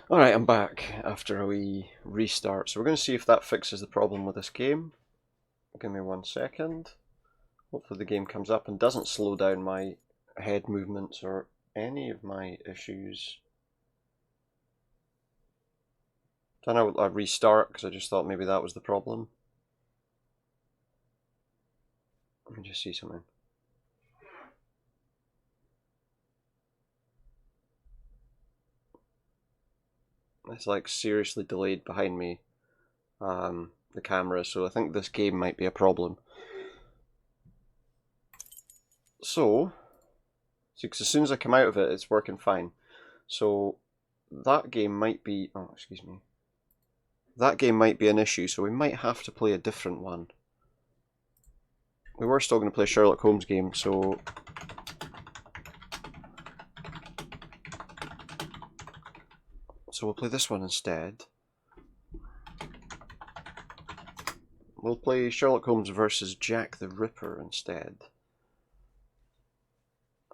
Alright, I'm back after a wee restart. So we're going to see if that fixes the problem with this game. Give me 1 second. Hopefully the game comes up and doesn't slow down my head movements or any of my issues. Then I'll restart because I just thought maybe that was the problem. Let me just see something. It's like seriously delayed behind me, the camera, so I think this game might be a problem. So, because as soon as I come out of it, it's working fine. So that game might be, oh excuse me, that game might be an issue, so we might have to play a different one. We were still going to play a Sherlock Holmes game, so we'll play this one instead. We'll play Sherlock Holmes versus Jack the Ripper instead.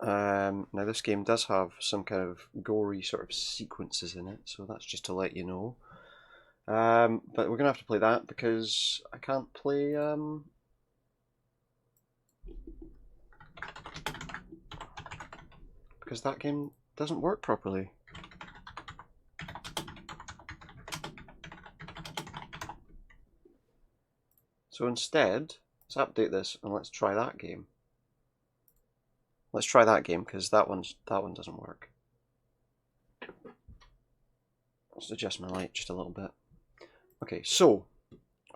Now this game does have some kind of gory sort of sequences in it, so that's just to let you know. But we're going to have to play that because I can't play... because that game doesn't work properly. So instead, let's update this and let's try that game. Let's try that game because that one doesn't work. Let's adjust my light just a little bit. Okay, so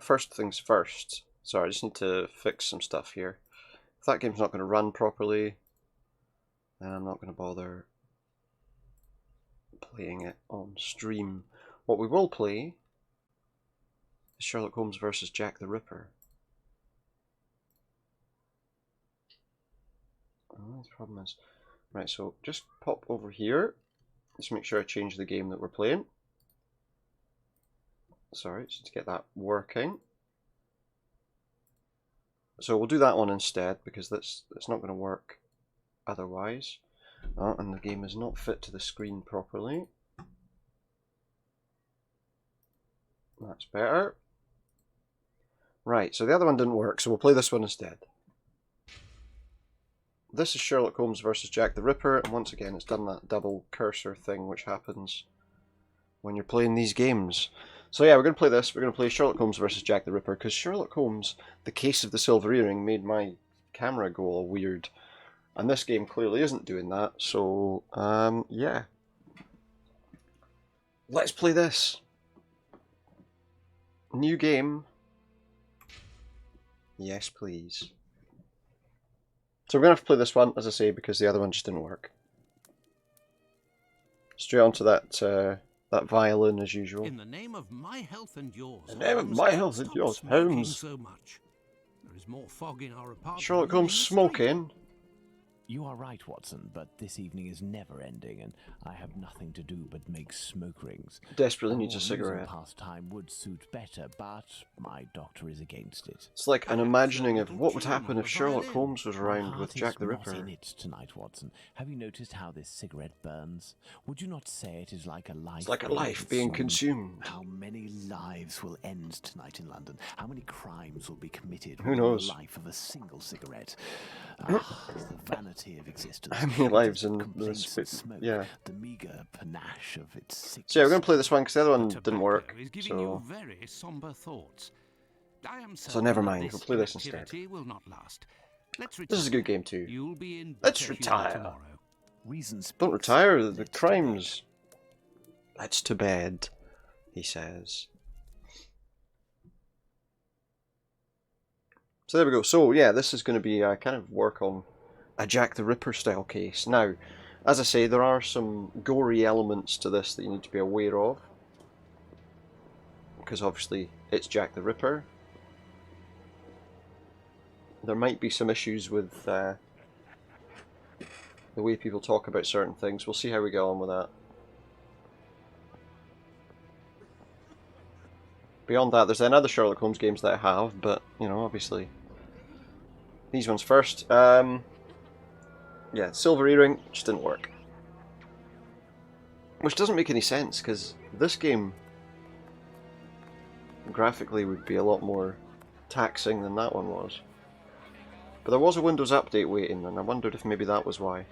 first things first. Sorry, I just need to fix some stuff here. If that game's not going to run properly, then I'm not going to bother playing it on stream. What we will play is Sherlock Holmes versus Jack the Ripper. Oh, the problem is... Right, so just pop over here. Let's make sure I change the game that we're playing. Sorry, just to get that working. So we'll do that one instead because that's not going to work otherwise. Oh, and the game is not fit to the screen properly. That's better. Right, so the other one didn't work, so we'll play this one instead. This is Sherlock Holmes versus Jack the Ripper, and once again it's done that double cursor thing which happens when you're playing these games. So yeah, we're going to play this. We're going to play Sherlock Holmes versus Jack the Ripper, because Sherlock Holmes, The Case of the Silver Earring, made my camera go all weird. And this game clearly isn't doing that, so yeah. Let's play this. New game. Yes, please. So we're going to have to play this one, as I say, because the other one just didn't work. Straight onto that violin, as usual. In the name of my health and yours, In the name of my health and yours, Holmes. So much. There is more fog in our apartment. Sherlock Holmes smoking. You are right, Watson, but this evening is never ending, and I have nothing to do but make smoke rings. Desperately needs a cigarette. Pastime would suit better, but my doctor is against it. It's like an imagining of what would happen if Sherlock Holmes was around with Jack the Ripper. Not in it tonight, Watson. Have you noticed how this cigarette burns? Would you not say it is like a life? It's like a life being consumed. How many lives will end tonight in London? How many crimes will be committed? Who knows? The life of a single cigarette. The vanity of existence. How many lives in the smoke, yeah. The meager panache of its sickness. So yeah, we're going to play this one because the other one didn't work. You very somber thoughts. So never mind, we'll play this instead. Will not last. Let's this is a good game too. You'll be in Let's retire. Tomorrow. Reasons. Don't retire, the crimes. Let's to bed, he says. So there we go. So yeah, this is going to be kind of work on a Jack the Ripper style case. Now, as I say, there are some gory elements to this that you need to be aware of. Because obviously it's Jack the Ripper. There might be some issues with the way people talk about certain things. We'll see how we go on with that. Beyond that, there's then other Sherlock Holmes games that I have, but, you know, obviously. These ones first. Yeah, Silver Earring just didn't work. Which doesn't make any sense, because this game graphically would be a lot more taxing than that one was. But there was a Windows update waiting, and I wondered if maybe that was why.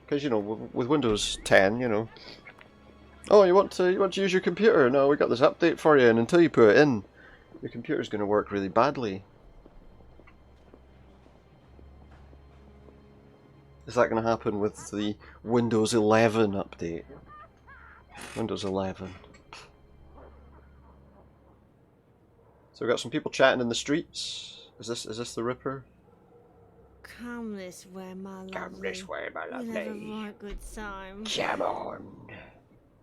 Because, you know, with Windows 10, you know, oh, you want to use your computer? No, we got this update for you, and until you put it in, your computer's going to work really badly. Is that going to happen with the Windows 11 update? Windows 11. So we've got some people chatting in the streets. Is this the Ripper? Come this way, my lovely. Come this way, my We'll have a lovely. right good time. Come on.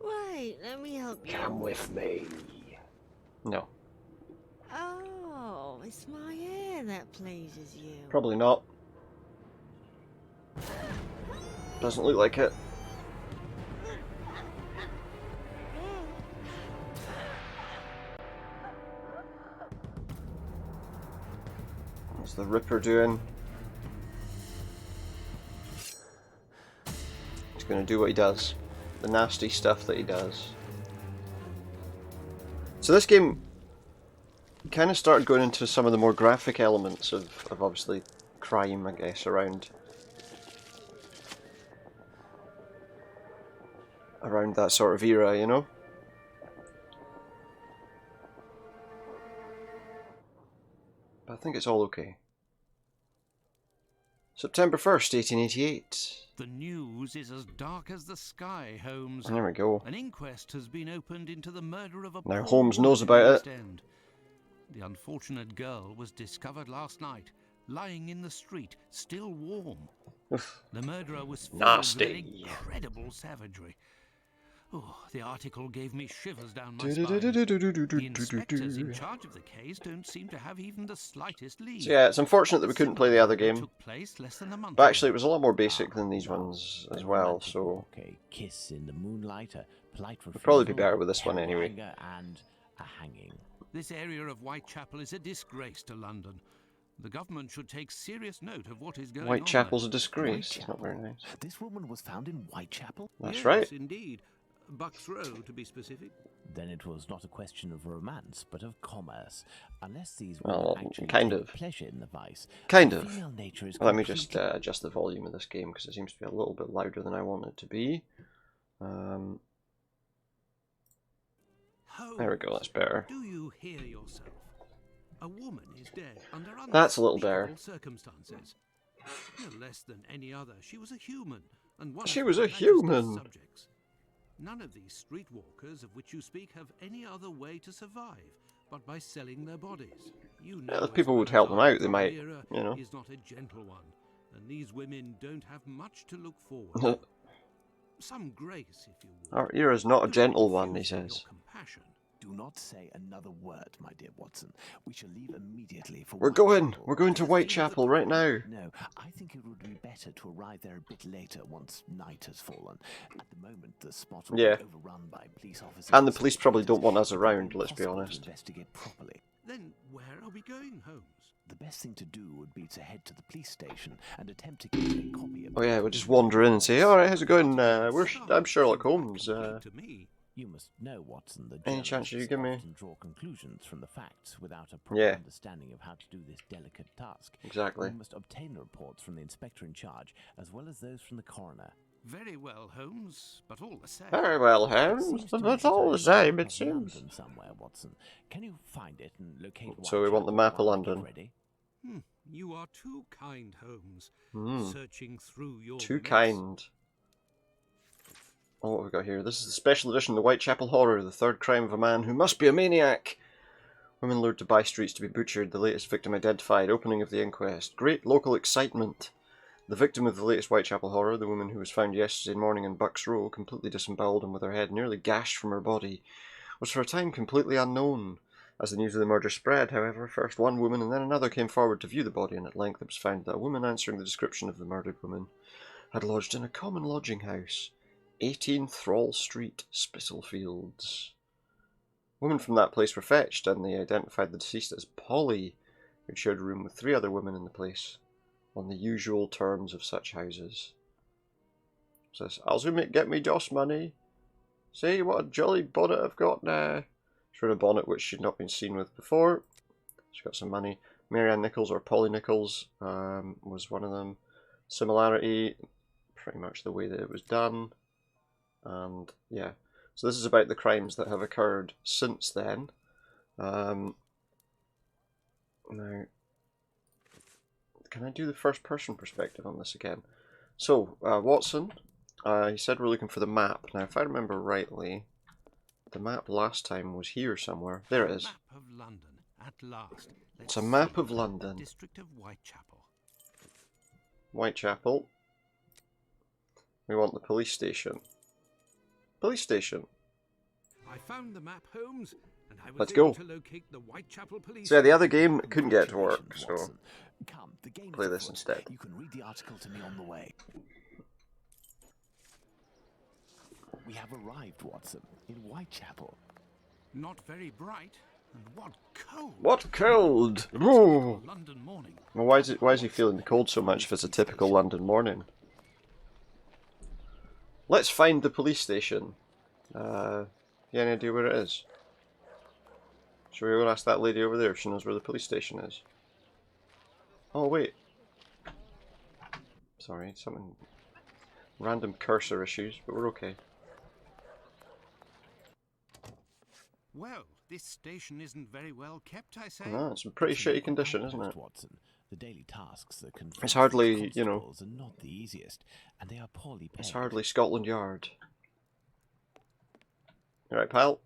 Wait, let me help you. Come with me. No, Oh, it's my hair that pleases you. probably not. Doesn't look like it. What's the Ripper doing? He's going to do what he does. The nasty stuff that he does. So this game kind of started going into some of the more graphic elements of obviously crime, I guess, around that sort of era, you know? But I think it's all okay. September 1st, 1888. The news is as dark as the sky, Holmes. And there we go. An inquest has been opened into the murder of a Now poor Holmes woman knows in about the it. East End. The unfortunate girl was discovered last night, lying in the street, still warm. Oof. The murderer was filled Nasty. with an incredible savagery. Oh, the article gave me shivers down my spine. The inspectors in charge of the case don't seem to have even the slightest lead. So yeah, it's unfortunate that we couldn't play the other game. Took place less than a month But actually, it ago. was a lot more basic than these ones as well, so Okay, kiss in the moonlight, a polite it'd probably be refusal, better with this one terrible anyway. anger, and a hanging. This area of Whitechapel is a disgrace to London. The government should take serious note of what is going on. Whitechapel's a disgrace. It's not Whitechapel? very nice. This woman was found in Whitechapel? That's Yes, right. indeed. Bucks Row, to be specific. Then it was not a question of romance, but of commerce. Unless these Well, women actually kind take of. pleasure in the vice. Kind the of. female nature is Let me just completely- adjust the volume of this game because it seems to be a little bit louder than I want it to be. There we go, that's better. Do you hear yourself? A woman is dead under That's a little better. unspeakable circumstances. No less than any other, she was a human, and one She of was Her a Majesty's human. subjects. None of these streetwalkers of which you speak have any other way to survive but by selling their bodies. You know, Yeah, if as people well would as help them I, out, they our might, era you know. is not a gentle one, and these women don't have much to look forward to. Some grace, if you would. Our era's not a Do gentle not one, he refuse me your says. compassion. Do not say another word, my dear Watson. We shall leave immediately for We're going Whitechapel. to Whitechapel right now. No, I think it would be better to arrive there a bit later once night has fallen. At the moment, the spot will Yeah. be overrun by police officers. And the police probably don't want us It would around, be let's be impossible to honest. investigate properly. Then where are we going, Holmes? The best thing to do would be to head to the police station and attempt to get a copy of Oh yeah, we'll just wander in and say, alright, how's it going? I'm Sherlock Holmes. To me. You must know, Watson, that Any chance you journalists give me- often draw conclusions from the facts without a proper Yeah. understanding of how to do this delicate task. Exactly. You must obtain the reports from the inspector in charge, as well as those from the coroner. Very well, Holmes, but all the same. Very well, It Holmes, seems to but me that's that all I the same, have it seems. London somewhere, Watson. Can you find it and locate So we want the Whitechapel map of while I get London. ready? You are too kind, Holmes. Hmm. Searching through your Too mess. kind. Oh, what have we got here? This is the special edition of the Whitechapel Horror, the third crime of a man who must be a maniac. Women lured to by streets to be butchered, the latest victim identified, opening of the inquest. Great local excitement. The victim of the latest Whitechapel Horror, the woman who was found yesterday morning in Bucks Row, completely disemboweled and with her head nearly gashed from her body, was for a time completely unknown. As the news of the murder spread, however, first one woman and then another came forward to view the body, and at length it was found that a woman answering the description of the murdered woman had lodged in a common lodging house, 18 Thrall Street, Spitalfields. Women from that place were fetched, and they identified the deceased as Polly, who shared a room with 3 other women in the place, on the usual terms of such houses. Says, "I'll soon get me Joss money. See what a jolly bonnet I've got now. She's wearing a bonnet which she'd not been seen with before. She's got some money. Mary Ann Nichols or Polly Nichols was one of them. Similarity, pretty much the way that it was done. And yeah, so this is about the crimes that have occurred since then. Now, can I do the first person perspective on this again? So, Watson, he said we're looking for the map. Now, if I remember rightly, the map last time was here somewhere. There it is. Map of London, at last. It's a map of London. District of Whitechapel. Whitechapel. We want the police station. Police station. I found the map, Holmes, and I was Let's able go. to locate the Whitechapel police. So yeah, the other game couldn't get to work, so Watson. Come, the game play is this afoot. instead. You can read the article to me on the way. We have arrived, Watson, in Whitechapel. Not very bright, and what cold. What cold? Ooh. London morning. Well, why is he feeling the cold so much if it's a typical London morning? Let's find the police station. You any idea where it is? Should we go ask that lady over there if she knows where the police station is? Oh wait. Sorry, something random cursor issues, but we're okay. Well, this station isn't very well kept, I say. No, it's in pretty shitty condition, isn't it? Watson, the daily tasks that confront It's hardly, these you know, constables are not the easiest, and they are poorly paid. it's hardly Scotland Yard. Alright, pal.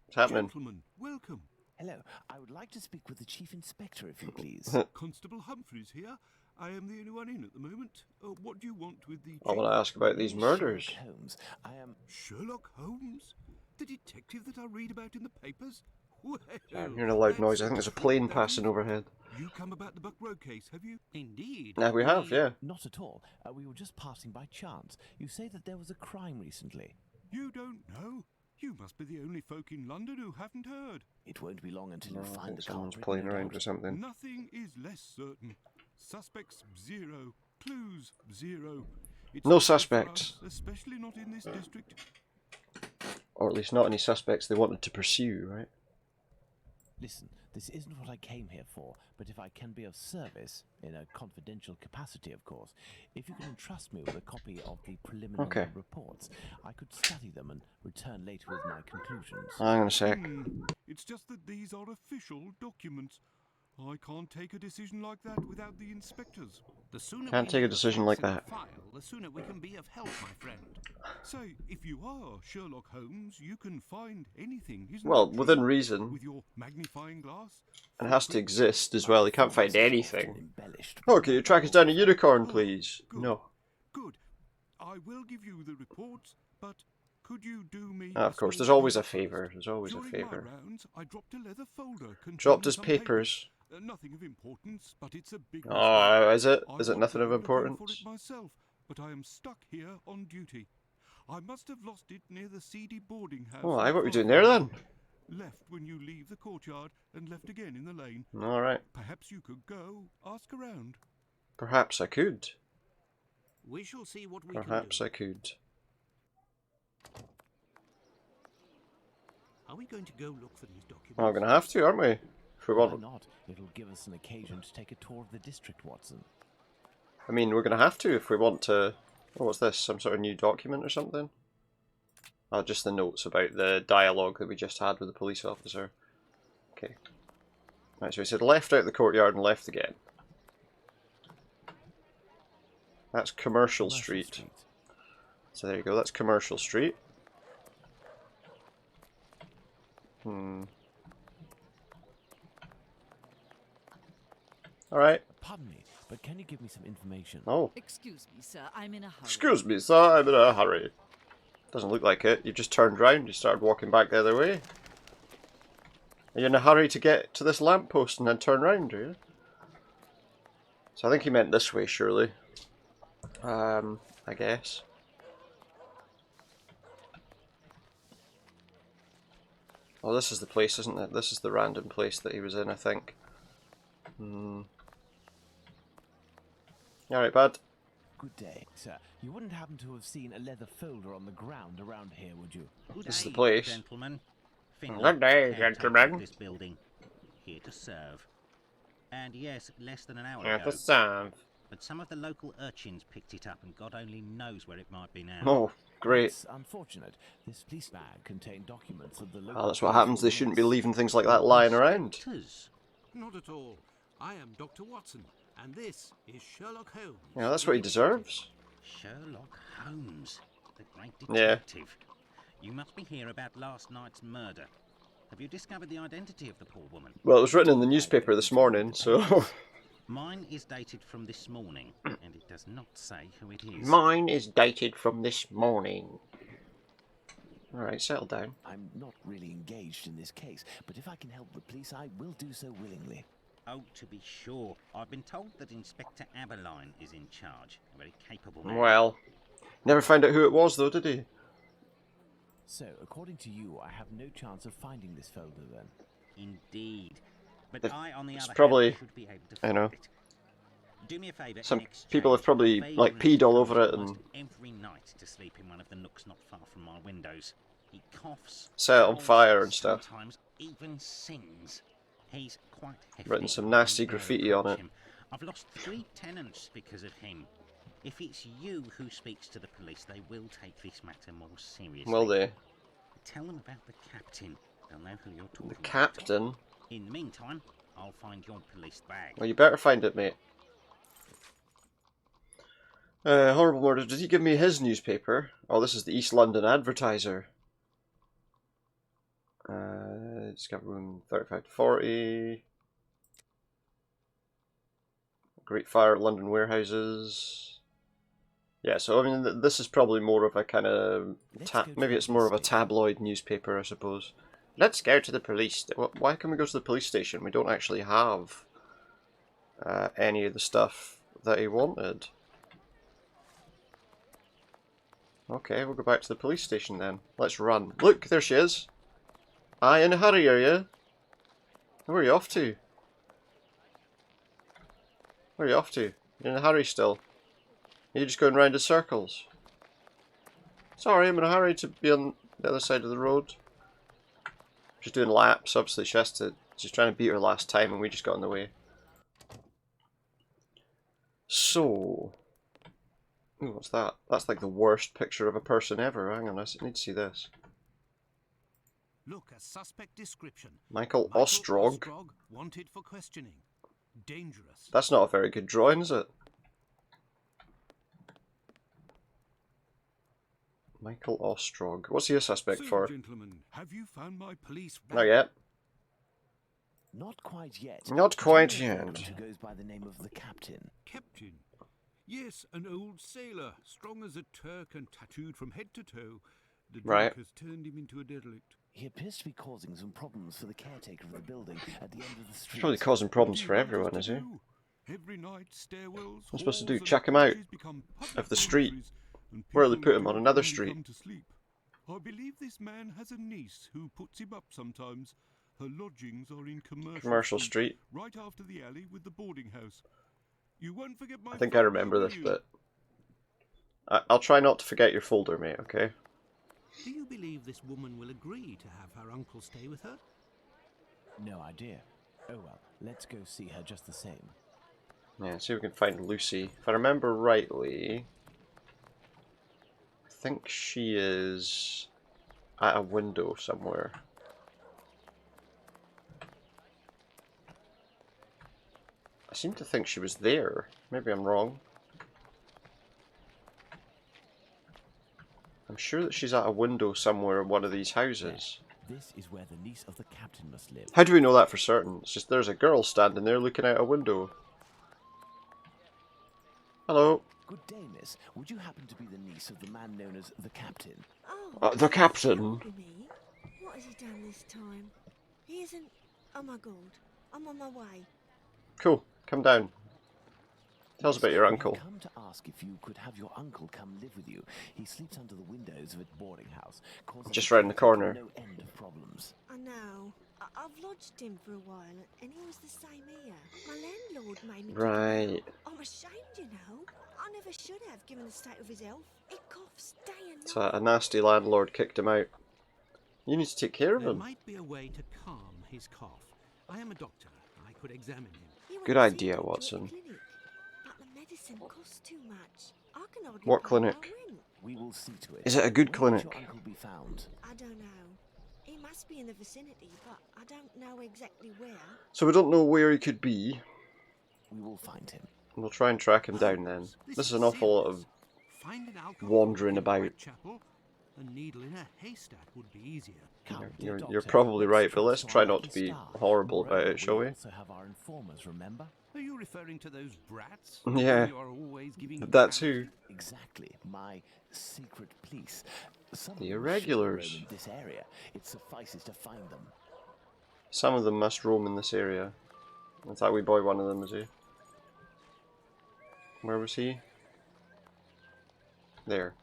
What's happening? Gentlemen, welcome. Hello, I would like to speak with the chief inspector, if you please. Constable Humphreys here. I am the only one in at the moment. What do you want with the... I want to ask about these murders. Sherlock Holmes, I am... Sherlock Holmes? The detective that I read about in the papers? Well, I'm hearing a loud noise. I think there's a plane passing overhead. You come about the Buck Road case, have you? Indeed. Yeah, we have, yeah. Not at all. We were just passing by chance. You say that there was a crime recently. You don't know? You must be the only folk in London who haven't heard. It won't be long until No, you I find think the someone's culprit, playing no around doubt. with something. Nothing is less certain. Suspects zero. Clues zero. It's No not good for suspects. us, especially not in this district. Or at least not any suspects they wanted to pursue, right? Listen, this isn't what I came here for, but if I can be of service, in a confidential capacity, of course, if you can entrust me with a copy of the preliminary Okay. reports, I could study them and return later with my conclusions. Hang on a sec. It's just that these are official documents. I can't take a decision like that without the inspectors. The sooner Can't we take a have decision facts like in the that. File, the sooner we can be of help, my friend. Say, if you are Sherlock Holmes, you can find anything, isn't Well, that true? within reason. With your magnifying glass. It has to exist as well. You can't find anything. Embellished. Oh, can you track us down a unicorn, please? Good. No. Good. I will give you the reports, but could you do me? Ah, of a course, small there's always a favour? favour. There's always a During favour. my rounds, I dropped a leather folder containing Dropped his some papers. nothing of importance, but it's a big Oh, is it? I Is it want nothing to of look for importance? it myself, but I am stuck here on duty. I must have lost it near the seedy boarding house. Oh, not aye, what are we far doing from there here. then? Left when you leave the courtyard and left again in the lane. Alright. Perhaps you could go ask around. Perhaps I could. We shall see what we Perhaps can I could. do. Are we going to go look for these documents? Well, we're going to have to, aren't we? If we Why want. not? It'll give us an occasion to take a tour of the district, Watson. I mean, we're going to have to if we want to. Oh, what's this? Some sort of new document or something? Oh, just the notes about the dialogue that we just had with the police officer. Okay. Right, so he said left out the courtyard and left again. That's Commercial Street. So there you go, that's Commercial Street. Alright. Pardon me, but can you give me some information? Oh. Excuse me, sir. I'm in a hurry. Excuse me, sir, I'm in a hurry. Doesn't look like it. You've just turned round, you started walking back the other way. Are you in a hurry to get to this lamppost and then turn round, are you? So I think he meant this way, surely. I guess. Oh, this is the place, isn't it? This is the random place that he was in, I think. Alright, bud. Good day, sir. You wouldn't happen to have seen a leather folder on the ground around here, would you? Good This is the day, place. gentlemen. Finley, Good day, caretaker gentlemen. of this building. Here to serve. And yes, less than an hour Yeah, ago. to serve. But some of the local urchins picked it up, and God only knows where it might be now. Oh, great. It's unfortunate. This police bag contained documents of the local... Oh, that's what happens. They shouldn't be police. leaving things like that lying around. Inspectors. Not at all. I am Dr. Watson, and this is Sherlock Holmes. Yeah, that's what he deserves. Sherlock Holmes, the great Yeah. detective. You must be here about last night's murder. Have you discovered the identity of the poor woman? Well, it was written in the newspaper this morning, so... Mine is dated from this morning, and it does not say who it is. Mine is dated from this morning. Alright, settle down. I'm not really engaged in this case, but if I can help the police, I will do so willingly. Oh, to be sure. I've been told that Inspector Aberline is in charge. A very capable man. Well, never found out who it was, though, did he? So, according to you, I have no chance of finding this folder then? Indeed. But If- I, on the it's other probably- hand, should be able to I find know. it. Do me a favour. Some in exchange, people have probably, vagrant like, peed all over it comes and- almost every night to sleep in one of the nooks not far from my windows. He coughs, Set it on howls, fire and stuff. Sometimes even sings. He's quite hefty. Written some nasty and very graffiti on it. him. I've lost 3 tenants because of him. If it's you who speaks to the police, they will take this matter more seriously. Will they? Tell them about the captain. They'll know who you're talking The about. captain? In the meantime, I'll find your police bag. Well, you better find it, mate. Horrible murder. Did he give me his newspaper? Oh, this is the East London Advertiser. It's got room 35 to 40. Great fire at London warehouses. Yeah, so I mean, this is probably more of a kind of maybe it's more of a tabloid newspaper, I suppose. Let's go to the police. Why can we go to the police station? We don't actually have any of the stuff that he wanted. Okay, we'll go back to the police station then. Let's run. Look, there she is. Aye, in a hurry, are you? Where are you off to? Where are you off to? You're in a hurry still. Are you just going round in circles? Sorry, I'm in a hurry to be on the other side of the road. She's doing laps, obviously she's trying to beat her last time and we just got in the way. So... Ooh, what's that? That's like the worst picture of a person ever. Hang on, I need to see this. Look, a suspect description. Michael Ostrog. Wanted for questioning. Dangerous. That's not a very good drawing, is it? Michael Ostrog. What's he a suspect So, for? gentlemen, have you found my police bag? Not yet. Not quite yet. Not quite Do you know yet. anyone who goes by the name of the captain? Captain. Yes, an old sailor, strong as a Turk and tattooed from head to toe. The drink Right. has turned him into a derelict. He appears to be causing some problems for the caretaker of the building at the end of the street. He's probably causing problems What do for you want everyone, us is to he? do? Every night, stairwells, What's supposed to halls do? and Chuck him out passages become public of the street? dormitories, and Where'll they people put him, on don't another only street? come to sleep. I believe this man has a niece who puts him up sometimes. Her lodgings are in Commercial Street. right after the alley with the boarding house. You won't forget my I think I folder, remember will this you? bit. I'll try not to forget your folder, mate, okay? Do you believe this woman will agree to have her uncle stay with her? No idea. Oh well, let's go see her just the same. Yeah, see if we can find Lucy. If I remember rightly, I think she is at a window somewhere. I seem to think she was there. Maybe I'm wrong. I'm sure that she's at a window somewhere in one of these houses. This is where the niece of the captain must live. How do we know that for certain? It's just there's a girl standing there looking out a window. Hello. Good day, miss. Would you happen to be the niece of the man known as the captain? Oh, The captain. help me. What has he done this time? He isn't... Oh my god. I'm on my way. Cool. Come down. Tell us about your I've uncle. come to ask if you could have your uncle come live with you. He sleeps under the windows of a boarding house. causing Just round the corner. No end of problems. I know. I've lodged him for a while, and he was the same here. My landlord made me. Right. I'm ashamed, you know. I never should have, given the state of his health. He coughs day and night. So a nasty landlord kicked him out. You need to take care of There him. might be a way to calm his cough. I am a doctor. I could examine him. He went Good to see a idea, doctor at the Watson. clinic, but the medicine costs too much. I can hardly What pay clinic? my rent. We will see to it. Is it a good Where might clinic? your uncle be found? I don't know. He must be in the vicinity, but I don't know exactly where. So we don't know where he could be. We will find him. We'll try and track him down then. This is an awful lot of Find an alcohol wandering in about. Whitechapel. A needle in a haystack would be easier. Come, You're dear probably Doctor, right, but let's trust try our not to lucky be star. horrible about Moreover, it, shall we? also have our informers, remember? Are you referring to those brats? Yeah. You are always giving That's who. Exactly, my secret police. Some The of them surely roam irregulars. in this area. It suffices to find them. Some of them must roam in this area. In fact, we boy one of them, is he? Where was he? There.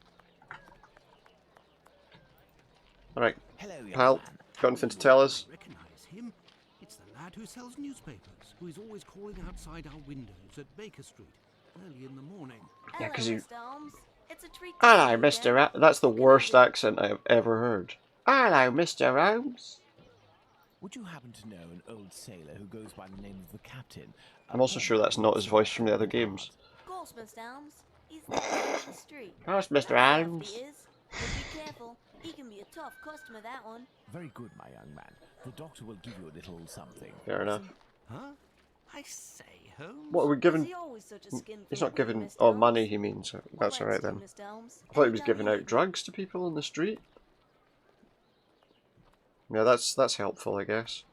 Alright, Hello, young pal. man. Got anything to tell us? Recognize him? It's the lad who sells newspapers, who is always calling outside our windows at Baker Street early in the morning. Yeah, 'cause you... Mr. Holmes. It's a treat to Hello, see you Mr. again. That's the worst accent I've ever heard. Hello, Mr. Holmes. Would you happen to know an old sailor who goes by the name of the Captain? I'm also sure that's not his voice from the other games. Of course, Mr. Holmes. He's the king of the street. How's That's Mr. how Holmes? he is. But be careful. He can be a tough customer, that one. Very good, my young man. The doctor will give you a little something. Fair enough. Huh? I say, Holmes. What are we Is giving? he always such a skin He's full not of wit, giving... Mr. Oh, Holmes? money he means. That's Well, alright thanks then. to you, Mr. Holmes. I thought he was Anytime giving you out need drugs to people on the street. Yeah, that's helpful, I guess.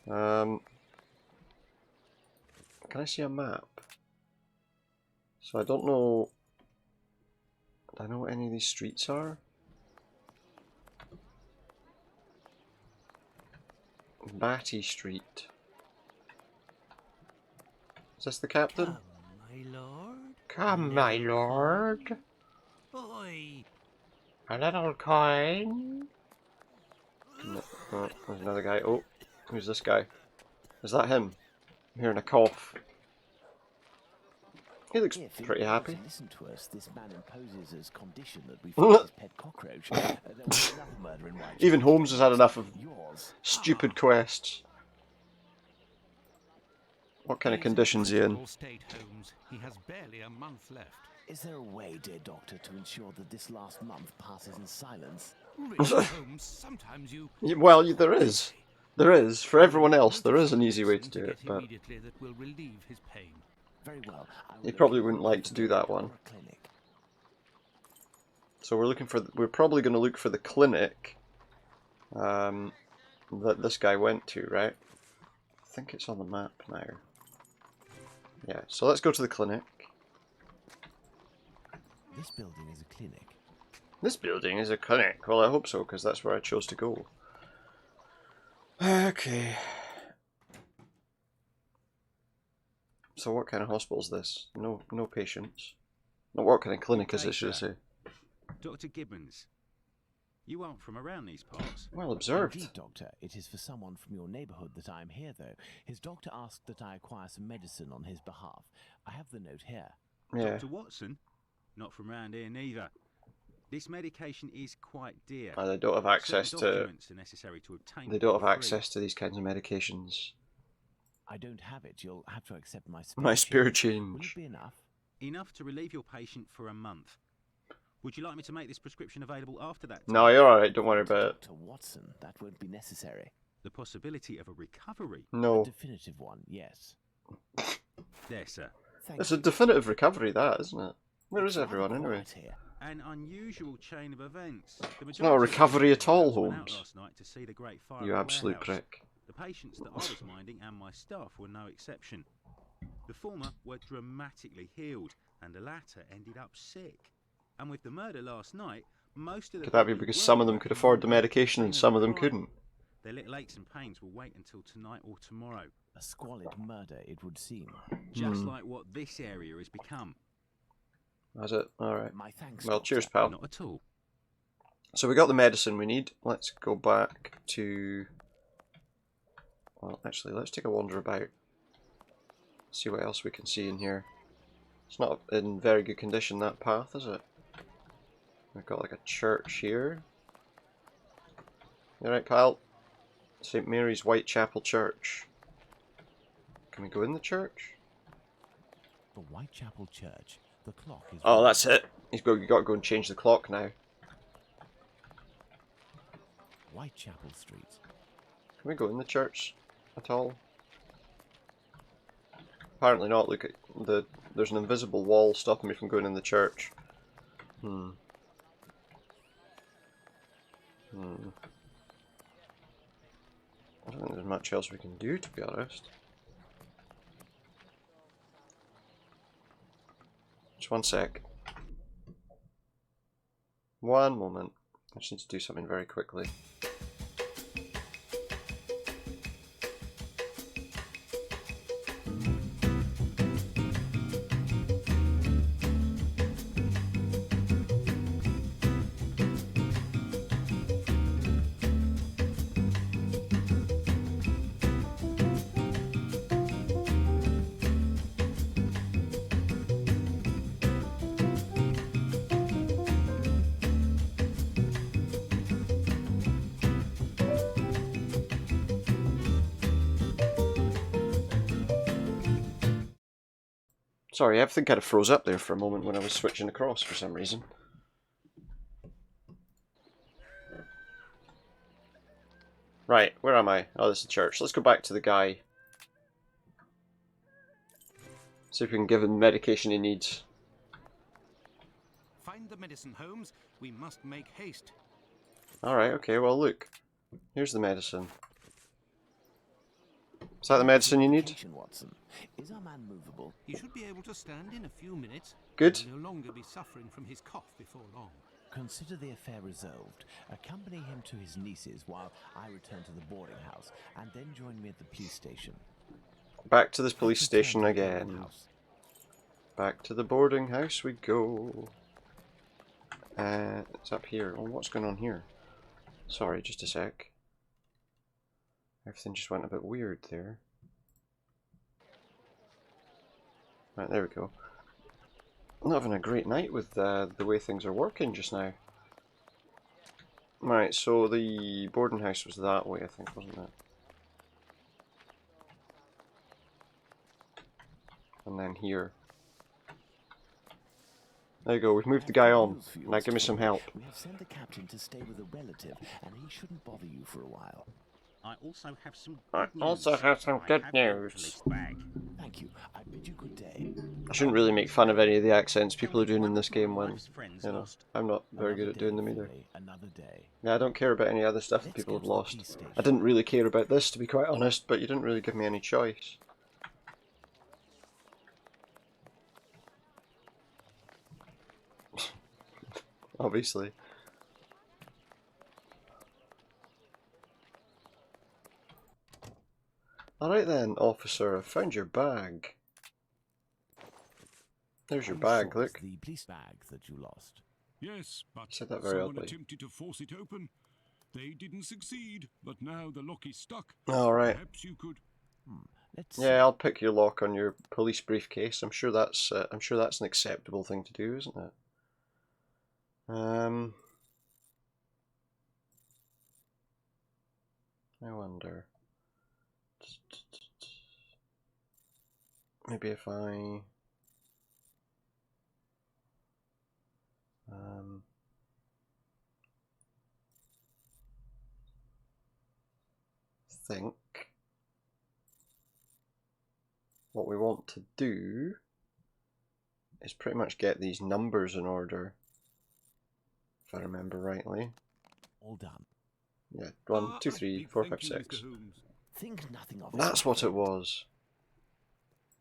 Can I see a map? So I don't know... Do I know what any of these streets are? Batty Street. Is this the captain? Come, my lord. Come, my lord. Oi. A little coin. No, oh, there's another guy. Oh, who's this guy? Is that him? I'm hearing a cough. He looks If pretty you happy. want to listen to us, this man imposes as condition that we find his pet cockroach. There was another murder in Whitechapel. Even Holmes has had enough of Yours. stupid quests. What kind of He's conditions he in? critical state, Holmes. He has barely a month left. Is there a way, dear doctor, to ensure that this last month passes in silence? Really, Holmes, sometimes you... Well, there is. There is. For everyone else, there is an easy way to do it, but immediately that will relieve his pain. Very well. I will he probably look wouldn't like to do that one. for a clinic. So we're looking for. We're probably going to look for the clinic that this guy went to, right? I think it's on the map now. Yeah. So let's go to the clinic. This building is a clinic. This building is a clinic. Well, I hope so, because that's where I chose to go. Okay. So what kind of hospital is this? No patients. No, what kind of clinic is it, should I say? Dr. Gibbons. You aren't from around these parts. Well observed. Indeed, doctor. It is for someone from your neighbourhood that I am here, though. His doctor asked that I acquire some medicine on his behalf. I have the note here. Yeah. Dr. Watson? Not from round here neither. This medication is quite dear. They don't have access Certain to. documents are necessary to obtain They it don't have for free. access to these kinds of medications. I don't have it. You'll have to accept my spare My spare Will change. it be enough? Enough to relieve your patient for a month. Would you like me to make this prescription available after that? No, you're alright. Don't worry about it. Dr. Watson, that won't be necessary. The possibility of a recovery. A No, definitive one, yes. There, sir. Thank it's a you. definitive recovery, that isn't it? Where It's is everyone rather anyway? quiet here. An unusual chain of events. It's not a recovery at all, Went out Holmes. last night to see the great fire You at the absolute warehouse. prick. The patients that I was minding and my staff were no exception. The former were dramatically healed, and the latter ended up sick. And with the murder last night, most of the Could that be people because who some of were them could working afford the were medication and feeling some of them fine. couldn't? Their little aches and pains will wait until tonight or tomorrow, A squalid murder, it would seem. just like what this area has become. That's it? Alright. My thanks, Well, doctor. cheers, pal. Not at all. So we got the medicine we need. Let's go back to Well, actually, let's take a wander about. See what else we can see in here. It's not in very good condition, that path, is it? We've got like a church here. You alright, pal? St. Mary's Whitechapel Church. Can we go in the church? The Whitechapel Church. The clock is... Oh, that's it. You've got to go and change the clock now. Whitechapel Street. Can we go in the church at all? Apparently not. Look at there's an invisible wall stopping me from going in the church. I don't think there's much else we can do, to be honest. Just one sec. One moment. I just need to do something very quickly. Sorry, everything kind of froze up there for a moment when I was switching across for some reason. Right, where am I? Oh, this is the church. Let's go back to the guy. See if we can give him the medication he needs. Find the medicine, Holmes. We must make haste. Alright, okay, well look. Here's the medicine. Is that the medicine you need? Watson. Is our man movable? He should be able to stand in a few minutes. Good. He'll no longer be suffering from his cough before long. Consider the affair resolved. Accompany him to his niece's while I return to the boarding house, and then join me at the police station. Back to this police station again. Back to the boarding house we go. It's up here. Oh, what's going on here? Sorry, just a sec. Everything just went a bit weird there. Right, there we go. I'm not having a great night with the way things are working just now. Right, so the boarding house was that way, I think, wasn't it? And then here. There you go, we've moved the guy on. Now give me some help. We have sent the captain to stay with a relative, and he shouldn't bother you for a while. I also have some I good also news. have some I good have the news. police bag. Thank you. I bid you good day. I shouldn't really make fun of any of the accents people are doing in this game when, Wife's friends you know, lost. I'm not very good Another at doing day, them either. Finley, another day. Yeah, I don't care about any other stuff that Let's people go have to the lost. police station. I didn't really care about this, to be quite honest, but you didn't really give me any choice. Obviously. Alright then, officer, I found your bag. There's your Are you bag, sure it's look. the police bag that you lost. Yes, but Said that very someone oddly. attempted to force it open. They didn't succeed, but now the lock is stuck. Alright. Perhaps you could... Let's see. Yeah, I'll pick your lock on your police briefcase. I'm sure that's an acceptable thing to do, isn't it? I wonder. Maybe if I think what we want to do is pretty much get these numbers in order, if I remember rightly. All done. Yeah, 1, 2, 3, 4, 5, 6. Think nothing of it. That's what it was.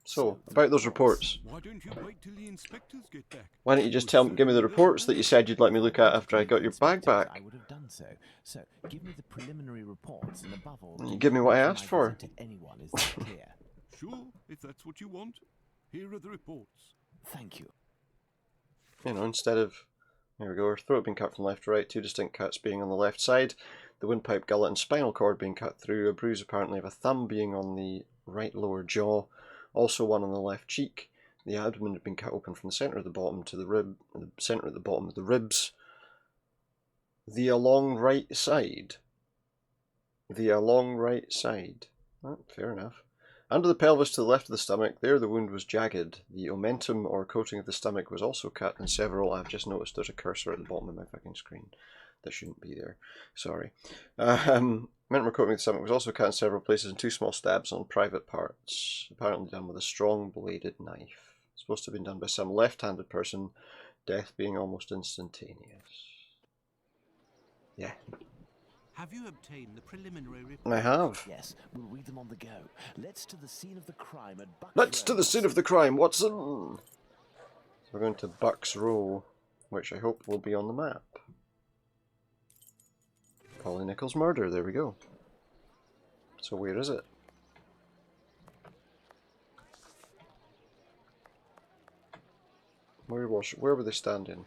So, about those reports. Why don't you wait till the inspectors get back? Why don't you just give me the reports that you said you'd let me look at after I got your bag back? I would have done so. So, give me the preliminary reports, and above all, You give me what I my asked for. visit to anyone is that clear. Sure, if that's what you want. Here are the reports. Thank you. You know, instead of... There we go, our throat being cut from left to right, 2 distinct cuts being on the left side. the windpipe, gullet and spinal cord being cut through, a bruise apparently of a thumb being on the right lower jaw, also one on the left cheek. The abdomen had been cut open from the centre of the bottom to the rib, the centre at the bottom of the ribs. The along right side. The along right side. Oh, fair enough. Under the pelvis to the left of the stomach, there the wound was jagged. The omentum or coating of the stomach was also cut in several. I've just noticed there's a cursor at the bottom of my fucking screen. That shouldn't be there. Sorry. Omentum or coating of the stomach was also cut in several places and 2 small stabs on private parts. Apparently done with a strong bladed knife. Supposed to have been done by some left-handed person, death being almost instantaneous. Yeah. Have you obtained the preliminary report? I have. Yes, we'll read them on the go. Let's to the scene of the crime at Bucks Let's to Row, the scene of the crime, Watson! So we're going to Bucks Row, which I hope will be on the map. Polly Nichols' murder, there we go. So where is it? Where were they standing?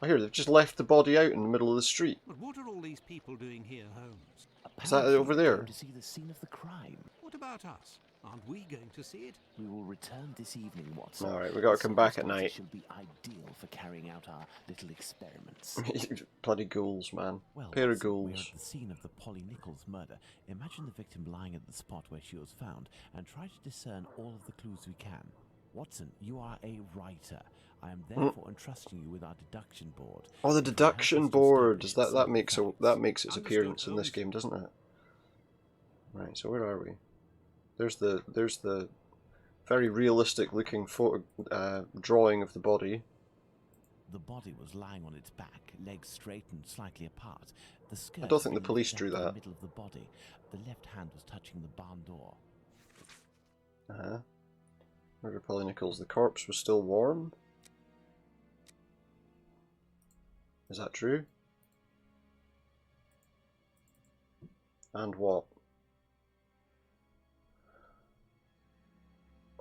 I hear they've just left the body out in the middle of the street. But what are all these people doing here, Holmes? Is that over there? Going to see the scene of the crime. What about us? Aren't we going to see it? We will return this evening, Watson. Alright, we gotta come back at night. Should be ideal for carrying out our little experiments. Bloody ghouls, man. Well, Pair of Watson, we're ghouls. at the scene of the Polly Nichols murder. Imagine the victim lying at the spot where she was found and try to discern all of the clues we can. Watson, you are a writer. I am therefore entrusting you with our deduction board. Oh, the deduction board. Does that makes its Understood, appearance in this Holmes. game, doesn't it? Right. So where are we? There's the very realistic looking photo drawing of the body. The body was lying on its back, legs straightened slightly apart. The skirt I don't think the being police lifted drew up in that. the middle of the body. The left hand was touching the barn door. Murder Polly Nichols. The corpse was still warm. Is that true? And what?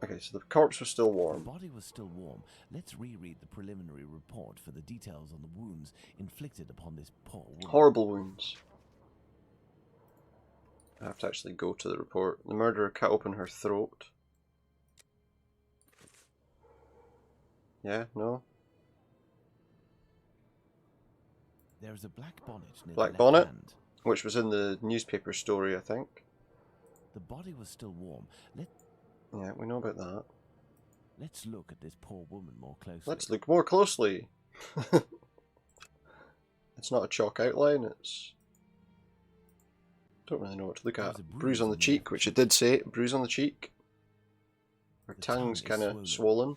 Okay, so the corpse was still The warm. body was still warm. Let's reread the preliminary report for the details on the wounds inflicted upon this poor woman. Horrible wounds. I have to actually go to the report. The murderer cut open her throat. Yeah, no? There is a black bonnet near Black the left bonnet? hand. Which was in the newspaper story, I think. The body was still warm. Yeah, we know about that. Let's look at this poor woman more closely. Let's look more closely. It's not a chalk outline, it's... Don't really know what to look at. There's a Bruise on the cheek, which it did say. Bruise on the cheek. Her The tongue tongue's is kind of swollen.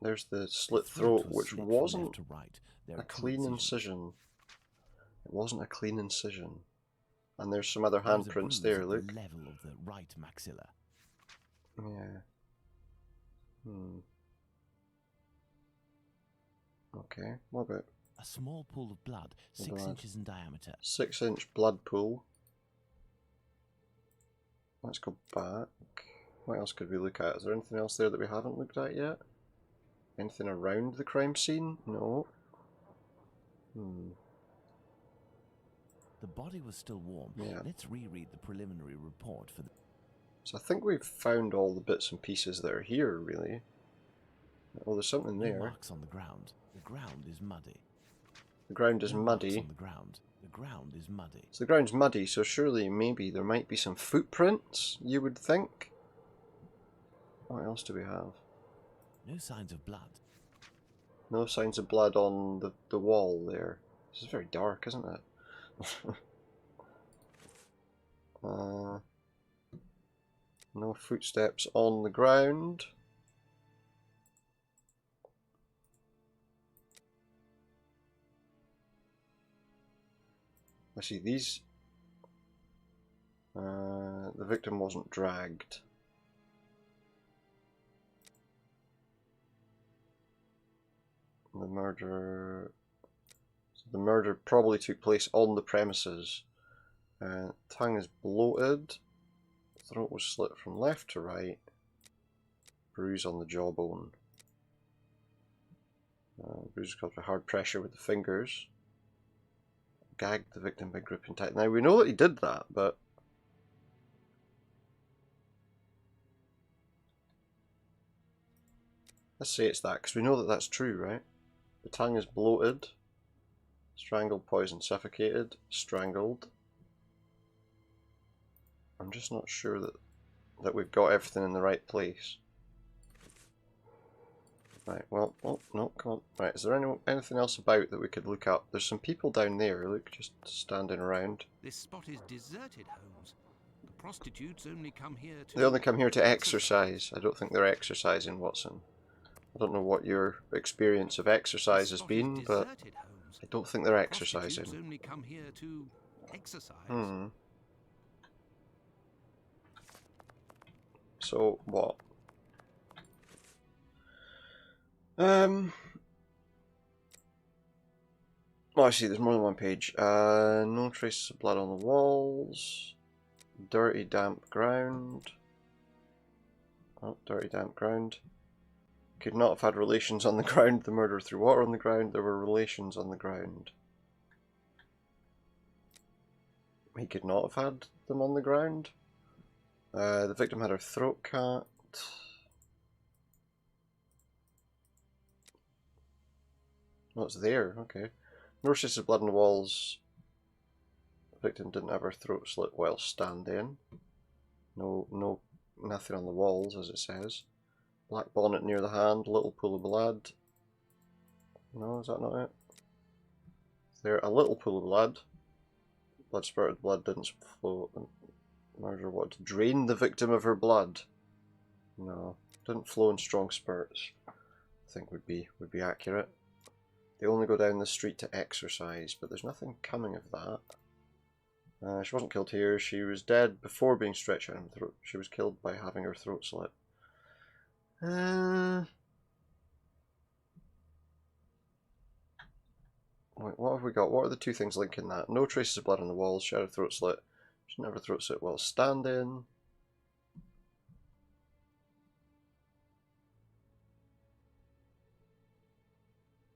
There's the slit throat, was which slit from wasn't left to right. There a are two clean incisions. incision. It wasn't a clean incision. And there's some other There is a handprints bruise there, at look. the level of the right maxilla. Yeah. Okay, what about A small pool of blood, 6 Blood. inches in diameter. 6-inch blood pool? Let's go back. What else could we look at? Is there anything else there that we haven't looked at yet? Anything around the crime scene? No. The body was still warm. Yeah. Let's reread the preliminary report for the... So I think we've found all the bits and pieces that are here, really. Oh, there's something No there. marks on the ground. The ground is muddy. The ground is No marks muddy. on the ground. The ground is muddy. So the ground's muddy, so surely maybe there might be some footprints, you would think? What else do we have? No signs of blood. No signs of blood on the wall there. This is very dark, isn't it? No footsteps on the ground. I see these. The victim wasn't dragged. The murder probably took place on the premises. Tongue is bloated. Throat was slit from left to right. Bruise on the jawbone. bruises caused by hard pressure with the fingers. Gagged the victim by gripping tight. Now we know that he did that, but let's say it's that, because we know that that's true, right? The tongue is bloated. Strangled, poisoned, suffocated, strangled. I'm just not sure that we've got everything in the right place. Right, well, oh, no, come on. Right, is there anything else about that we could look up? There's some people down there, look, just standing around. This spot is deserted, Holmes. The prostitutes only come here to... They only come here to exercise. I don't think they're exercising, Watson. I don't know what your experience of exercise has been, but I don't think they're exercising. Prostitutes only come here to exercise. Hmm. So, what? Oh, I see, there's more than one page. No traces of blood on the walls. Dirty, damp ground. Oh, dirty, damp ground. Could not have had relations on the ground. The murderer threw water on the ground. There were relations on the ground. He could not have had them on the ground. The victim had her throat cut. Oh, it's there, okay. No traces of blood on the walls. The victim didn't have her throat slit while standing. Nothing on the walls, as it says. Black bonnet near the hand, little pool of blood. No, is that not it? Is there a little pool of blood? Blood spurted, blood didn't flow. Murderer wanted to drain the victim of her blood. No, didn't flow in strong spurts. I think would be accurate. They only go down the street to exercise, but there's nothing coming of that. She wasn't killed here. She was dead before being stretched out in the throat. She was killed by having her throat slit. Wait, what have we got? What are the two things linking that? No traces of blood on the walls. She had her throat slit. She never throat slit while standing.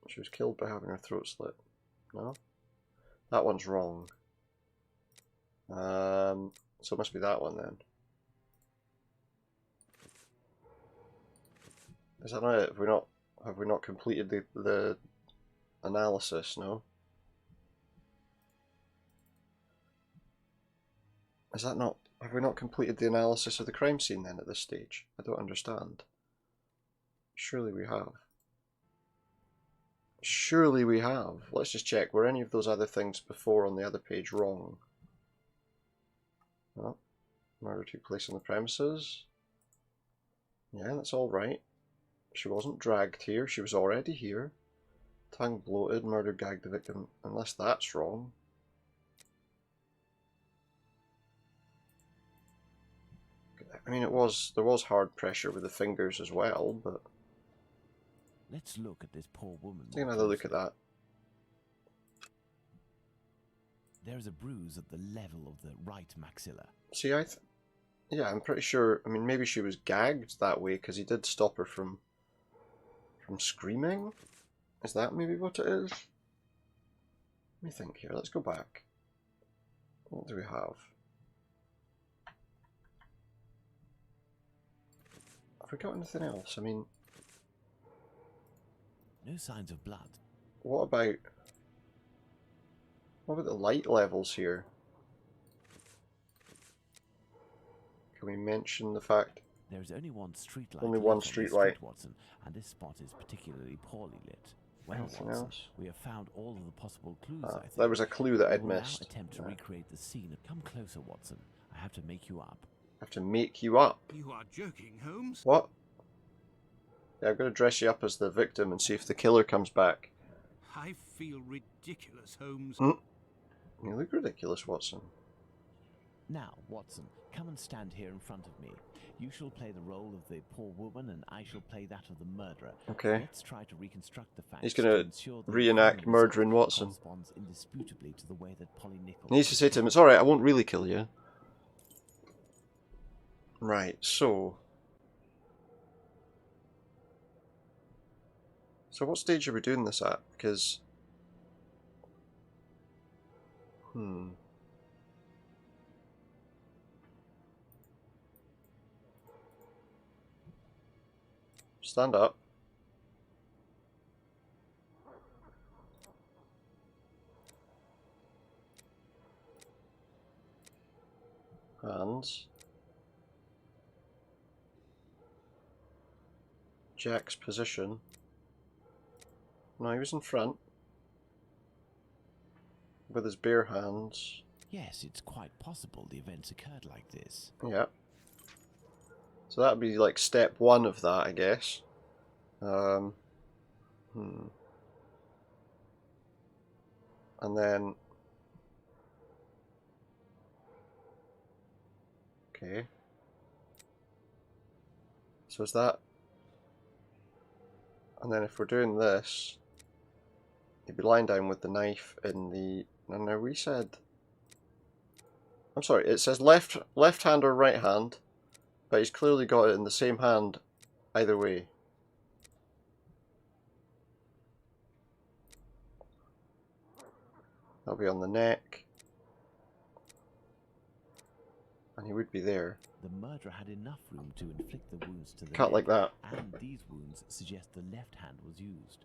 She was killed by having her throat slit. No? That one's wrong. So it must be that one then. Is that not it? Have we not completed the analysis? No. Is that not? Have we not completed the analysis of the crime scene then at this stage? I don't understand. Surely we have. Surely we have. Let's just check. Were any of those other things before on the other page wrong? No. Murder took place on the premises. Yeah, that's all right. She wasn't dragged here. She was already here. Tongue bloated. Murder gagged the victim. Unless that's wrong. I mean, there was hard pressure with the fingers as well, but Let's look at this poor woman. take another look at that. There is a bruise at the level of the right maxilla. See, yeah, I'm pretty sure. I mean, maybe she was gagged that way because he did stop her from screaming. Is that maybe what it is? Let me think here. Let's go back. What do we have? Have we got anything else? I mean, No signs of blood. what about the light levels here? Can we mention the fact There is only one street light. Only lit one on this street street, light. Watson, and this spot is particularly poorly lit. Well, Anything Watson, else? we have found all of the possible clues. I think there was a clue that I'd We will missed. now attempt to Yeah. recreate the scene. Come closer, Watson. I have to make you up. I have to make you up. You are joking, Holmes? What? Yeah, I'm going to dress you up as the victim and see if the killer comes back. I feel ridiculous, Holmes. You look ridiculous, Watson. Now, Watson, come and stand here in front of me. You shall play the role of the poor woman, and I shall play that of the murderer. Okay. Let's try to reconstruct the facts. He's gonna ensure that reenact the final murdering result Watson. corresponds indisputably to the way that Polly Nichols. He needs to say to him, "It's all right. I won't really kill you." Right. So So what stage are we doing this at? Because... Stand up. Hands. Jack's position. No, he was in front. With his bare hands. Yes, it's quite possible the events occurred like this. Yeah. So that would be like step 1 of that, I guess. And then... Okay. So is that... And then if we're doing this, he'd be lying down with the knife in the... No, no, we said... I'm sorry, it says left hand or right hand, but he's clearly got it in the same hand either way. That'll be on the neck. And he would be there. The murderer had enough room to inflict the wounds to the Cut neck, like that. and these wounds suggest the left hand was used.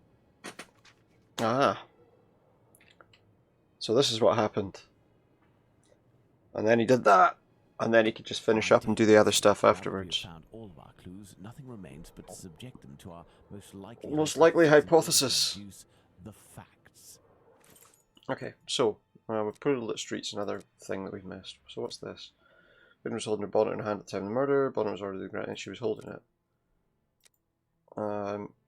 Ah. So this is what happened. And then he did that. And then he could just finish up and do the other stuff afterwards. Now that we have found all of our clues, nothing remains but to subject them to our most likely likely hypothesis. Use the facts. Okay, so we've put lit streets, another thing that we've missed. So what's this? Victim was holding her bonnet in her hand at the time of the murder. Bonnet was already on the ground and she was holding it.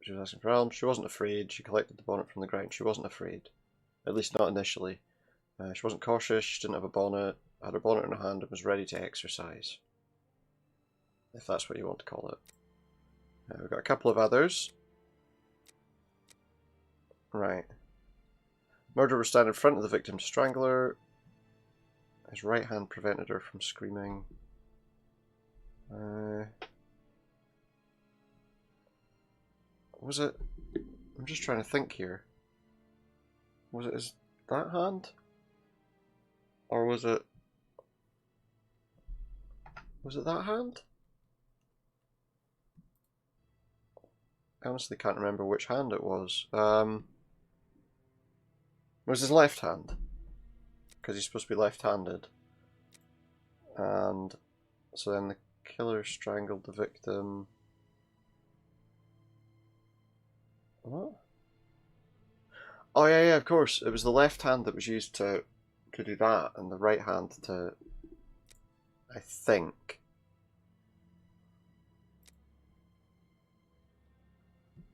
She was asking for help. She wasn't afraid. She collected the bonnet from the ground. She wasn't afraid. At least not initially. She wasn't cautious. She didn't have a bonnet. Had her bonnet in her hand and was ready to exercise. If that's what you want to call it. We've got a couple of others. Right. Murderer was standing in front of the victim to strangle her. His right hand prevented her from screaming. Was it... I'm just trying to think here. Was it that hand? Or was it... Was it that hand? I honestly can't remember which hand it was. It was his left hand. Because he's supposed to be left-handed. And so then the killer strangled the victim. What? Oh yeah, of course. It was the left hand that was used to do that, and the right hand to... I think.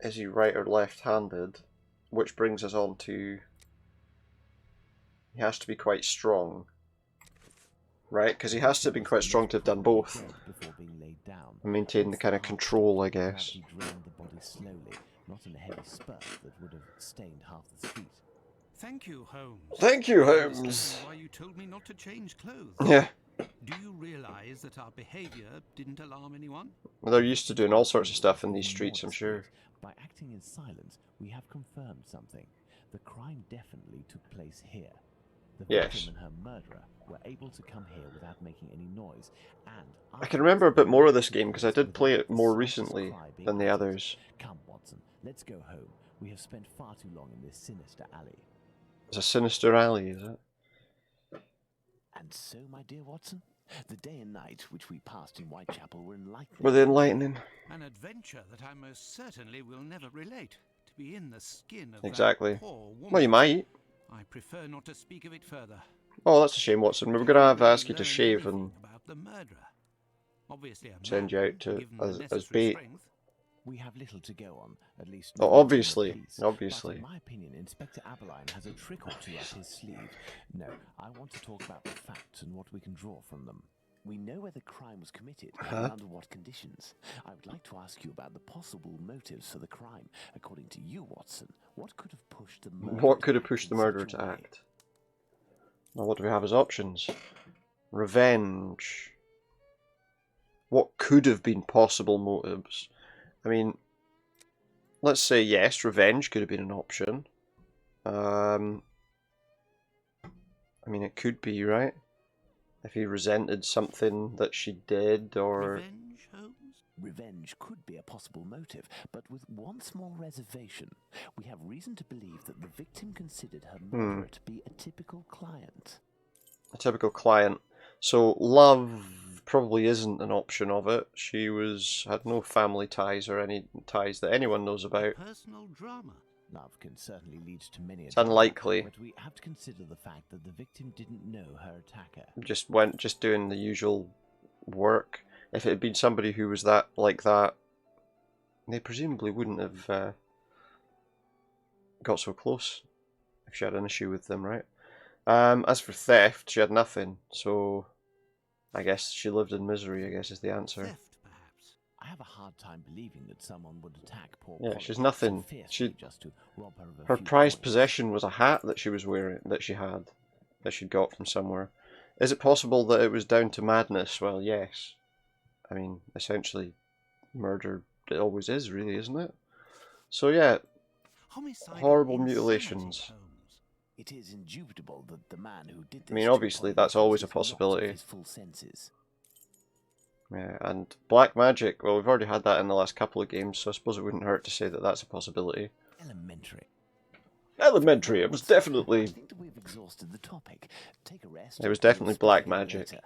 Is he right or left-handed? Which brings us on to... He has to be quite strong. Right? Because he has to have been quite strong to have done both. And maintain the kind of control, I guess. He drained the body slowly, not in a heavy spurt that would have stained half the street. Thank you, Holmes. Thank you, I understand Holmes. why you told me not to change clothes. Yeah. Do you realize that our behavior didn't alarm anyone? Well, they're used to doing all sorts of stuff in these streets, I'm sure. By acting in silence, we have confirmed something. The crime definitely took place here. The victim and her murderer were able to come here without making any noise, and I can remember a bit more of this game because I did play it more recently than the others. Come, Watson, let's go home. We have spent far too long in this sinister alley. It's a sinister alley, is it? And so, my dear Watson, the day and night which we passed in Whitechapel were enlightening. Were they enlightening? An adventure that I most certainly will never relate. To be in the skin of Exactly. that poor woman. Well, you might. I prefer not to speak of it further. Oh, that's a shame, Watson. We were going to ask you to shave and about the murderer. Obviously, send you out to as bait. Strength. We have little to go on, at least. Oh, obviously, But in my opinion, Inspector Aberline has a trick or two up his sleeve. No, I want to talk about the facts and what we can draw from them. We know where the crime was committed and under what conditions. I would like to ask you about the possible motives for the crime. According to you, Watson, what could have pushed the murderer? What could have pushed the murderer to act? Well, what do we have as options? Revenge. What could have been possible motives? I mean, let's say yes, revenge could have been an option. I mean, it could be, right? If he resented something that she did, or... Revenge, Holmes? Revenge could be a possible motive, but with one small reservation. We have reason to believe that the victim considered her murderer to be a typical client. A typical client. So love probably isn't an option of it. She had no family ties or any ties that anyone knows about. Personal drama. Love can certainly lead to many. It's unlikely. But we have to consider the fact that the victim didn't know her attacker. Just doing the usual work. If it had been somebody who was like that, they presumably wouldn't have got so close if she had an issue with them, right? As for theft, she had nothing, so I guess she lived in misery, I guess is the answer. Theft, perhaps. I have a hard time believing that someone would attack poor Yeah, Polly she's nothing. so fiercely just to rob her of a Her few prized coins. possession was a hat that she was wearing, that she'd got from somewhere. Is it possible that it was down to madness? Well, yes. I mean, essentially, murder, it always is, really, isn't it? So yeah, Homicidal horrible insanity, mutilations. Holmes. It is indubitable that the man who did this I mean, to obviously, Polly that's was always a not of possibility. his full senses. Yeah, and black magic, well, we've already had that in the last couple of games, so I suppose it wouldn't hurt to say that that's a possibility. Elementary. Elementary, it was I definitely... think that we've exhausted the topic. Take a rest. It was and we'll definitely speak black again magic. later.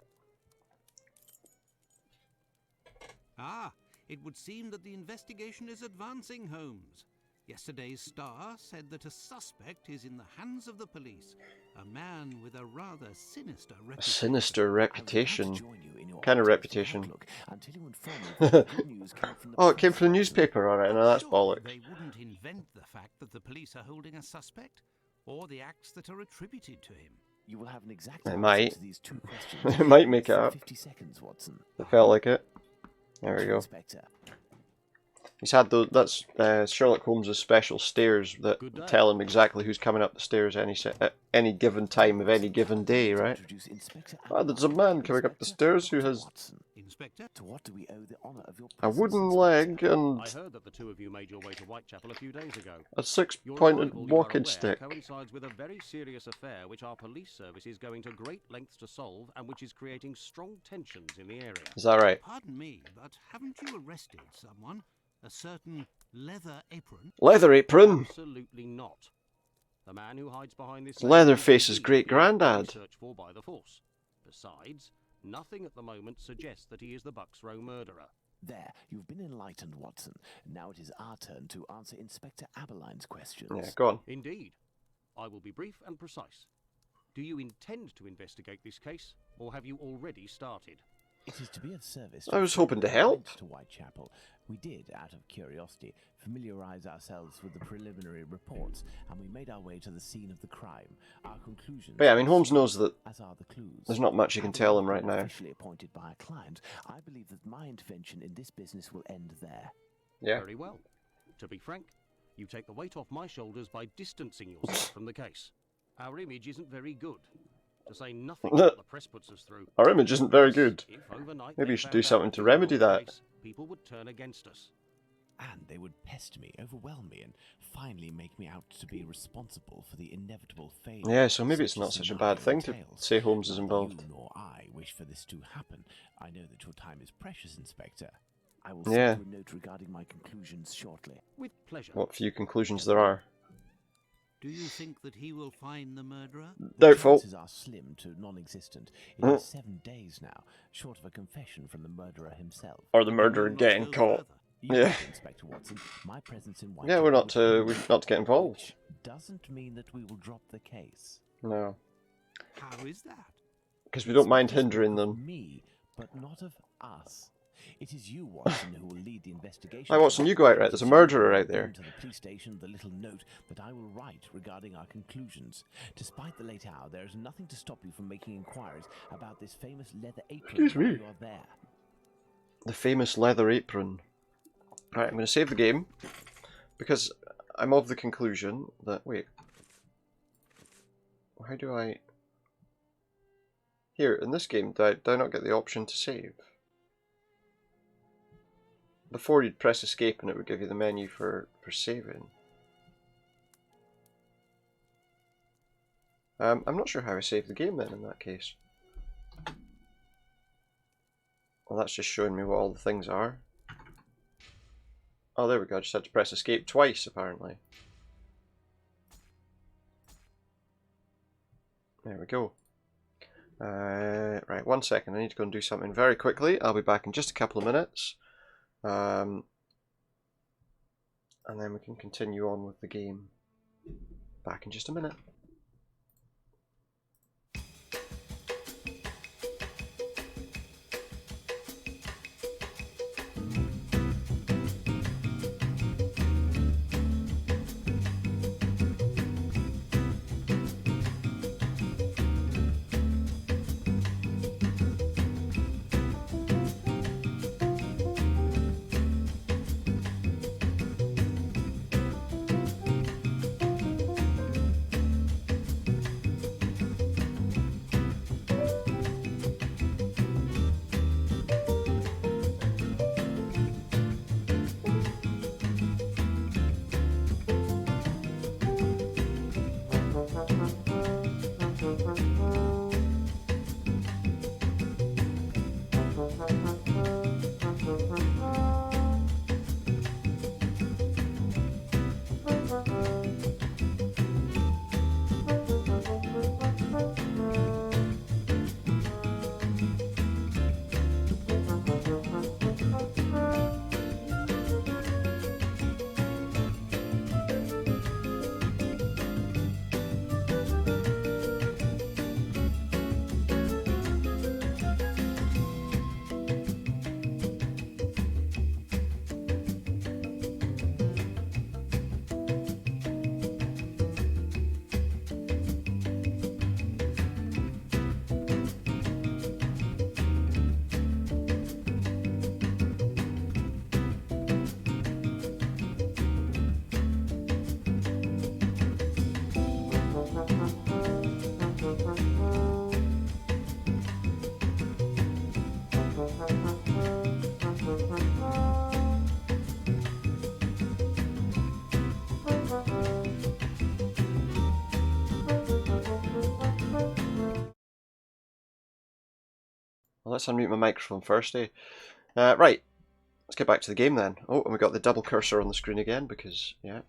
Ah, it would seem that the investigation is advancing, Holmes. Yesterday's Star said that a suspect is in the hands of the police. A man with a rather sinister A reputation. sinister I would like reputation. to join you in your Kind of optimistic reputation. outlook until you inform me that the good news came from the Oh, it came press, from the Watson. newspaper, alright, no, that's Surely bollocks. they wouldn't invent the fact that the police are holding a suspect, or the acts that are attributed to him. You will have an exact It answer might. to these two questions. It might make it in up. 50 seconds, Watson. It felt like it. There we go. Inspector. He's had those. That's Sherlock Holmes' special stairs that Good day. tell him exactly who's coming up the stairs at any given time of any given day, right? Introduce Inspector Ah, there's a man coming up the stairs who has Watson. Inspector? To what do we owe the honor of your a presence, wooden Inspector? leg and I heard that the two of you made your way to Whitechapel a few days ago. a Your six-pointed arrival, you are walking aware, stick. coincides with a very serious affair which our police service is going to great lengths to solve and which is creating strong tensions in the area. Is that right? Pardon me, but haven't you arrested someone? A certain leather apron? Leather apron. Absolutely not. The man who hides behind this Leatherface's indeed great-granddad. searched for by the force. Besides, nothing at the moment suggests that he is the Bucks Row murderer. There, you've been enlightened, Watson. Now it is our turn to answer Inspector Aberline's questions. Yeah, go on. Indeed. I will be brief and precise. Do you intend to investigate this case, or have you already started? It is to be of service. I was to hoping to help. To Whitechapel. We did, out of curiosity, familiarize ourselves with the preliminary reports, and we made our way to the scene of the crime. Our conclusions. But yeah, I mean, Holmes knows that as are the clues. there's not much you can tell him right now. Officially appointed by a client, I believe that my intervention in this business will end there. Yeah. Very well. To be frank, you take the weight off my shoulders by distancing yourself from the case. Our image isn't very good, to say nothing of what the press puts us through. Our image isn't very good. If overnight Maybe they you should found do out something that to we were remedy on the that. case, people would turn against us. And they would pester me, overwhelm me, and finally make me out to be responsible for the inevitable fate. Yeah, so maybe it's not such a bad thing to say Holmes is involved. You nor I wish for this to happen. I know that your time is precious, Inspector. I will Yeah. send you a note regarding my conclusions shortly. With pleasure. What few conclusions there are. Do you think that he will find the murderer? Doubtful. Chances are slim to non-existent. It Mm. is 7 days now, short of a confession from the murderer himself. Or the murderer You will not getting go caught. further. You Yeah. know, Inspector Watson, my presence in Yeah, we're not Whitechapel to get involved. which doesn't mean that we will drop the case. No, How is that? because we don't mind Inspectors hindering speak of them. Me, but not of us. It is you, Watson, who will lead the investigation. Hi, Watson, you go out, right? There's a murderer out there. To the police station, the little note that I will write regarding our conclusions. Despite the late hour, there is nothing to stop you from making inquiries about this famous leather apron. Excuse me. while you are there. The famous leather apron. Right, I'm going to save the game because I'm of the conclusion that... Wait. How do I... Here, in this game, do I not get the option to save? before you'd press escape and it would give you the menu for saving. I'm not sure how I saved the game then in that case. Well, that's just showing me what all the things are. Oh, there we go. I just had to press escape twice, apparently. There we go. Right, 1 second. I need to go and do something very quickly. I'll be back in just a couple of minutes. And then we can continue on with the game. Back in just a minute. Well, let's unmute my microphone first, eh? Right, let's get back to the game then. Oh, and we got the double cursor on the screen again because, yeah.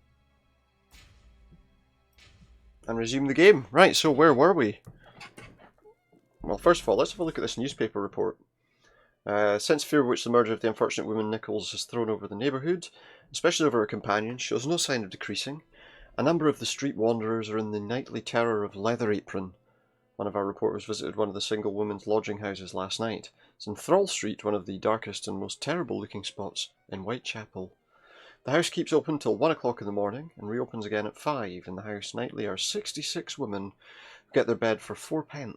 And resume the game. Right, so where were we? Well, first of all, let's have a look at this newspaper report. Since fear which the murder of the unfortunate woman Nichols has thrown over the neighbourhood, especially over her companion, shows no sign of decreasing, a number of the street wanderers are in the nightly terror of Leather Apron. One of our reporters visited one of the single women's lodging houses last night. It's in Thrall Street, one of the darkest and most terrible looking spots in Whitechapel. The house keeps open till 1 o'clock in the morning and reopens again at 5. In the house nightly are 66 women who get their bed for 4p.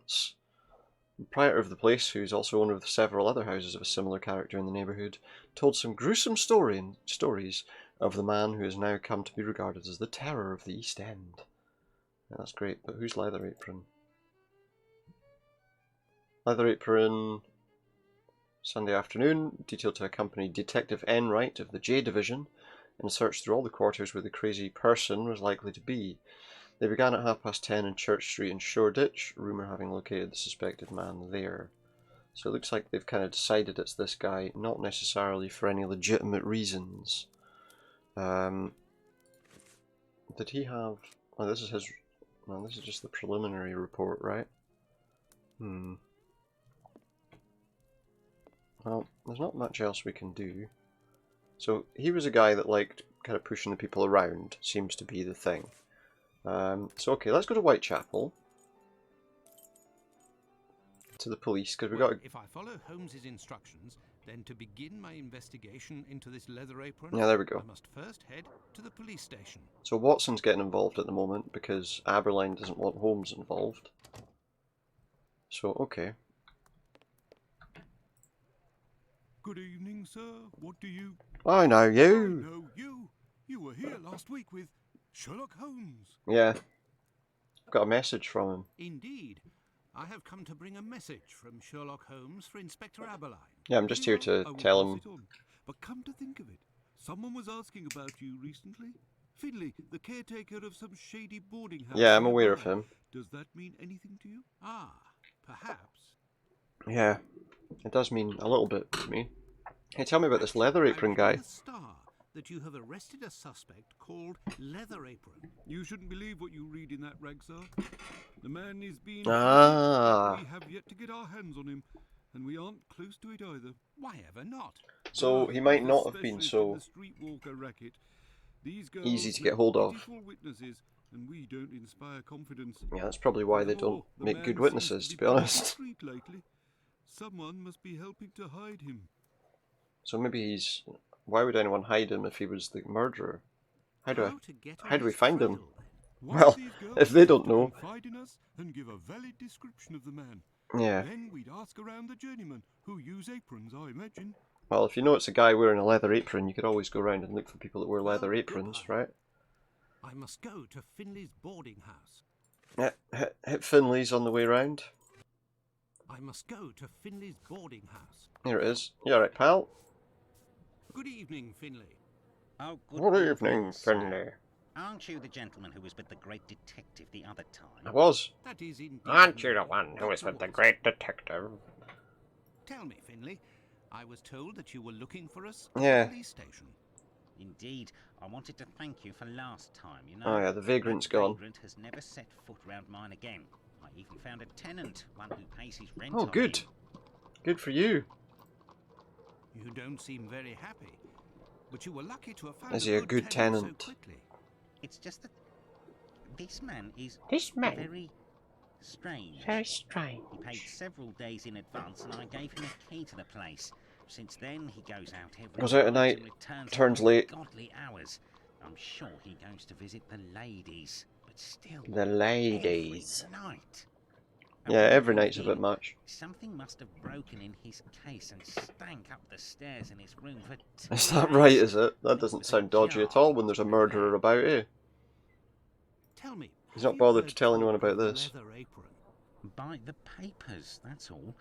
The proprietor of the place, who is also owner of several other houses of a similar character in the neighbourhood, told some gruesome stories of the man who has now come to be regarded as the terror of the East End. Yeah, that's great, but who's Leather Apron? Leather Apron, Sunday afternoon, detailed to accompany Detective Enright of the J Division in a search through all the quarters where the crazy person was likely to be. They began at 10:30 in Church Street in Shoreditch, rumour having located the suspected man there. So it looks like they've kind of decided it's this guy, not necessarily for any legitimate reasons. Did he have... Oh, this is his... No, this is just the preliminary report, right? Well, there's not much else we can do. So he was a guy that liked kind of pushing the people around, seems to be the thing. So okay, let's go to Whitechapel. To the police, because we've got If I follow Holmes's instructions, then to begin my investigation into this Leather Apron, yeah, there we go. I must first head to the police station. So Watson's getting involved at the moment because Aberline doesn't want Holmes involved. So, okay. Good evening, sir. What do you... I know you. I know you. You were here last week with Sherlock Holmes. Yeah. I've got a message from him. Indeed. I have come to bring a message from Sherlock Holmes for Inspector Aberline. Yeah, I'm just here to tell him But come to think of it, someone was asking about you recently. Finley, the caretaker of some shady boarding house. Yeah, I'm aware nearby. of him. Does that mean anything to you? Ah, perhaps. Yeah, it does mean a little bit to me. Hey, tell me about this leather I apron read guy. in the Star that you have arrested a suspect called Leather Apron. You shouldn't believe what you read in that rag, sir. The man is being Ah. hunted. We have yet to get our hands on him, and we aren't close to it either. Why ever not? So he might not have been so The streetwalker racket. These girls easy to get make hold of. pitiful witnesses, and we don't inspire confidence. Yeah, that's probably why they don't Furthermore, the make man good seems witnesses, to be playing honest. street lately. Someone must be helping to hide him. So maybe he's... Why would anyone hide him if he was the murderer? How do we find him? One Well, of these girls if they is don't to know. confide in us and give a valid description of the man. Yeah. Then we'd ask around the journeymen, who use aprons, I imagine. Well, if you know it's a guy wearing a leather apron, you could always go around and look for people that wear leather Oh, aprons, goodbye. right? I must go to Finley's boarding house. Yeah, hit Finley's on the way round. I must go to Finley's boarding house. Here it is. You alright, pal? Good evening, Finley. Oh, Good evening, sir. Finley. Aren't you the gentleman who was with the great detective the other I time? was. That is indeed. Aren't you me. the one who was Dr. with the Watson. great detective? Tell me, Finley. I was told that you were looking for us Yeah. at the police station. Indeed, I wanted to thank you for last time, you know. Oh yeah, the vagrant's That gone. vagrant has never set foot round mine again. I even found a tenant, one who pays his rent Oh, on good. him. Good for you. You don't seem very happy, but you were lucky to have found Is he a good tenant? so quickly. It's just that this man is This man? very strange. Very strange. He paid several days in advance, and I gave him a key to the place. Since then, he goes out every Goes out at night night, and returns turns at late. ungodly hours. I'm sure he goes to visit the ladies, but still, The ladies. every night. And Yeah, when every I went night's a bit in, much. Something must have broken in his case and stank up the stairs in his room for 2 Is that days. right, is it? That It doesn't was a sound dodgy at jar all when there's a murderer about, eh? Tell me. He's have not you bothered heard to tell anyone talk about of the this. Leather Apron? By the papers, that's all.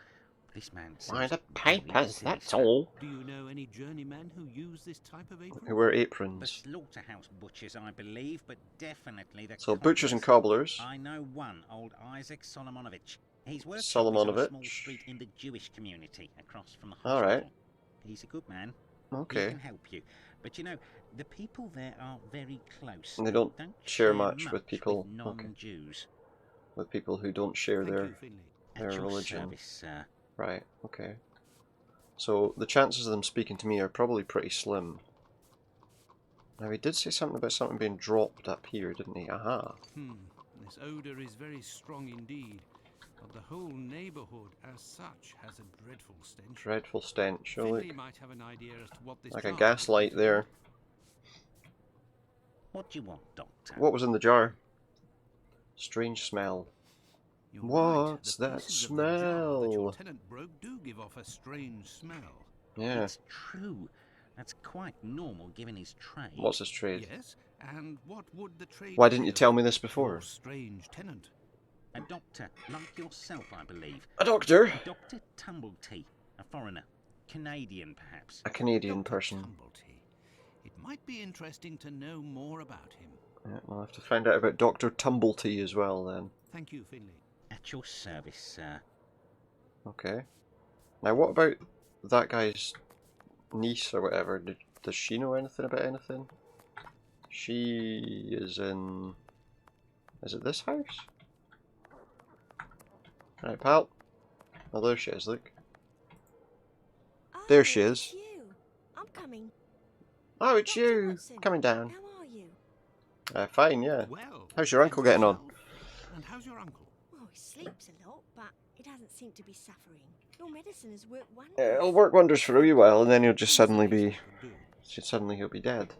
This man By seems the very papers, that's sinister. all. Do you know any journeymen who use this type of apron? Who wear The aprons. slaughterhouse butchers, I believe, but definitely the So butchers and cobblers. cobblers. I know one, old Isaac Solomonovich. His workshop is on a small Solomonovich. street in the Jewish community, across from the hospital. All right. He's a good man. He Okay. can help you. But you know, the people there are very close. And they don't share much with much people. Okay. non-Jews. With people who don't share Thank their... you, Finley. At Their your religion. service, sir. Right, okay. So the chances of them speaking to me are probably pretty slim. Now he did say something about something being dropped up here, didn't he? Aha. This odour is very strong indeed, but the whole neighbourhood as such has a dreadful stench. Dreadful stench. Oh, look. Finley might have an idea as to what this Like a jar gaslight there. What do you want, Doctor? What was in the jar? Strange smell. You're What's right. The that pieces of the jar that your smell? tenant broke do give off a strange smell. Yeah. It's true. That's quite normal given his trade. What's his trade? Yes, and what would the trade Why didn't be you of tell me this your before? strange tenant? A doctor, like yourself, I believe. A doctor? Dr. Tumblety, a foreigner. Canadian, perhaps. A Canadian Dr. person. Tumblety. It might be interesting to know more about him. Yeah, I'll have to find out about Dr. Tumblety as well then. Thank you, Finley. At your service, sir. Okay. Now what about that guy's niece or whatever? Does she know anything about anything? She is in... Is it this house? Right, pal. Oh, there she is, look. There she Oh, is. it's you. I'm coming. Oh, it's Dr. you! Watson, Coming down. How are you? Fine, yeah. Well, How's your uncle getting on? and how's your uncle? Well, he sleeps a lot, but it doesn't seem to be suffering. Your medicine has worked wonders. It'll work wonders for a wee while, and then he'll just suddenly be... Good. Suddenly he'll be dead.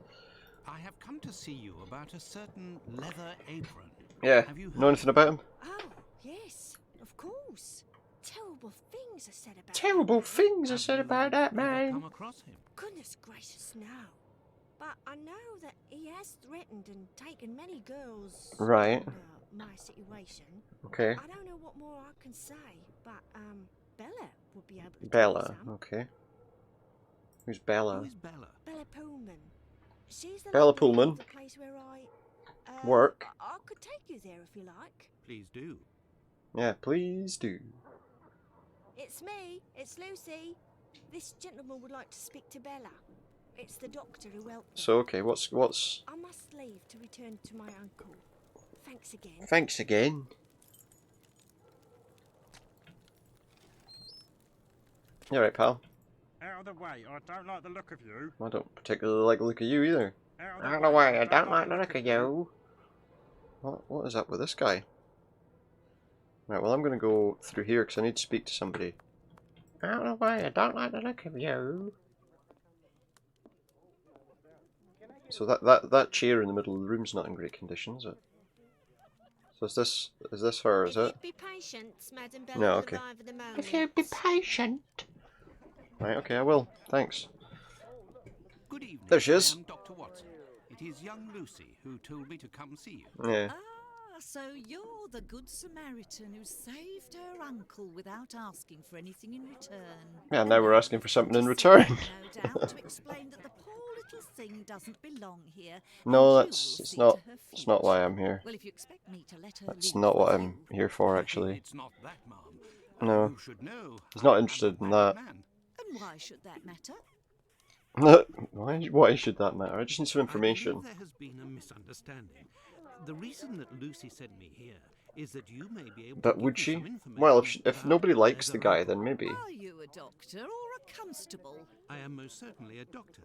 I have come to see you about a certain leather apron. Yeah. Have you Know anything about him? Oh, yes, of course. Terrible things are said about Terrible him. things are Have said you about that ever man. come across him? Goodness gracious, no. But I know that he has threatened and taken many girls Right. under my situation. Okay. I don't know what more I can say, but Bella would be able to tell you Bella. some. Okay. Who's Who Bella? is Bella? Bella Pullman. She's the Bella lady who Pullman? owns the place where I Work. I could take you there if you like. Please do. Yeah, please do. It's me. It's Lucy. This gentleman would like to speak to Bella. It's the doctor who helped me. So okay, what's I must leave to return to my uncle. Thanks again. Thanks again. You alright, pal? Out of the way, I don't like the look of you. I don't particularly like the look of you either. Out Out of the way, I don't like the look of you. What is up with this guy? Right, well I'm gonna go through here because I need to speak to somebody. Out of the way, I don't like the look of you. So that chair in the middle of the room's not in great condition, is it? So is this her, is it? If you'd be patient, Madam Bella No, will okay. arrive in a moment. If you'd be patient. Right, okay, I will. Thanks. Good evening. There she is. I am Dr. Watson. It is young Lucy who told me to come see you. Yeah. So you're the good Samaritan who saved her uncle without asking for anything in return. Yeah, now we're asking for something in return. No doubt to explain that the poor little thing doesn't belong here. No, and you it's will see not. to her It's not why future. I'm here. Well, if you expect me to let her That's live not what with I'm you- here for, actually. It's not that, Mum. No. You should know. He's not I am a interested in married that. man. And why should that matter? Why should that matter? I just need some I information. believe there has been a misunderstanding. The reason that Lucy sent me here is that you may be able But to give would me she? some information Well, if about nobody likes where the the guy, uncle- then maybe. Are you a doctor or a constable? I am most certainly a doctor,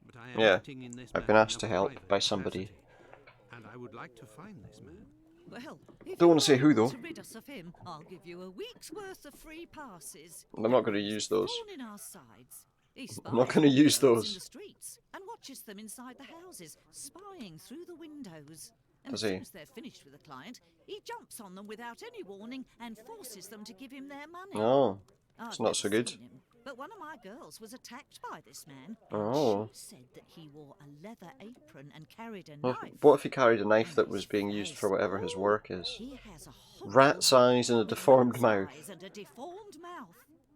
but I am Yeah, acting in this I've been matter asked in to a help private by somebody. capacity, and I would like to find this man. Well, if Don't you want to say are who, able though. to rid us of him, I'll give you a week's worth of free passes. I'm not going to use those. Thorn in our sides. He I'm not spies gonna on the use girls those. in the streets and watches them inside the houses, spying through the windows. And Does as he? soon as they're finished with a client, he jumps on them without any warning and forces them to give him their money. Oh, I've it's not so never good. seen him, but one of my girls was attacked by this man. Oh. And she said that he wore a leather apron and carried a Well, knife. what if he carried a knife And that his was being used face, for whatever his work is? He has a horrible Rat's eyes and a with deformed rat's mouth. eyes and a deformed mouth.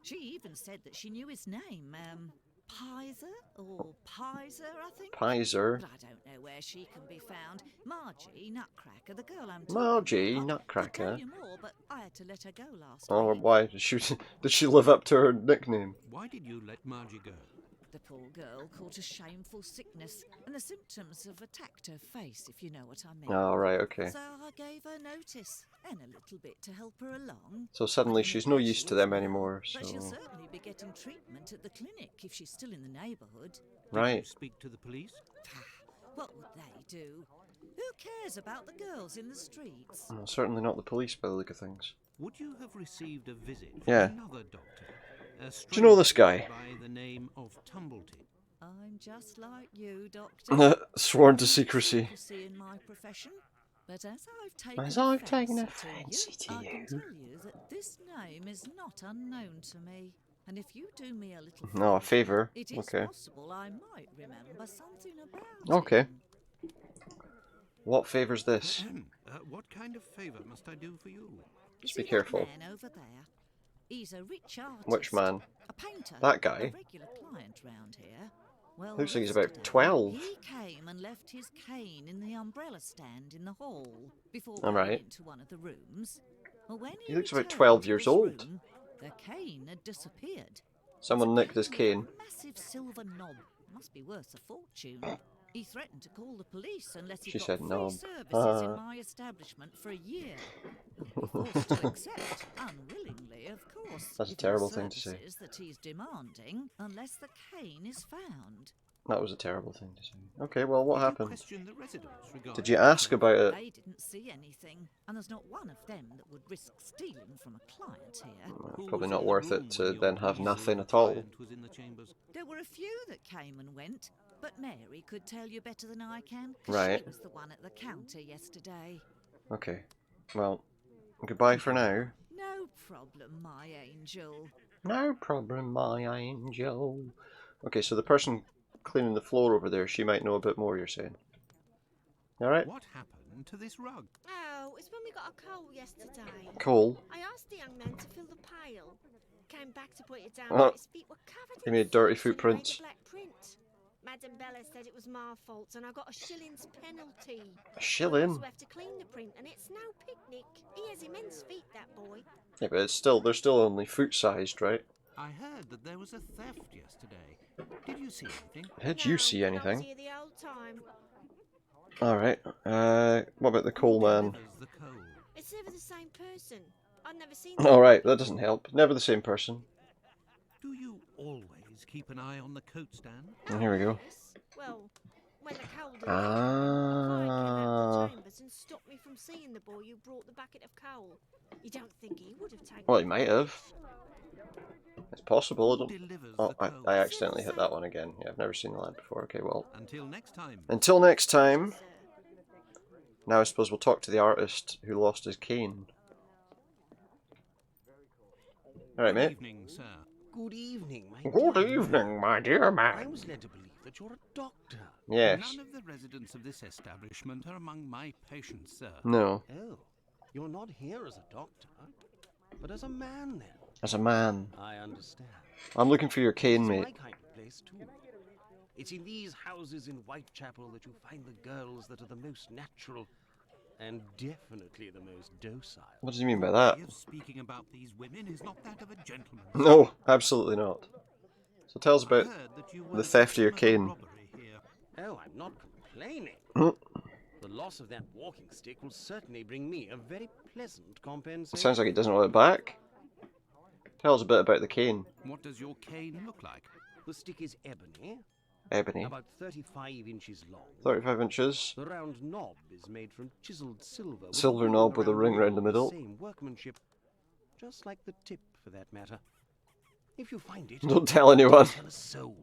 She even said that she knew his name, Pizer or Pizer, I think. Pizer. But I don't know where she can be found. Margie Nutcracker, the girl I'm talking Margie about. Nutcracker. Could tell you more, but I had to let her go last Oh, week. why? Did she live up to her nickname? Why did you let Margie go? The poor girl caught a shameful sickness, and the symptoms have attacked her face, if you know what I mean. Oh, right, okay. So I gave her notice, and a little bit to help her along. So suddenly I don't she's know no where use she to is them now, anymore, But she'll so... certainly be getting treatment at the clinic if she's still in the neighbourhood. Did you Right. speak to the police? What would they do? Who cares about the girls in the streets? Well, certainly not the police by the look of things. Would you have received a visit from Yeah. another doctor? A Do you know this stranger guy? by the name of Tumbleton. I'm just like you, Doctor. Sworn to No secrecy. secrecy in my profession. But as I've taken a fancy to you, I can tell you that this name is not unknown to me. And if you do me a little No, a favour. it is Okay. possible I might remember something about Okay. him. What favour's this? What kind of favour must I do for you? You Just be see careful. That man over there? He's a rich artist. Which man? A painter. That guy? A regular client round here. Well, Looks like he's about yesterday, 12. He came and left his cane in the umbrella stand in the hall before All going right. into one of the rooms. Well, when He looks about returned 12 to years this old. room, the cane had disappeared. Someone nicked his cane. A massive silver knob. Must be worth a fortune. He threatened to call the police unless he She got said free knob. services in my establishment for a year. I'll be forced to accept, unwillingly, of course. That's a if terrible the thing to say. services that he's demanding, unless the cane is found. That was a terrible thing to say. Okay, well, what Did you happened? question the residents regarding Did you the ask affair? about it? They didn't see anything, and there's not one of them that would risk stealing from a client here. Well, Who probably was not in the worth room it to when your then have police nothing or at all. client was in the chambers? There were a few that came and went, but Mary could tell you better than I can, 'cause Right. she was the one at the counter yesterday. Okay. Well, goodbye for now. No problem, my angel. No problem, my angel. Okay, so the person cleaning the floor over there, she might know a bit more, you're saying? Alright? What happened to this rug? Oh, it's when we got a coal yesterday. Cool. I asked the young man to fill the pail. came back to put it down, Oh. but his feet were covered He in made dirty footprints and he made footprints. a black print. Madam Bella said it was my fault and I got a shilling's penalty. A shilling? I also have to clean the print and it's no picnic. He has immense feet, that boy. Yeah, but it's still, they're still only foot-sized, right? I heard that there was a theft yesterday. Did you see anything? Did you see No, but I was anything? here the old time. Alright. What about the coal Who man? delivers the coal? It's never the same person. I've never seen Alright, that doesn't help. Never the same person. Do you always keep an eye on the coat stand? And here we go. Yes. Well, when the coal delivery Ah. came out of the chambers and stopped me from seeing the boy who brought the bucket of coal. You don't think he would have taken Well, he it? might have. It's possible. I Who don't... delivers Oh, the I coal? accidentally hit that one again. Yeah, I've never seen the lad before. Okay, well. Until next time. Until next time. Sir. Now I suppose we'll talk to the artist who lost his cane. Alright, Good mate. evening, sir. Good evening, my Good dear evening, my dear I man. was led to believe that you're a doctor. Yes. None of the residents of this establishment are among my patients, sir. No. Oh, you're not here as a doctor, but as a man then. As a man. I understand. I'm looking for your cane, It's mate. my kind of place too. It's in these houses in Whitechapel that you find the girls that are the most natural and definitely the most docile. What do you mean by that? Way of speaking about these women is not that of a gentleman. No, absolutely not. So tell us I about heard that you the were theft of your victim cane. a robbery here. Oh, I'm not complaining. Mm. The loss of that walking stick will certainly bring me a very pleasant compensation. Sounds like he doesn't want it back. Tell us a bit about the cane. What does your cane look like? The stick is ebony, Ebony. about 35 inches long. 35 inches. The round knob is made from chiseled silver. with Silver ring knob with a around ring round the of middle. Same workmanship, just like the tip, for that matter. If you find it, Don't tell anyone. tell a soul.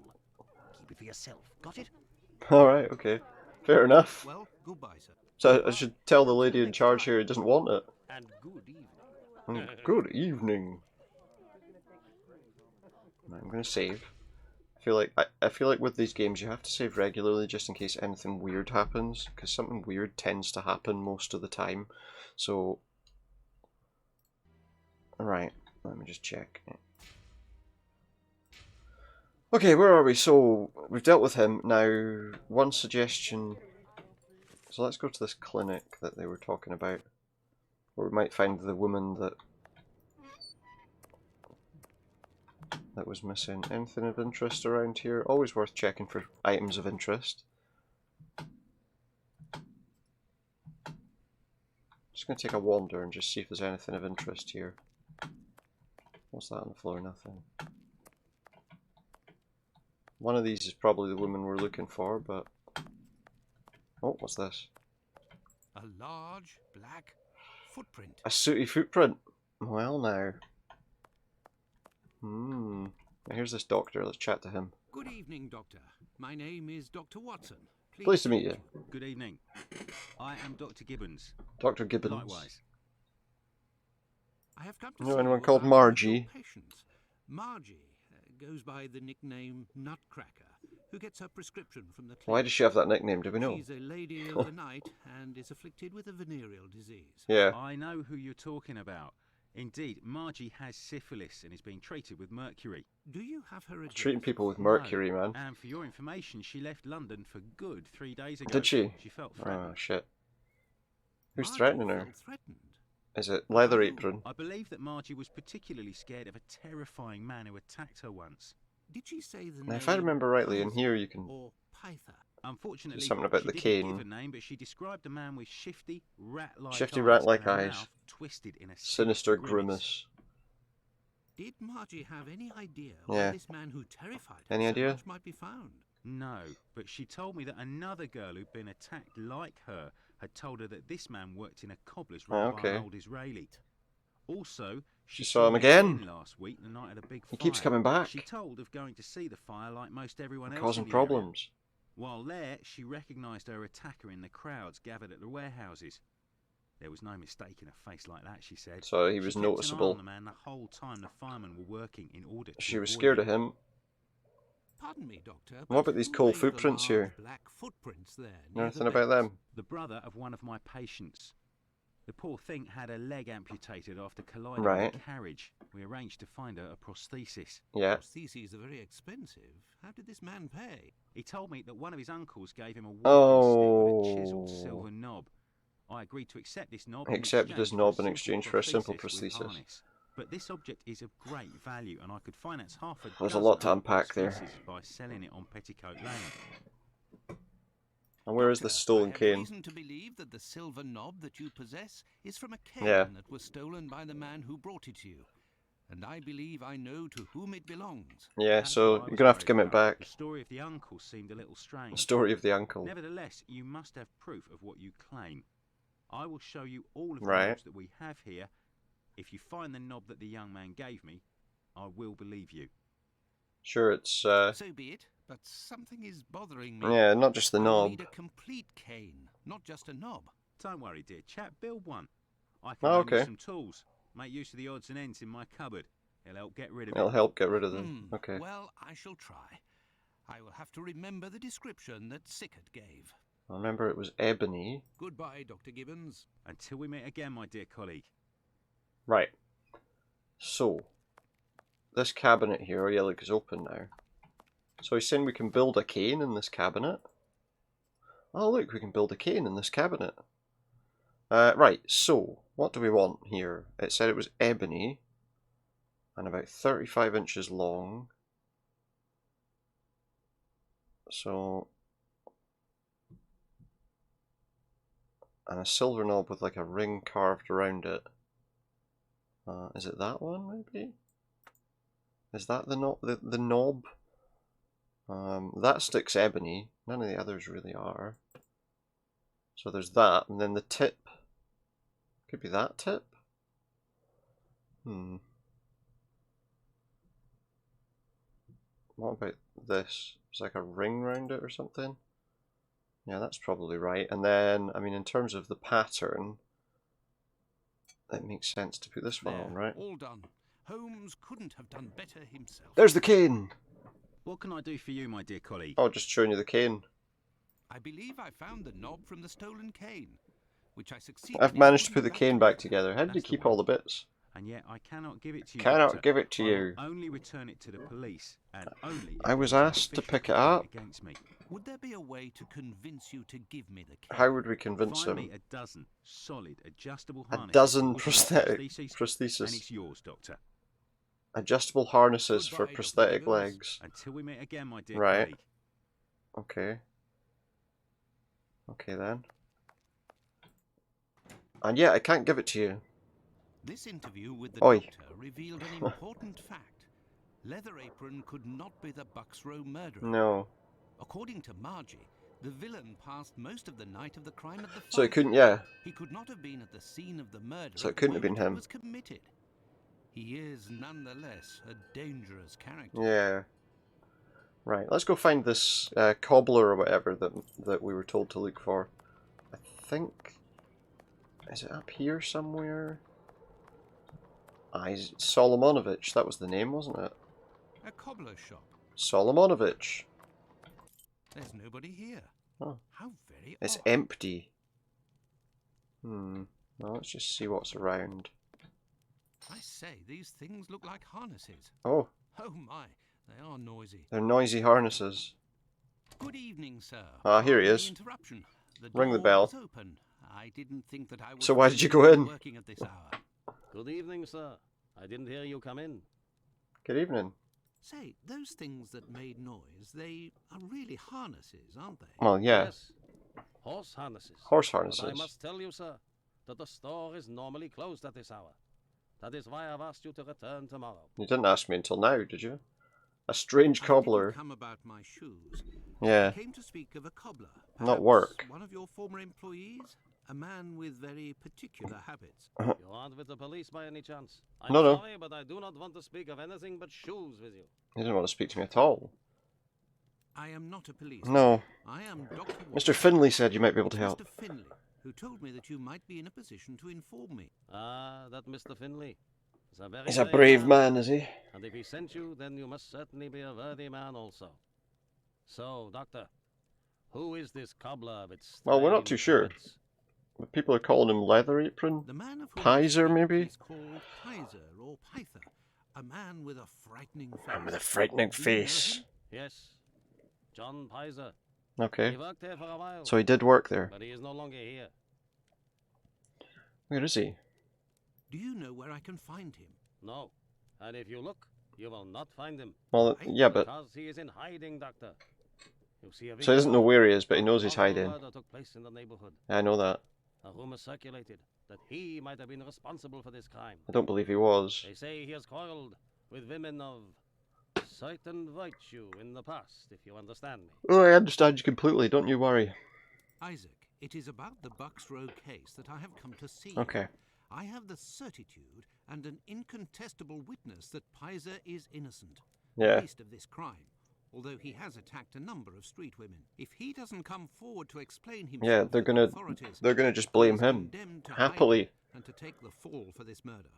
Keep it for yourself. Got it? Alright, okay. Fair enough. Well, goodbye, sir. So I should tell the lady in charge here he doesn't want it. And good evening. Good evening. Right, I'm gonna save. I feel like with these games you have to save regularly just in case anything weird happens, because something weird tends to happen most of the time. So, alright, let me just check. Okay, where are we? So, we've dealt with him. Now, one suggestion. So let's go to this clinic that they were talking about, where we might find the woman that was missing. Anything of interest around here? Always worth checking for items of interest. Just going to take a wander and just see if there's anything of interest here. What's that on the floor? Nothing. One of these is probably the woman we're looking for, but... Oh, what's this? A large black footprint. A sooty footprint. Well now. Here's this doctor. Let's chat to him. Good evening, Doctor. My name is Dr. Watson. Pleased to meet you. Good evening. I am Dr. Gibbons. Dr. Gibbons. Likewise. I have come to Know see anyone you called about one of your Margie? patients. Margie goes by the nickname Nutcracker, who gets her prescription from the clinic. Why does she have that nickname? Do we know? She's a lady of the night and is afflicted with a venereal disease. Yeah. I know who you're talking about. Indeed, Margie has syphilis and is being treated with mercury. Do you have her address? Treating people with mercury, No. man. And for your information, she left London for good 3 days ago. Did she? She felt Oh, threatened. shit. Who's Margie threatening her? felt threatened. Is it Leather Oh. Apron? I believe that Margie was particularly scared of a terrifying man who attacked her once. Did she say the Now, name? if I remember rightly, in here you can... Or Pyther? Unfortunately, Something about she the didn't cane. give a name, but she described a man with shifty, rat-like Shifty eyes, rat-like and a eyes. mouth twisted in a Sinister sick grimace. Did Margie have any idea Yeah. where this man who terrified her Any so idea? much might be found? No, but she told me that another girl who'd been attacked like her had told her that this man worked in a cobbler's run by okay. an old Israeli. Also, She saw him again. last week, the night of the big fire. He keeps coming back. She told of going to see the fire like most everyone else. Causing in the area. problems. While there, she recognised her attacker in the crowds gathered at the warehouses. There was no mistaking a face like that, she said. So he She was kept an eye noticeable. on the man the whole time the firemen were working in order to She was avoid scared him. of him. Pardon me, Doctor. What but about these who coal made the footprints large here? Black footprints there. Know near the anything about beds? them? The brother of one of my patients. The poor thing had a leg amputated after colliding Right. with a carriage. We arranged to find her a prosthesis. Yeah. Prostheses are very expensive. How did this man pay? He told me that one of his uncles gave him a walking Oh. stick with a chiseled silver knob. I agreed to accept this knob. He accepted his knob in exchange for a simple prosthesis. Harness. But this object is of great value, and I could finance half a There's a dozen lot to other unpack there. prostheses by selling it on Petticoat Lane. And where is the stolen I have cane? reason to believe that the silver knob that you possess is from a cane Yeah. that was stolen by the man who brought it to you. And I believe I know to whom it belongs. Yeah, That's so what I you're was gonna have to worried give it about. back. The story of the uncle seemed a little The strange. story of the uncle. Nevertheless, you must have proof of what you claim. I will show you all of the Right. knobs that we have here. If you find the knob that the young man gave me, I will believe you. Sure, it's So be it, but something is bothering me. yeah, not just the I knob. need a complete cane, not just a knob. Don't worry, dear chap, build one. I can Oh, loan you okay. some tools. Make use of the odds and ends in my cupboard. It'll help get rid of It'll it. help get rid of them. Okay. Well, I shall try. I will have to remember the description that Sickert gave. I remember it was ebony. Goodbye, Dr. Gibbons. Until we meet again, my dear colleague. Right. So, this cabinet here, oh yeah, look, it's open now. So he's saying we can build a cane in this cabinet. Oh look, we can build a cane in this cabinet. Right, so, what do we want here? It said it was ebony, and about 35 inches long. So, and a silver knob with like a ring carved around it. Is it that one, maybe? Is that the knob? The knob? That stick's ebony. None of the others really are. So there's that, and then the tip. Could be that tip? What about this? It's like a ring round it or something? Yeah, that's probably right. And then, I mean, in terms of the pattern, it makes sense to put this one on, right? All done. Holmes couldn't have done better himself. There's the cane! What can I do for you, my dear colleague? Oh, just showing you the cane. I believe I found the knob from the stolen cane, which I succeeded I've in managed to put putting the cane back together. How did you That's the keep one. all the bits? And yet I cannot give it to you. Cannot Doctor. give it to I will you. only return it to the police, and only. if I was there is an asked to official pick it complaint up. Against me. Would there be a way to convince you to give me the cane? How would we convince Find him? me a dozen solid adjustable A harnesses. dozen with prosthetic prostheses, and prosthesis. it's yours, Doctor. Adjustable harnesses for Goodbye, Dr. prosthetic Gibbons. legs. Until we meet again, my dear Right. colleague. Okay. Okay then. And yeah, I can't give it to you. This interview with the Oi. doctor revealed an important fact. Leather Apron could not be the Bucks Row murderer. No. According to Margie, the villain passed most of the night of the crime at the So it farm. couldn't, yeah. He could not have been at the scene of the murder. So it at the couldn't have been moment it him. was committed. He is nonetheless a dangerous character. Yeah. Right, let's go find this cobbler or whatever that we were told to look for. I think... Is it up here somewhere? Solomonovich, that was the name, wasn't it? A cobbler's shop. Solomonovich. There's nobody here. Oh. How very It's odd. empty. Well, let's just see what's around. I say, these things look like harnesses. Oh, Oh my, they are noisy. they're noisy harnesses. Good evening, sir. Ah, here he Pardon is. the interruption. The Ring the door bell. was open. I didn't think that I was So why did you really go in? working at this hour. Good evening, sir. I didn't hear you come in. Good evening. Say, those things that made noise, they are really harnesses, aren't they? Well, yeah. Yes. Horse harnesses. Horse But I harnesses. must tell you, sir, that the store is normally closed at this hour. That is why I've asked you to return tomorrow. You didn't ask me until now, did you? A strange cobbler. I didn't come about my shoes. Yeah. I came to speak of a cobbler. Not Perhaps work. One of your former employees? A man with very particular habits. You aren't with the police by any chance? I'm No, no. sorry, but I do not want to speak of anything but shoes with you. He didn't want to speak to me at all. I am not a policeman. No. I am Dr. Mr. Watson. Finley said you might be able to It's help. Mr. Finley, who told me that you might be in a position to inform me. Ah, that Mr. Finley. Is a very He's a brave man, is he? And if he sent you, then you must certainly be a worthy man also. So, Doctor, who is this cobbler with Well, we're not strange too sure. habits? But people are calling him Leather Apron. The man of whom Pizer, maybe? is called Pizer or Pyther, a man with a frightening face. And with a frightening Do you know face. him? Yes, John Pizer. Okay. He worked there for a while. So he did work there. But he is no longer here. Where is he? Do you know where I can find him? No. And if you look, you will not find him. Well, yeah, but... Because he is in hiding, Doctor. You see a So he doesn't know where he is, but he knows he's horrible hiding. murder took place in the neighborhood. I know that. A rumor circulated that he might have been responsible for this crime. I don't believe he was. They say he has quarreled with women of certain virtue in the past, if you understand me. Oh, I understand you completely, don't you worry. Isaac, it is about the Bucks Row case that I have come to see. Okay. I have the certitude and an incontestable witness that Pizer is innocent, Yeah. at least of this crime, although he has attacked a number of street women. If he doesn't come forward to explain himself, Yeah, to the authorities, they're gonna just he blame is him. condemned to Happily. hide and to take the fall for this murder.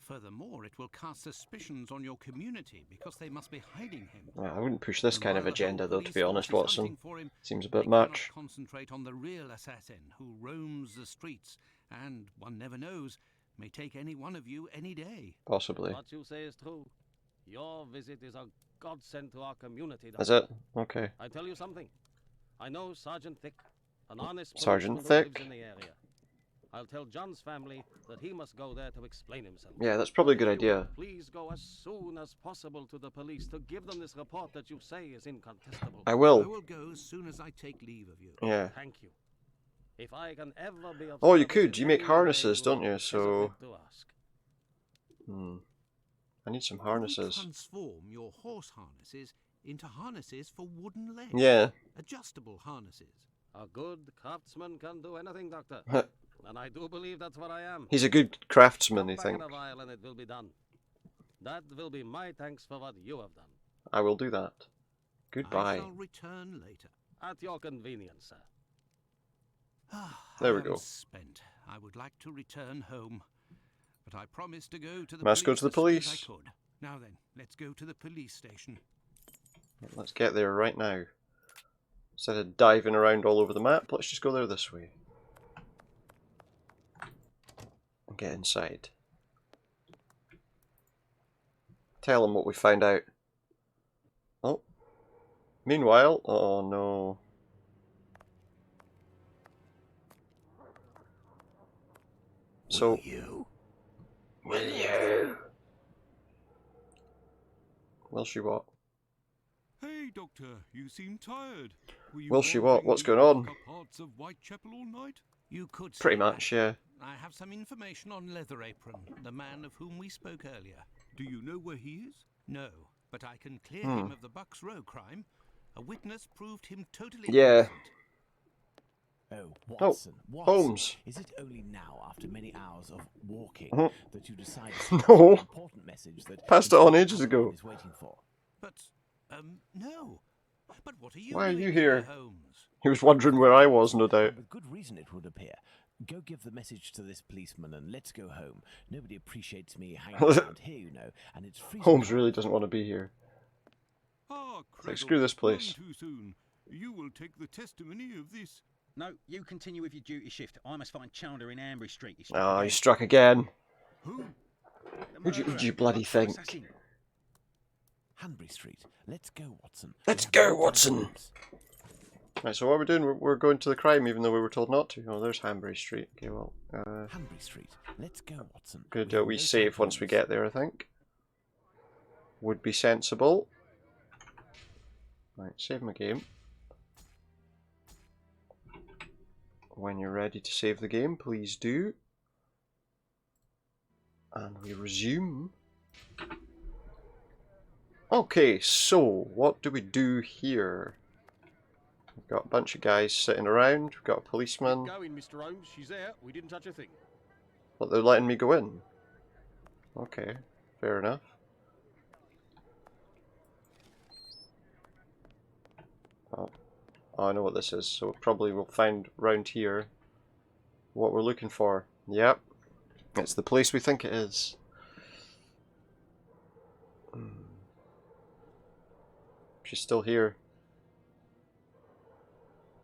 Furthermore, it will cast suspicions on your community because they must be hiding him. Yeah, I wouldn't push this And kind while of the whole agenda, though, to police be honest, force is Watson. hunting for him, Seems a they bit cannot much. concentrate on the real assassin who roams the streets and, one never knows, may take any one of you any day. Possibly. What you say is true. Your visit is a godsend to our community, Doctor. Is it? Okay. I tell you something. I know Sergeant Thick, an honest Sergeant policeman who Thick? lives in the area. I'll tell John's family that he must go there to explain himself. Yeah, that's probably a good If you will, idea. Please go as soon as possible to the police to give them this report that you say is incontestable. I I will. will go as soon as I take leave of you. Yeah. Thank you. If I can ever be of Oh, you service could. in You make any way, harnesses, do don't not you? So... hesitate to ask. I need some Can you harnesses. transform your horse harnesses into harnesses for wooden legs. Yeah. Adjustable harnesses. A good craftsman can do anything, Doctor. And I do believe that's what I am. He's a good craftsman, I Come back think. in a while and it will be done. That will be my thanks for what you have done. I will do that. Goodbye. I shall return later. At your convenience, sir. There we I am go. Spent. I would like to return home, but I promised to go to the Must go police to the as soon as police. I could. Now then, let's go to the police station. Let's get there right now. Instead of diving around all over the map, let's just go there this way. And get inside. Tell them what we found out. Oh. Meanwhile, oh no. So, will you? Will she what? Hey, Doctor, you seem tired. Were you Will she what? wandering What's the going on? darker parts of Whitechapel all night? You could say Pretty that. much, yeah. I have some information on Leather Apron, the man of whom we spoke earlier. Do you know where he is? No, but I can clear him of the Bucks Row crime. A witness proved him totally Yeah. innocent. Oh, Watson, Watson. Holmes. Is it only now, after many hours of walking, Mhm. that you decide to send No. an important message that Passed it on ages ago. is waiting for? But, no. But what are you Why are doing you here? Holmes? He was wondering where I was, no doubt. With good reason, it would appear. Go give the message to this policeman and let's go home. Nobody appreciates me hanging around here, you know, and it's freezing. Holmes really doesn't want to be here. Ah, Like, Creddle, screw this place. none too soon. You will take the testimony of this. No, you continue with your duty shift. I must find Chandler in Ambry Street. He struck Oh, again. he struck again. Who? The Who do you murderer, bloody the think? assassin. Hanbury Street. Let's go, Watson. Let's We have go, no time for Watson. games. Right, so what we're doing, we're going to the crime even though we were told not to. Oh, there's Hanbury Street. Okay, well, Hanbury Street. Let's go, Watson. gonna We do a have wee no time save for once we games. get there, I think. Would be sensible. Right, save my game. When you're ready to save the game, please do. And we resume. Okay, so what do we do here? We've got a bunch of guys sitting around. We've got a policeman. Go in, Mr. Holmes. She's there. We didn't touch a thing. But they're letting me go in. Okay, fair enough. Oh, I know what this is, so probably we'll find round here what we're looking for. Yep, it's the place we think it is. She's still here.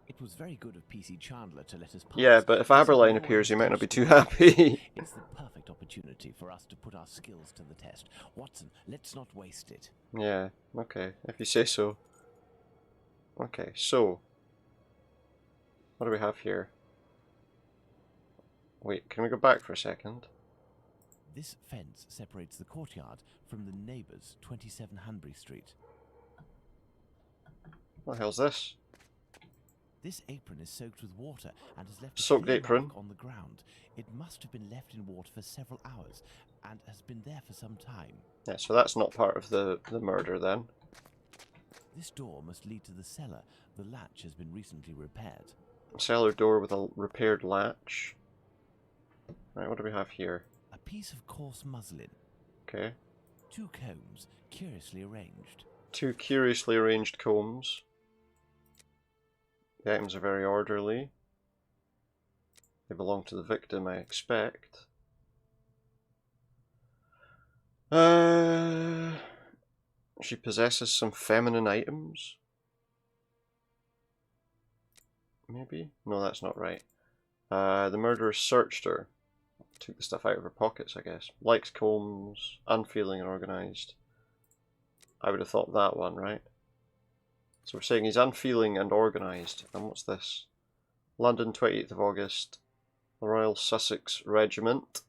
It It was very good of PC Chandler to let us pass. Yeah, but if Aberline appears, he might not be too happy. It's the perfect opportunity for us to put our skills to the test. Watson, let's not waste it. Yeah, okay, if you say so. Okay, so what do we have here? Wait, can we go back for a second? This fence separates the courtyard from the neighbours, 27 Hanbury Street. What the hell's this? This apron is soaked with water and has left a Soaked clear apron? mark on the ground. It must have been left in water for several hours and has been there for some time. Yeah, so that's not part of the murder then. This door must lead to the cellar. The latch has been recently repaired. Cellar door with a repaired latch. Right, what do we have here? A piece of coarse muslin. Okay. 2 combs, curiously arranged. 2 curiously arranged combs. The items are very orderly. They belong to the victim, I expect. She possesses some feminine items. Maybe? No, that's not right. The murderer searched her. Took the stuff out of her pockets, I guess. Likes combs, unfeeling and organised. I would have thought that one, right? So we're saying he's unfeeling and organised. And what's this? London, 28th of August. The Royal Sussex Regiment.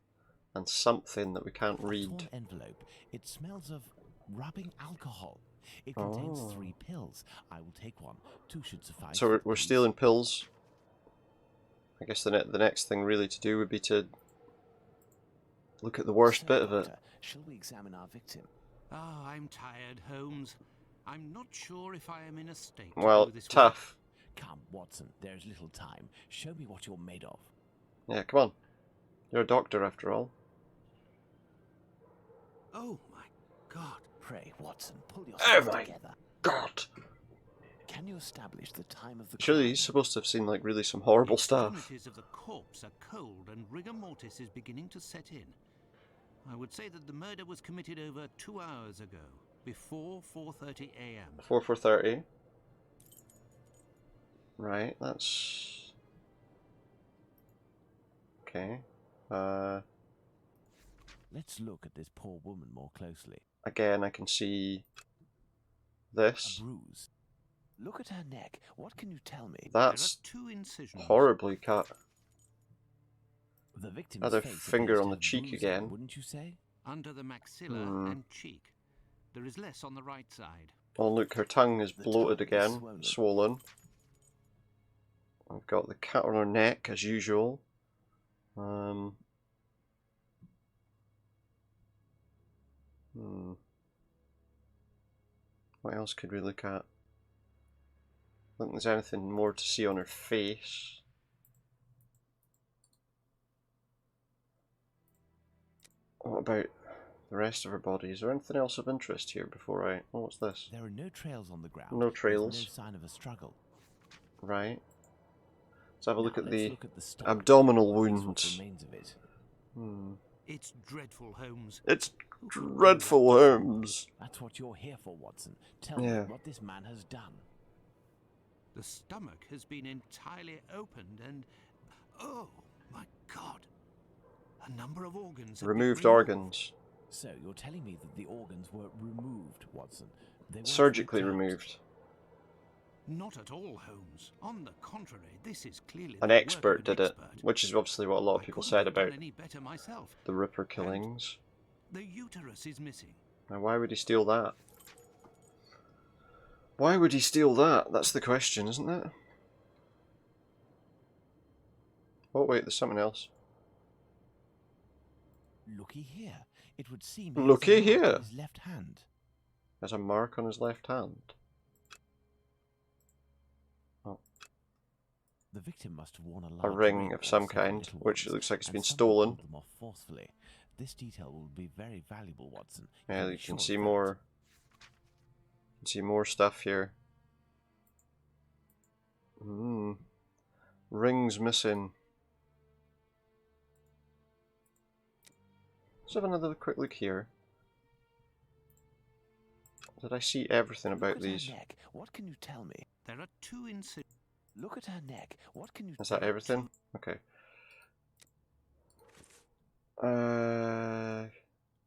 And something that we can't read. Torn envelope. It smells of rubbing alcohol. It contains 3 pills. I will take one. 2 should suffice. So we're stealing pills. I guess the next thing really to do would be to look at the worst bit of it. Shall we examine our victim? Ah, I'm tired, Holmes. I'm not sure if I am in a state to Well, do this tough. Come, Watson, there is little time. Show me what you're made of. Yeah, come on. You're a doctor after all. Oh my God. Pray, Watson, pull Oh yourself my together. God. Can you establish the time of the Surely crime? he's supposed to have seen like really some horrible The stuff. extremities of the corpse are cold and rigor mortis is beginning to set in. I would say that the murder was committed over 2 hours ago, before 4:30 a.m. Before 4:30. Right, that's okay. Let's look at this poor woman more closely. Again, I can see A this. bruise. Look at her neck. What can you tell me? That's There are 2 incisions. horribly cut. The victim's Another face finger appears on to the have cheek bruising, again. Wouldn't you say? Under the maxilla and cheek. There is less on the right side. Oh look, her tongue is The bloated tongue is again, swollen. I've got the cut on her neck as usual. What else could we look at? I don't think there's anything more to see on her face. What about the rest of her body? Is there anything else of interest here before I... Oh, what's this? There are no trails on the ground. No trails. There's no sign of a struggle. Right. Let's have a look Now, at let's the look at the stomach. abdominal What wounds. remains of it. It's dreadful, Holmes. It's dreadful, Holmes. That's what you're here for, Watson. Tell Yeah. me what this man has done. The stomach has been entirely opened and... Oh, my God. A number of organs have been Removed removed. organs. So you're telling me that the organs were removed, Watson? They weren't Surgically ripped out. removed. Not at all, Holmes. On the contrary, this is clearly An the work expert of an did it, expert. which is obviously what a lot of I people couldn't said have done about any better myself. the Ripper killings. The uterus is missing. Now, why would he steal that? Why would he steal that? That's the question, isn't it? Oh, wait, there's something else. Looky here. It would seem Looky he has a mark here. on his left hand. There's a mark on his left hand. Oh, The victim must have worn a a large ring of or some several kind, little which ones, looks like it's and been someone stolen. pulled them off forcefully. This detail will be very valuable, Watson. Yeah, be you sure can of see that. more. You can see more stuff here. Rings missing. Let's have another quick look here. Did I see everything Look about at her these? neck. What can you tell me? There are 2 incisions. Look at her neck. What can you Is that everything? Okay.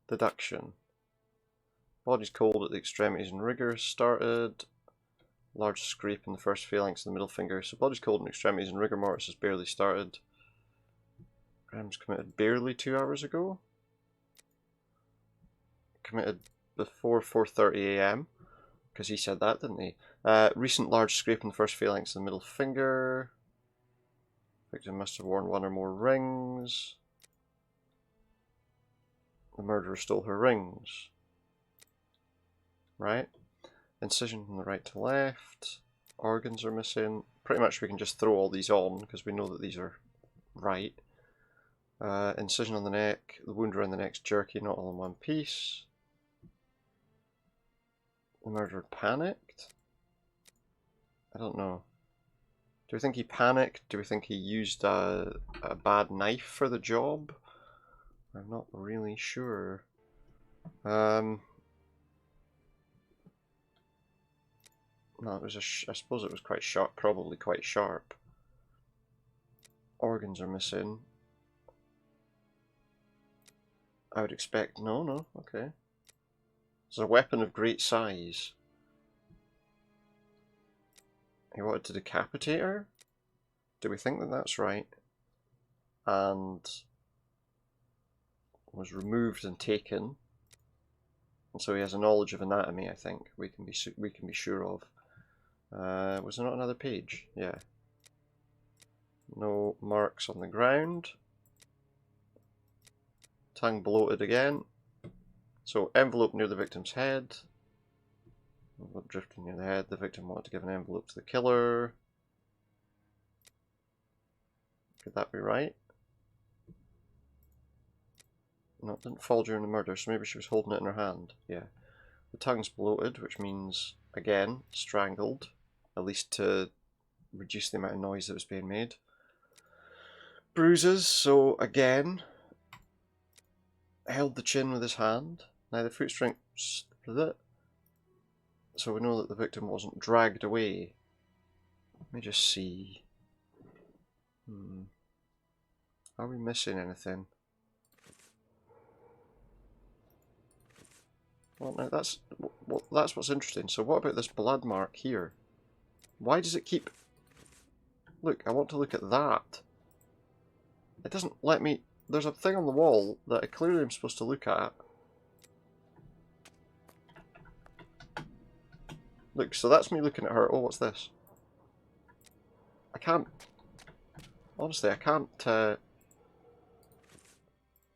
Deduction. Body's cold at the extremities and rigor started. Large scrape in the first phalanx in the middle finger. So body's cold and extremities and rigor mortis has barely started. Crimes committed barely 2 hours ago. Committed before 4:30 AM. Because he said that, didn't he? Recent large scrape in the first phalanx in the middle finger. Victim must have worn 1 or more rings. The murderer stole her rings. Right? Incision from the right to left. Organs are missing. Pretty much we can just throw all these on because we know that these are right. Incision on the neck. The wound around the neck's jerky, not all in one piece. The murderer panicked? I don't know. Do we think he panicked? Do we think he used a bad knife for the job? I'm not really sure. No, it was I suppose it was quite sharp, probably quite sharp. Organs are missing. I would expect, no, okay. It's a weapon of great size. He wanted to decapitate her? Do we think that that's right? And was removed and taken. And so he has a knowledge of anatomy, I think. We can be sure of. Was there not another page? Yeah. No marks on the ground. Tongue bloated again. So envelope near the victim's head. Envelope drifting near the head. The victim wanted to give an envelope to the killer. Could that be right? No, it didn't fall during the murder, so maybe she was holding it in her hand. Yeah. The tongue's bloated, which means, again, strangled. At least to reduce the amount of noise that was being made. Bruises, so again, held the chin with his hand. Now the foot strength, so we know that the victim wasn't dragged away. Let me just see. Are we missing anything? Well, now that's what's interesting. So what about this blood mark here? Why does it keep... Look, I want to look at that. It doesn't let me... There's a thing on the wall that I clearly am supposed to look at. Look, so that's me looking at her. Oh, what's this? I can't... Honestly, I can't...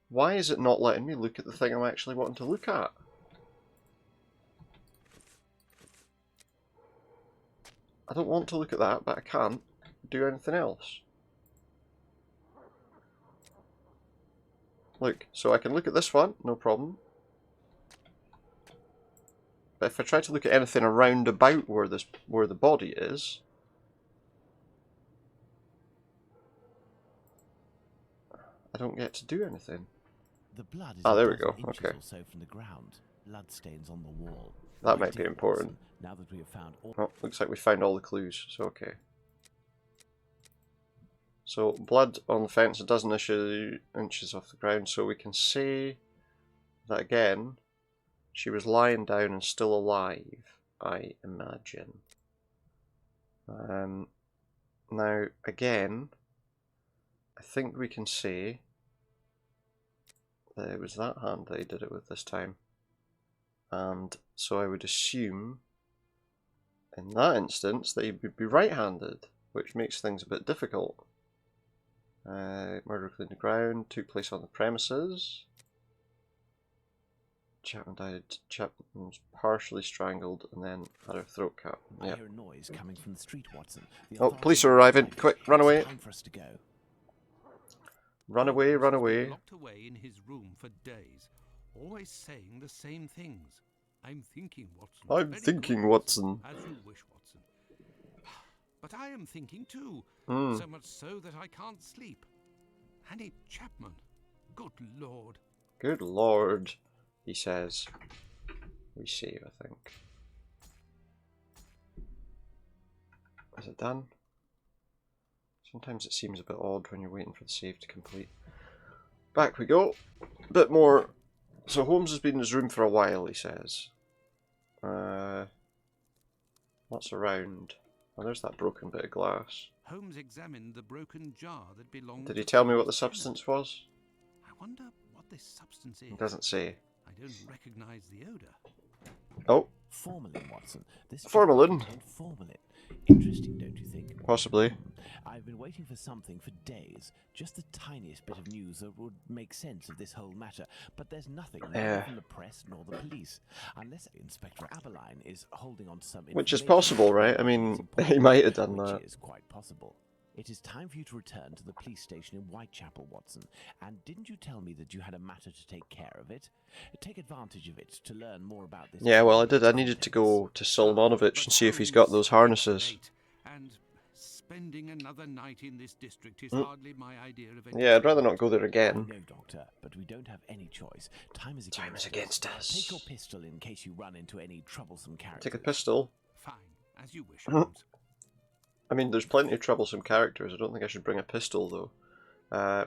Why is it not letting me look at the thing I'm actually wanting to look at? I don't want to look at that, but I can't do anything else. Look, so I can look at this one, no problem. But if I try to look at anything around about where the body is, I don't get to do anything. The blood is there we go. Okay. or so from the ground. Blood stains on the wall. That might be important. Now that we have found all... Oh, looks like we found all the clues, so okay. So, blood on the fence a dozen inches off the ground, so we can say that again, she was lying down and still alive, I imagine. Now, again, I think we can say that it was that hand that he did it with this time. And so I would assume, in that instance, that he would be right-handed, which makes things a bit difficult. Murder cleaned the ground, took place on the premises. Chapman died. Chapman was partially strangled and then had her throat cut. I hear a noise coming from the street, Watson. Oh, police are arriving. Quick, run away. Time for us to go. Run away, run away. Locked away in his room for days, always saying the same things. I'm thinking, Watson. I'm Very thinking, good, Watson. As you wish, Watson. But I am thinking too. So much so that I can't sleep. Annie Chapman. Good Lord. Good Lord, he says. We save, I think. Is it done? Sometimes it seems a bit odd when you're waiting for the save to complete. Back we go. A bit more. So Holmes has been in his room for a while, he says. What's around? Oh, there's that broken bit of glass. Holmes examined the broken jar that belonged Did to he tell me what the Philip's substance tenant. was? I wonder what this substance is. It doesn't say. I don't recognize the odor. Oh, Formalin, Watson. This Formalin. contained formalin. Interesting, don't you think? Possibly. I've been waiting for something for days. Just the tiniest bit of news that would make sense of this whole matter. But there's nothing, neither from the press nor the police. Unless Inspector Aberline is holding on to some Which is information possible, right? I that mean, is important, he might have done which that. is quite possible. It is time for you to return to the police station in Whitechapel, Watson. And didn't you tell me that you had a matter to take care of it? Take advantage of it to learn more about this. Yeah, well, I did. I needed to go to Solomonovich and see if he's got those harnesses. And spending another night in this district is hardly my idea of Yeah, I'd rather not go there again. No, Doctor, but we don't have any choice. Time is against us. Take your pistol in case you run into any troublesome characters. Take a pistol. Fine, as you wish, Holmes. I mean, there's plenty of troublesome characters. I don't think I should bring a pistol, though.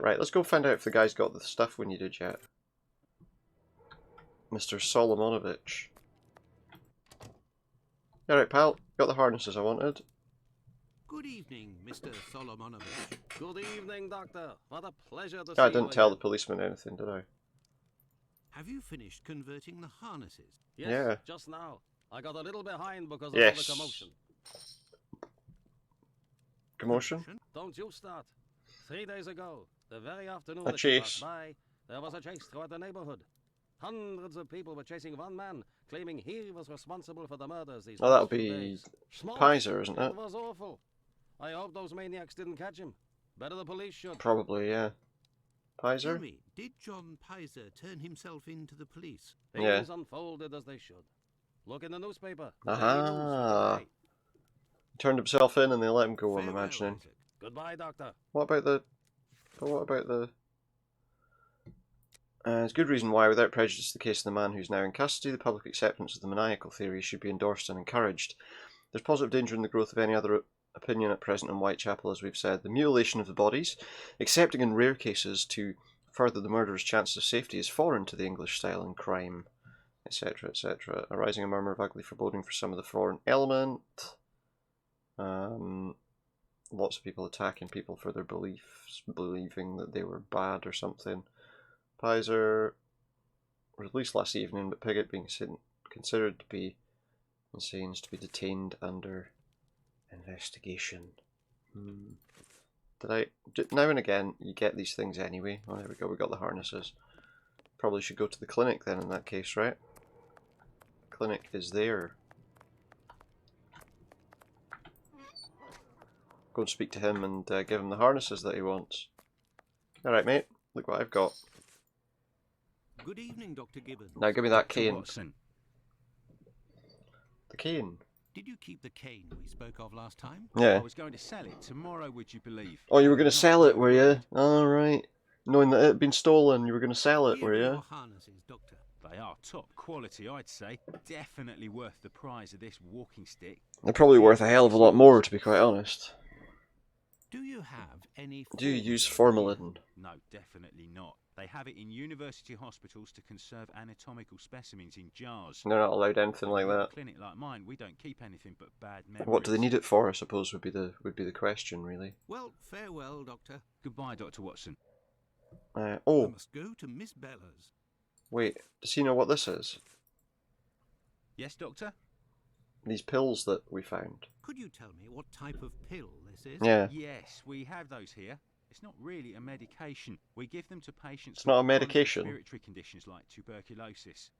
Right, let's go find out if the guy's got the stuff we needed yet. Mr. Solomonovich. Alright, pal. Got the harnesses I wanted. Good evening, Mr. Solomonovich. Good evening, Doctor. What a pleasure to see I you didn't tell the again. policeman anything, did I? Have you finished converting the harnesses? Yes, Yeah. just now. I got a little behind because of Yes. all the commotion. Commotion? Don't you start. 3 days ago, the very afternoon A that you chase. passed by, there was a chase throughout the neighborhood. Hundreds of people were chasing one man, claiming he was responsible for the murders these Oh, that'll past few be days. Smoke. Pizer, isn't it? It was awful. I hope those maniacs didn't catch him. Better the police should. Probably, yeah. Tell Pizer? me, did John Pizer turn himself in to the police? Yeah. Things unfolded as they should. Look in the newspaper. Aha. Daily news. Turned himself in and they let him go, I'm Farewell, imagining. Isaac. Goodbye, Doctor. What about the... There's good reason why, without prejudice to the case of the man who's now in custody, the public acceptance of the maniacal theory should be endorsed and encouraged. There's positive danger in the growth of any other opinion at present in Whitechapel, as we've said. The mutilation of the bodies, excepting in rare cases to further the murderer's chances of safety, is foreign to the English style in crime, etc., etc. Arising a murmur of ugly foreboding for some of the foreign element. Lots of people attacking people for their beliefs, believing that they were bad or something. Pizer released last evening, but Piggott being considered to be insane is to be detained under investigation. Now and again, you get these things anyway. Oh, there we go, we got the harnesses. Probably should go to the clinic then in that case, right? Clinic is there. Go and speak to him and give him the harnesses that he wants. Alright, mate, look what I've got. Good evening, Dr. Gibbons. Now give me that Dr. cane. Watson. The cane? Did you keep the cane we spoke of last time? I Yeah. was going to sell it tomorrow, would you believe? Oh, you were going to Not sell it, so were you? worried. Alright. Knowing that it had been stolen, you were going to sell it, Here were are you? your harnesses, Doctor. They are top quality, I'd say. Definitely worth the price of this walking stick. They're probably worth a hell of a lot more, to be quite honest. Do you have any... Do you use formalin? formalin? No, definitely not. They have it in university hospitals to conserve anatomical specimens in jars. They're not allowed anything like In a that. clinic like mine, we don't keep anything but bad memories. What do they need it for, I suppose, would be the question, really. Well, farewell, Doctor. Goodbye, Dr. Watson. I Oh, must go to Miss Bella's. wait. Does he know what this is? Yes, Doctor? These pills that we found. Could you tell me what type of pill this is? Yeah. Yes, we have those here. It's not really a medication. We give them to patients It's not a with chronic medication? respiratory conditions like tuberculosis.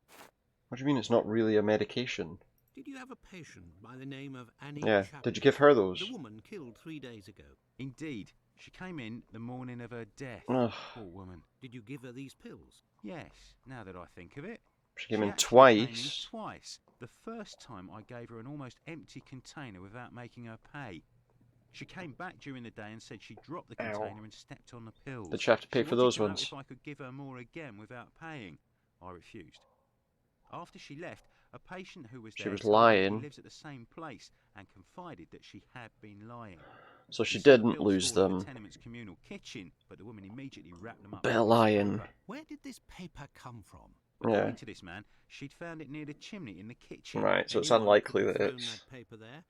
What do you mean it's not really a medication? Did you have a patient by the name of Annie Yeah. Chapman? Did you give her those? The woman killed 3 days ago. Indeed, she came in the morning of her death. Ugh. Poor woman. Did you give her these pills? Yes, now that I think of it. She came in actually twice. Twice. The first time I gave her an almost empty container without making her pay. She came back during the day and said she dropped the Ow. container and stepped on the pills. Did she have to pay She for wanted those to know ones? if I could give her more again without paying. I refused. After she left, a patient who was She there was told me lying. he lives at the same place and confided that she had been lying. So she We saw the didn't bill lose stored in them. the tenement's communal kitchen, but the woman immediately wrapped them up. Bit of in a piece of lying. paper. Where did this paper come from? Yeah. According to this man, she'd found it near the chimney in the kitchen. Right, so it's Anyone unlikely could have that thrown it's... that paper there.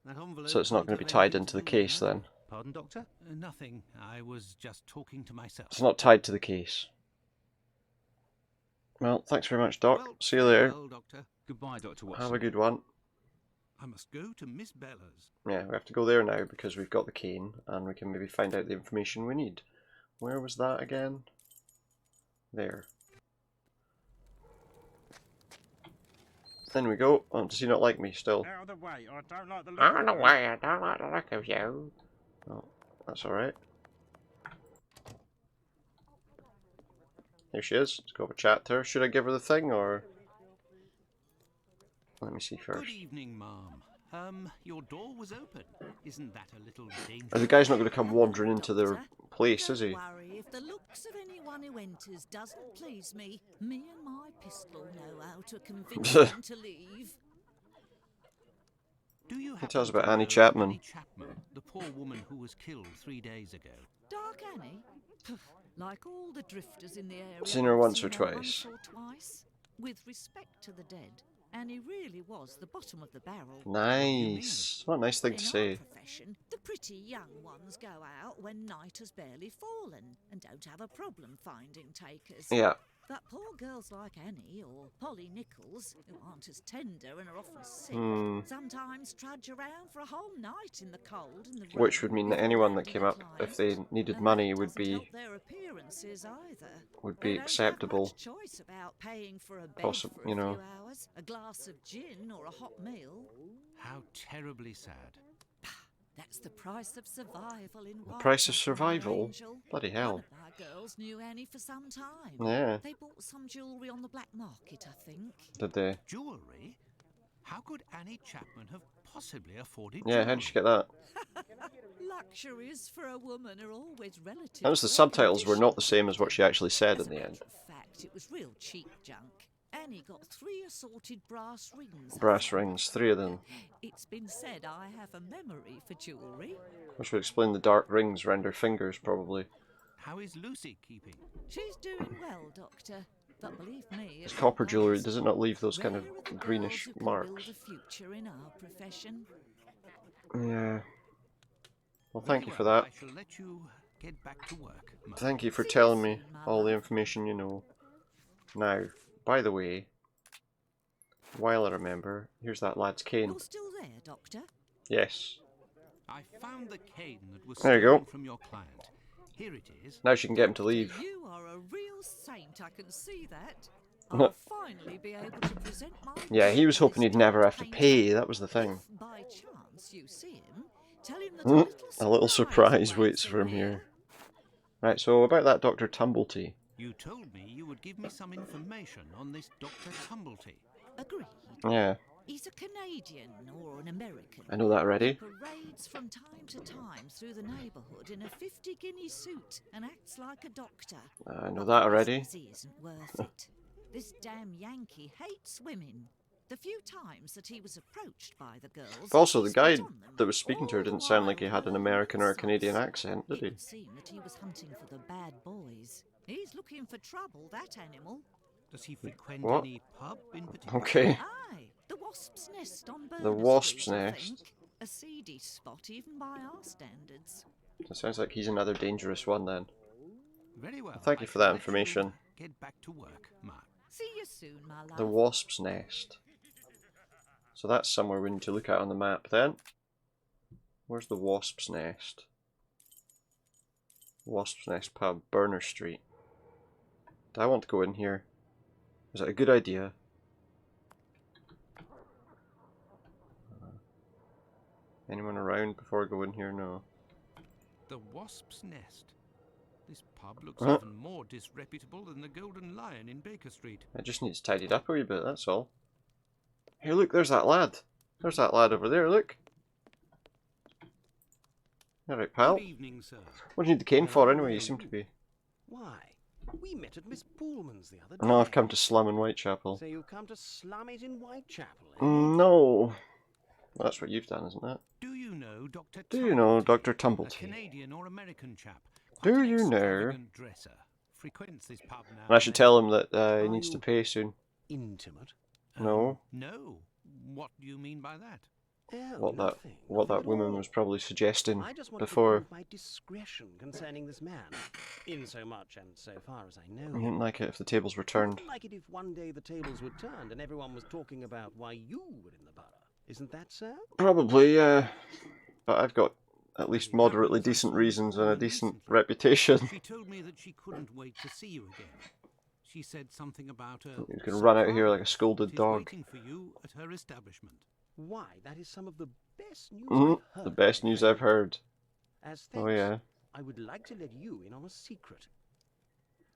That envelope So it's not can't going to have be tied anything into to the do with case that. then. Pardon, Doctor? Nothing. I was just talking to myself. It's not tied to the case. Well, thanks very much, Doc. Well, See you later. farewell, Doctor. Goodbye, Dr. Watson. Have a good one. I must go to Miss Bella's. Yeah, we have to go there now because we've got the cane and we can maybe find out the information we need. Where was that again? There. Then we go. Oh, does he not like me still? Out of the way, I don't like the look Out of of the you. way, I don't like the look of you. Oh, that's alright. Here she is. Let's go have a chat to her. Should I give her the thing or... Let me see first. Good evening, Ma'am. Your door was open. Isn't that a little dangerous? The guy's not going to come wandering into their place, is he? Don't worry, if the looks of anyone who enters doesn't please me, me and my pistol know how to convince them to leave. Do you He tells happen about to Annie know Chapman. Annie Chapman, the poor woman who was killed 3 days ago. Dark Annie? Like all the drifters in the area. Seen her I've once seen or her twice. Once or twice. With respect to the dead, Annie really was the bottom of the barrel. Nice. What a nice thing to In our say. profession, the pretty young ones go out when night has barely fallen and don't have a problem finding takers. Yeah. But poor girls like Annie or Polly Nichols, who aren't as tender and are often sick, sometimes trudge around for a whole night in the cold and the rain. Which would mean that before anyone that landing came a up, if client. they needed And money, that would doesn't be help their appearances either. would They be don't acceptable. have much choice about paying for a bed Possi- for a you know. few hours, a glass of gin or a hot meal. How terribly sad. That's the price of survival in The price of Whitechapel, my survival? angel. Bloody One hell. of my girls knew Annie for some time. Yeah. They bought some jewellery on the black market, I think. Did they? Jewellery? How could Annie Chapman have possibly afforded Yeah, how did she get that? Luxuries for a woman are always relative. Notice the to her subtitles were condition. not the same as what she actually said As in a the matter end. of fact, it was real cheap junk. Annie got 3 assorted brass rings. I Brass think. rings, 3 of them. It's been said I have a memory for jewellery. Which would explain the dark rings around her fingers, probably. How is Lucy keeping? She's doing well, Doctor. But believe me, It's it's copper not jewellery, last. does it not leave those kind of Rare are the greenish girls who can marks? build a future in our profession. Yeah. Well, Very thank you for well, that. I shall let you get back to work, Ma'am. Thank you for See you telling me soon, my all the love. information you know. Now, by the way, while I remember, here's that lad's cane. You're still there, Doctor? Yes. I found the cane that was There you stolen go. from your client. Here it is. Now she can get him to leave. You are a real saint, I can see that. I'll finally be able to present my Yeah, he was gift hoping to he'd this never dark have to painter. pay, that was the thing. If by chance you see him, tell him that A little surprise waits for him here. Right, so about that Dr. Tumblety. You told me you would give me some information on this Dr. Tumblety. Agreed. Yeah, He's a Canadian or an American. I know that already. He parades from time to time through the neighbourhood in a 50-guinea suit and acts like a doctor. I know But that the already. business He isn't worth it. This damn Yankee hates women. The few times that he was approached by the girls, But also, he the guy spit on them. that was speaking to her All didn't the sound like while he had an hurling American or a insults. Canadian accent, did It he? would seem that he was hunting for the bad boys. He's looking for trouble, that animal. Does he frequent What? any pub in particular? Okay. Aye, the Wasp's Nest on Berners The Wasp's Street, I Nest. think. A seedy spot even by our standards. It sounds like he's another dangerous one then. Very well. Thank you I for shall that let information. you get back to work, Mark. See you soon, my love. The Wasp's Nest. So that's somewhere we need to look at on the map then. Where's the Wasp's Nest? Wasp's Nest pub, Burner Street. Do I want to go in here? Is it a good idea? Anyone around before I go in here? No. The Wasp's Nest. This pub looks Huh? even more disreputable than the Golden Lion in Baker Street. It just needs tidied up a wee bit, that's all. Hey look, there's that lad. There's that lad over there, look. Alright, pal. Good evening, sir. What do you need the cane for anyway? You seem to be... Why? We met at Miss Pullman's the other day. No, I've come to Slum in Whitechapel. So you've come to slum it in Whitechapel, eh? No. Well, that's what you've done, isn't it? Do you know Dr. Do you know Dr. A Tumblety? Canadian or American chap. Do Quite an you know? extravagant dresser. Frequents this pub now. And I should tell him that he needs to pay soon. Intimate? No. No. What do you mean by that? Oh, What that woman was probably suggesting I just wanted before. to prove my discretion concerning this man, in so much and so far as I know. I didn't like it if the tables were turned. I wouldn't like it if one day the tables were turned and everyone was talking about why you were in the borough. Isn't that so? Probably, yeah. But I've got at least moderately decent reasons and a decent reputation. She told me that she couldn't wait to see you again. She said something about a He's going to run out of here like a scolded dog. waiting for you at her establishment. Why, that is some of the best news Mm, I've heard. the best news I've heard. As Oh, thanks, yeah. I would like to let you in on a secret.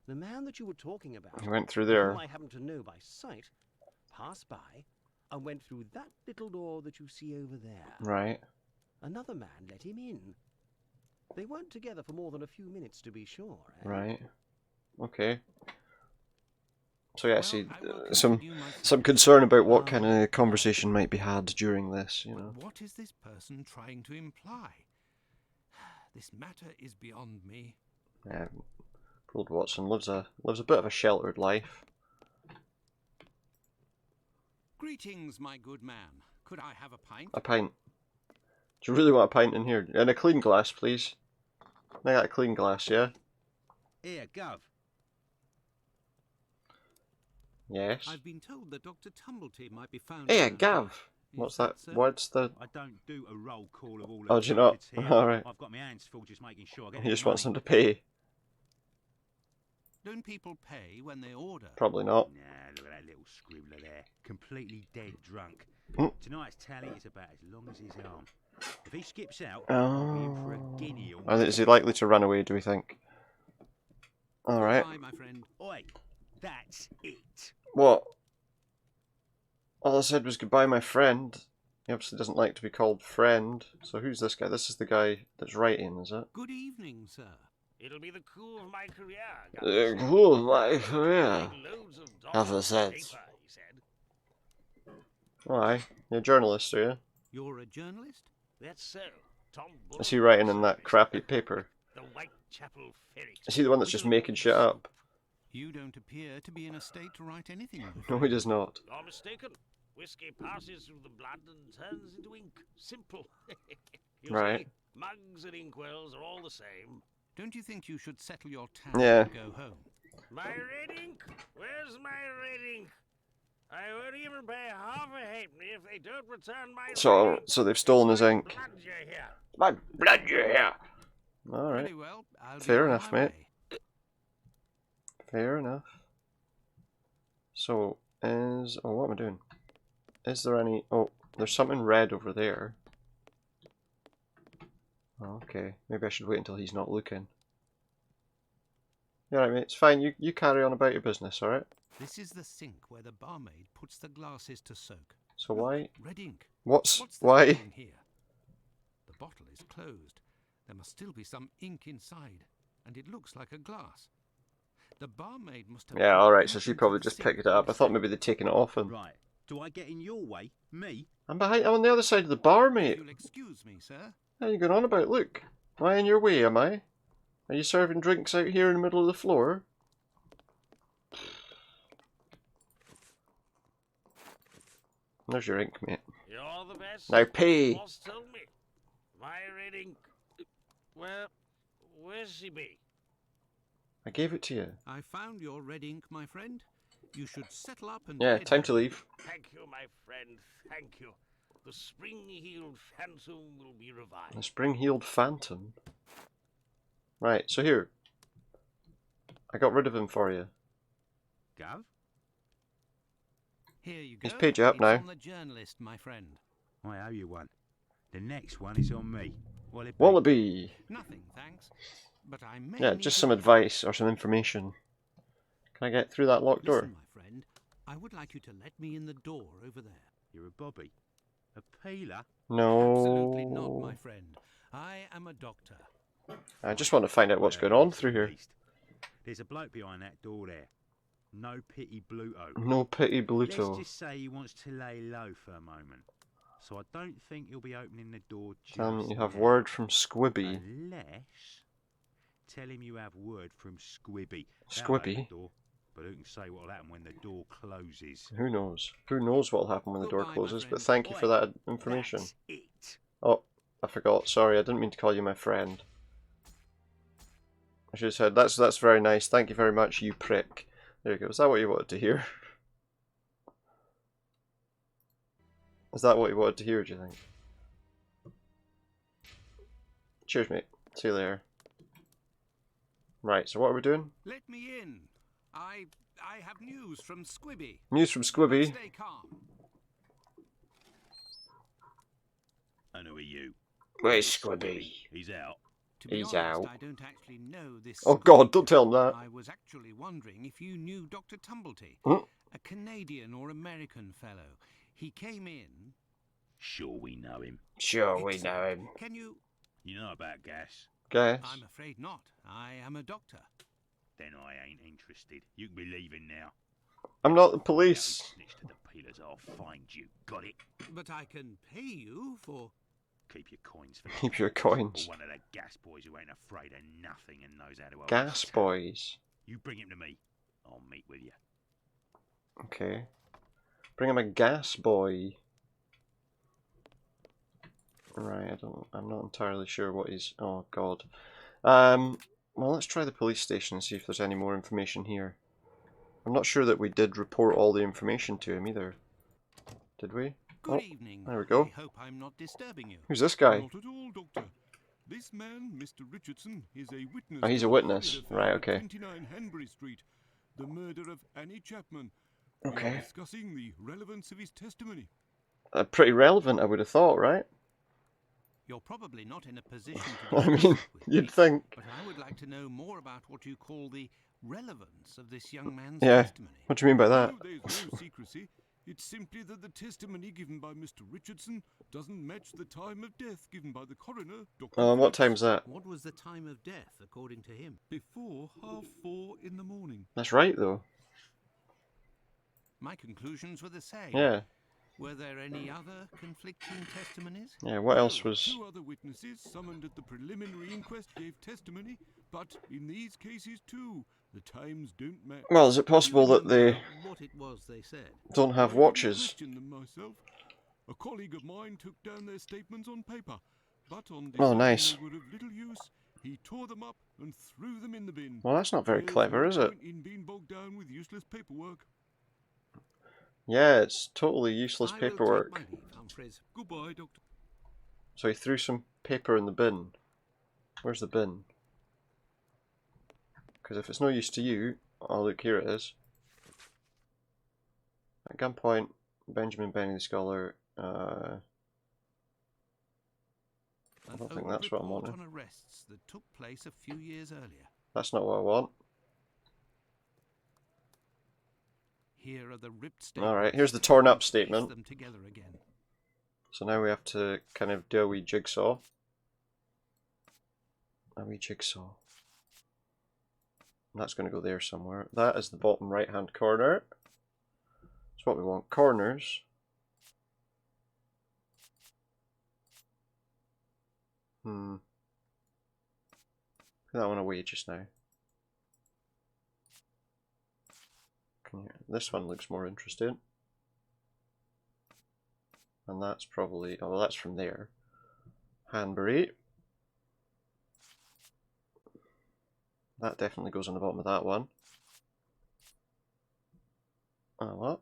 The man that you were talking about, He went through whom there. I happen to know by sight, passed by and went through that little door that you see over there. Right. Another man let him in. They weren't together for more than a few minutes, to be sure. Eh? Right. Okay. So yeah, Well, see, I will some continue my concern about what kind of conversation might be had during this, you know. But what is this person trying to imply? This matter is beyond me. Yeah, poor old Watson lives a bit of a sheltered life. Greetings, my good man. Could I have a pint? A pint. Do you really want a pint in here? And a clean glass, please. I got a clean glass, yeah? Here, Gov. Yes. I've been told that Dr. Tumblety might be found. Hey, around Gav. here. What's Is that? so? What's the... I don't do a roll call of all Oh, the do you not? tickets here. Alright. I've got my hands full just making sure I get He just the wants money. them to pay. Don't people pay when they order? Probably not. Nah, look at that little scribbler there. Completely dead drunk. Mm. Tonight's tally is about as long as his arm. If he skips out, I'll be in for a guinea or Is he likely to run away, do we think? Alright. Goodbye, my friend. Oi, that's it. What? All I said was goodbye, my friend. He obviously doesn't like to be called friend. So who's this guy? This is the guy that's writing, is it? Good evening, sir. It'll be the coup of my career. Cool, my career. Loads of Have a dollars sense. paper, he said. Why? You're a journalist, are you? You're a journalist? That's so. Tom Is he writing in that crappy paper? The Whitechapel Ferry. Is he the one that's just making shit up? You don't appear to be in a state to write anything. my No, friend. he does not. You're mistaken. Whiskey passes through the blood and turns into ink. Simple. You Right. see, mugs and inkwells are all the same. Don't you think you should settle your town Yeah. and go home? My red ink? Where's my red ink? I won't even pay half a halfpenny if they don't return my red ink. So they've stolen his ink. Blood you hear. My blood, you hear? Alright. Very well. I'll be Fair on enough, my mate. way. Fair enough. So, oh, what am I doing? Is there any... Oh, there's something red over there. Oh, okay, maybe I should wait until he's not looking. Yeah, right, mate, it's fine. You carry on about your business, alright? This is the sink where the barmaid puts the glasses to soak. So Look, why... red ink. What's that why... doing here? The bottle is closed. There must still be some ink inside, and it looks like a glass. The barmaid must have. Yeah, put alright, ink so she into probably the just sink picked it up. I thought maybe they'd taken it off him. Right. Do I get in your way? Me? I'm on the other side of the bar, mate. You'll excuse me, sir. How are you going on about? Look, am I in your way, am I? Are you serving drinks out here in the middle of the floor? There's your ink, mate. You're the best. Now pay! Boss told me. My red ink. Well, where's she be? I gave it to you. I found your red ink, my friend. You should settle up and. Yeah, head time to home. leave. Thank you, my friend. Thank you. The spring-heeled phantom will be revived. The spring-heeled phantom. Right, so here. I got rid of him for you. Gov. Here you go. He's paid you up It's now. on the journalist, my friend. I owe you one. The next one is on me. Will it be? Wallaby! Nothing, thanks. But I may. Yeah, need just your some help. advice or some information. Can I get through that locked door? Listen, my friend. I would like you to let me in the door over there. You're a bobby. A peeler? Absolutely not, No. my friend. I am a doctor. I just want to find out what's going on through here. There's a bloke behind that door there. No pity Bluto. No pity, Let's Bluto. just say he wants to lay low for a moment. so I don't think he'll be opening the door just Tell him you have now. word from Squibby. Unless... Tell him you have word from Squibby. That'll open Squibby? the door, but who can say what'll happen when the door closes? Who knows? Who knows what'll happen when the door Goodbye, my closes, but friend. thank you for that information. That's it. Oh, I forgot. Sorry, I didn't mean to call you my friend. I should have said, that's very nice. Thank you very much, you prick. There you go. Is that what you wanted to hear? Is that what you wanted to hear, do you think? Cheers, mate. See you later. Right, so what are we doing? Let me in. I have news from Squibby. News from Squibby. Stay calm. And who are you? Where's Squibby? He's out. To be He's honest, out. I don't actually know this. Oh Squibby God, don't tell him fellow. that. I was actually wondering if you knew Dr. Tumblety, Hmm? a Canadian or American fellow. He came in. Sure we know him. Sure, we know him. Can you? You know about gas? Guess. I'm afraid not. I am a doctor. Then I ain't interested. You can be leaving now. I'm not the police. Snitch to the peelers, I'll find you. Got it? But I can pay you for. Keep your coins for Keep your coins. Or one of the gas boys who ain't afraid of nothing and knows how to hold Gas his tongue. boys. You bring him to me. I'll meet with you. Okay. Bring him a gas boy. Right, I'm not entirely sure what he's... Oh, God. Well, let's try the police station and see if there's any more information here. I'm not sure that we did report all the information to him either. Did we? Good evening. There we go. I hope I'm not disturbing you. Who's this guy? Not at all, Doctor. This man, Mr. Richardson, is a witness. Oh, he's a to witness. horrid affair Right, at okay. 29 Hanbury Street, the murder of Annie Chapman. Okay. We are discussing the relevance of his testimony. Pretty relevant, I would have thought, right? You're probably not in a position to I discuss mean, it with you'd me, think. but I would like to know more about what you call the relevance of this young man's Yeah. testimony. What do you mean by that? No, there's no secrecy. It's simply that the testimony given by Mr. Richardson doesn't match the time of death given by the coroner, Dr. Oh, and what Phillips. time's that? What was the time of death, according to him? Before 4:30 in the morning. That's right, though. My conclusions were the same. Yeah. Were there any other conflicting testimonies? Yeah, what else was... Two other witnesses summoned at the preliminary inquest gave testimony, but in these cases too, the times don't match. Well, is it possible that they What it was they said? don't have I didn't watches? question them myself. A colleague of mine took down their statements on paper, but on Oh, deciding nice. they were of little use, he tore them up and threw them in the bin. Well, that's not very There's clever, no is it? point in being bogged down with useless paperwork. Yeah, it's totally useless I will take paperwork. my leave, Humphreys. Goodbye, Doctor. So he threw some paper in the bin. Where's the bin? Because if it's no use to you... Oh, look, here it is. At gunpoint, Benjamin Benny the Scholar. I don't think that's what I'm report wanting. on arrests that took place a few years earlier. That's not what I want. Here are the ripped statements. Alright, here's the torn up Piece statement. them together again. So now we have to kind of do a wee jigsaw. A wee jigsaw. And that's going to go there somewhere. That is the bottom right hand corner. That's what we want. Corners. Put that one away just now. This one looks more interesting. And that's probably... Oh, well, that's from there. Hanbury. That definitely goes on the bottom of that one. What?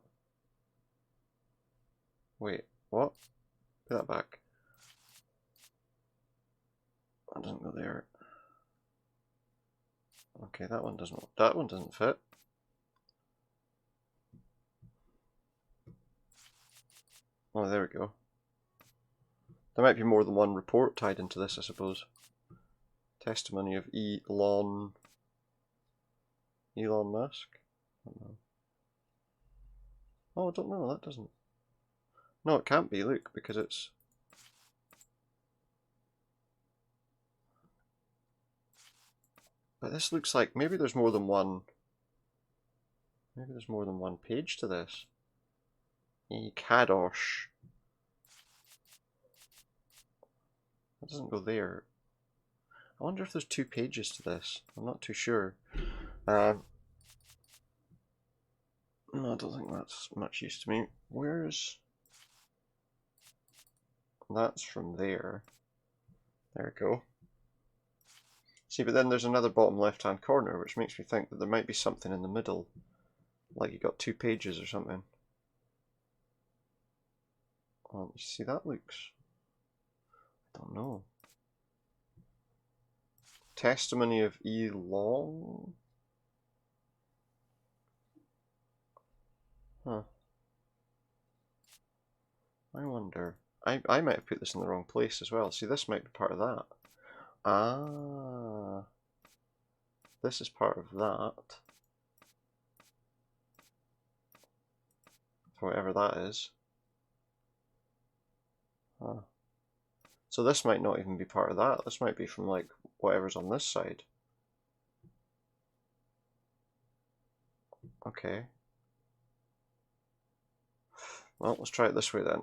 Wait, what? Put that back. That doesn't go there. Okay, that one doesn't fit. Oh, there we go. There might be more than one report tied into this, I suppose. Testimony of Elon Musk? I don't know. Oh, I don't know, that doesn't... No, it can't be, look, because it's... But this looks like maybe there's more than one... Maybe there's more than one page to this. Kadosh. It doesn't go there. I wonder if there's 2 pages to this. I'm not too sure. No, I don't think that's much use to me. Where's... That's from there. There we go. See, but then there's another bottom left-hand corner, which makes me think that there might be something in the middle. Like you got 2 pages or something. Oh, you see, that looks... I don't know. Testimony of E. Long? Huh. I wonder. I might have put this in the wrong place as well. See, this might be part of that. Ah. This is part of that. Whatever that is. Huh. So this might not even be part of that. This might be from like whatever's on this side. Okay. Well, let's try it this way then.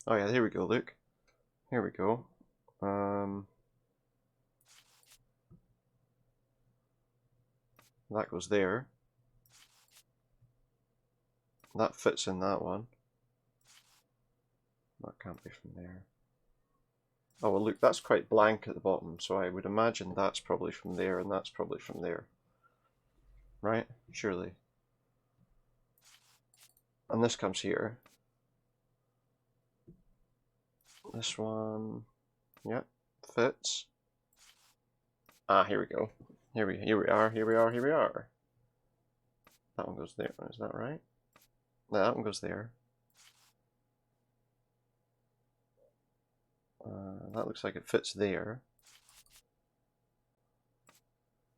Oh yeah, here we go, look. Here we go. That goes there. That fits in that one. That can't be from there. Oh well, look, that's quite blank at the bottom, so I would imagine that's probably from there and that's probably from there. Right? Surely. And this comes here. This one, yep, fits. Ah, here we go. Here we are. That one goes there. Is that right? No, that one goes there. That looks like it fits there.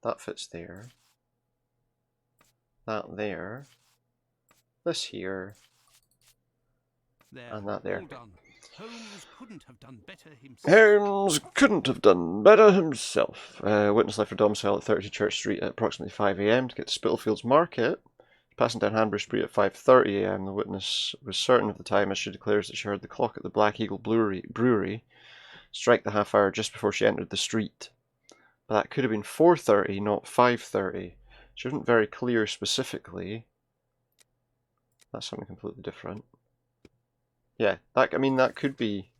That fits there. That there. This here. There, and that there. all done. Holmes couldn't have done better himself. Holmes couldn't have done better himself. Witness left for domicile at 30 Church Street at approximately 5 AM to get to Spitalfields Market. Passing down Hanbury Street at 5:30 AM, the witness was certain of the time as she declares that she heard the clock at the Black Eagle Brewery strike the half hour just before she entered the street. But that could have been 4:30, not 5:30. She wasn't very clear specifically. That's something completely different. Yeah, that could be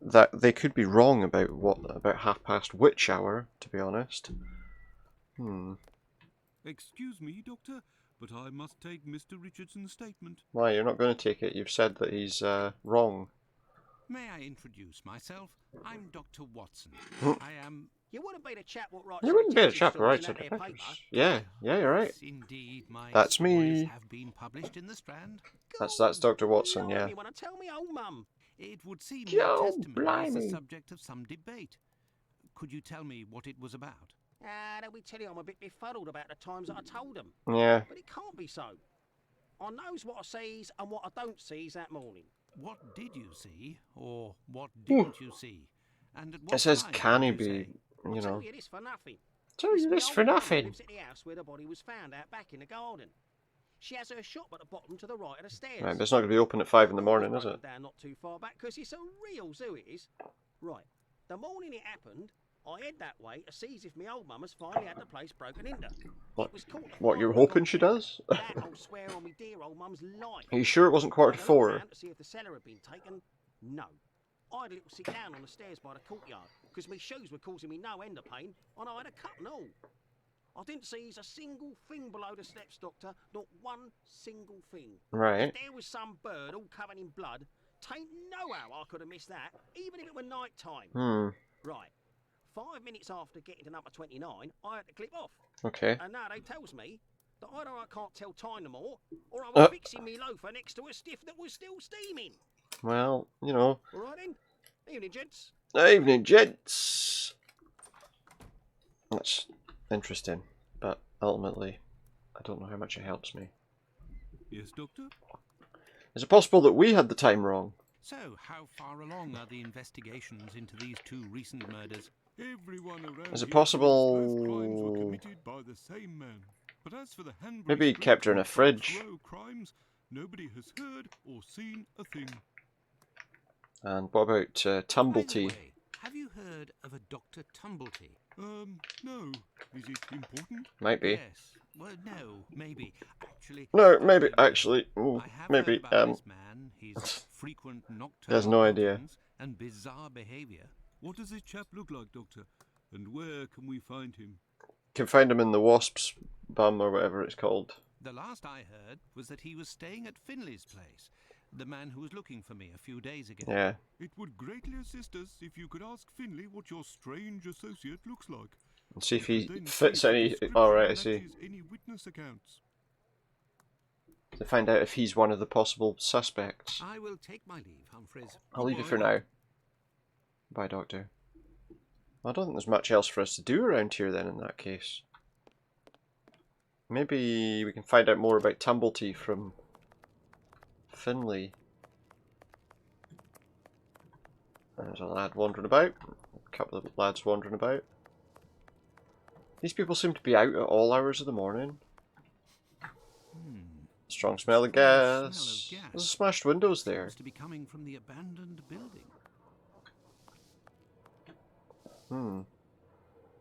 that they could be wrong about about half past which hour, to be honest. Excuse me, Doctor, but I must take Mr. Richardson's statement. Why, you're not going to take it? You've said that he's wrong. May I introduce myself? I'm Dr. Watson. I am... You wouldn't be the chap what writes. You wouldn't be the chap who stories writes in it. that there paper. Yeah, you're right. Yes, indeed, my That's stories me. have been published in the Strand. That's Dr. Watson, yeah. You want to tell me, old mum? It would seem Yo, your testimony is blimey. the subject of some debate. Could you tell me what it was about? They'll be telling you I'm a bit befuddled about the times that I told them. Yeah. But it can't be so. I knows what I sees and what I don't sees that morning. What did you see, or what didn't you see? And at what It says, time can he did you be, say? you I'll know. tell you this for nothing. Tell you me this old for mum nothing. lives at the house where the body was found out back in the garden. She has her shop at the bottom to the right of the stairs. Right, but it's not going to be open at 5 in the morning, is it? Down not too far back, because it's a real zoo it is. Right, the morning it happened, I head that way to see if my old mum has finally had the place broken into. What? It was caught What, you're hoping she does? that I'll swear on me dear old mum's life. Are you sure it wasn't quarter to I had a look 4? round to see if the cellar had been taken. No. I had a little sit down on the stairs by the courtyard, because my shoes were causing me no end of pain, and I had a cut and all. I didn't see a single thing below the steps, Doctor, not one single thing. Right. If there was some bird all covered in blood, tain't no how I could have missed that, even if it were night time. Right. 5 minutes after getting to number 29, I had to clip off. Okay. And now they tells me that either I can't tell time no more, or I was fixing me loafer next to a stiff that was still steaming. Well, you know. All right then. Evening, gents. Evening, gents. That's interesting, but ultimately, I don't know how much it helps me. Yes, Doctor? Is it possible that we had the time wrong? So, how far along are the investigations into these 2 recent murders? Everyone around Is it here possible- believes both crimes were committed by the same man. But as for the Hanbury Maybe he Street kept her in a and fridge. Row crimes, Nobody has heard or seen a thing. And what about By the Tumblety? way, have you heard of a Dr. Tumblety? No. Is it important? Might be. Yes. Well, no, maybe. Actually, No, I maybe. don't know. Actually, ooh, I have maybe. heard about this man, his frequent He has nocturnal no idea. outings and bizarre behaviour. What does this chap look like, Doctor? And where can we find him? Can find him in the Wasp's bum or whatever it's called. The last I heard was that he was staying at Finley's place, the man who was looking for me a few days ago. Yeah. It would greatly assist us if you could ask Finley what your strange associate looks like. And see if You he could then fits see if the any. description Alright, I see. matches any witness accounts. To find out if he's one of the possible suspects. I will take my leave, Humphreys. I'll leave you for now. Bye, Doctor. I don't think there's much else for us to do around here then in that case. Maybe we can find out more about Tumblety from Finley. There's a lad wandering about. A couple of lads wandering about. These people seem to be out at all hours of the morning. Strong smell of gas. There's smashed windows there. Seems to be coming from the abandoned building.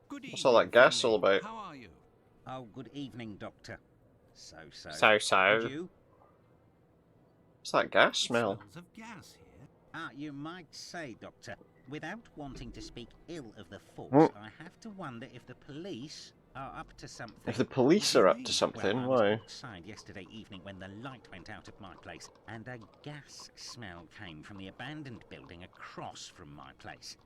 Good What's all that evening, gas Finley. all about? How are you? Oh, good evening, Doctor. So. So. And you? What's that gas It smell? smells of gas here. You might say, Doctor, without wanting to speak ill of the force, Hmm. I have to wonder if the police are up to something. If the police are up to something, Well, I why? was outside yesterday evening when the light went out at my place, and a gas smell came from the abandoned building across from my place.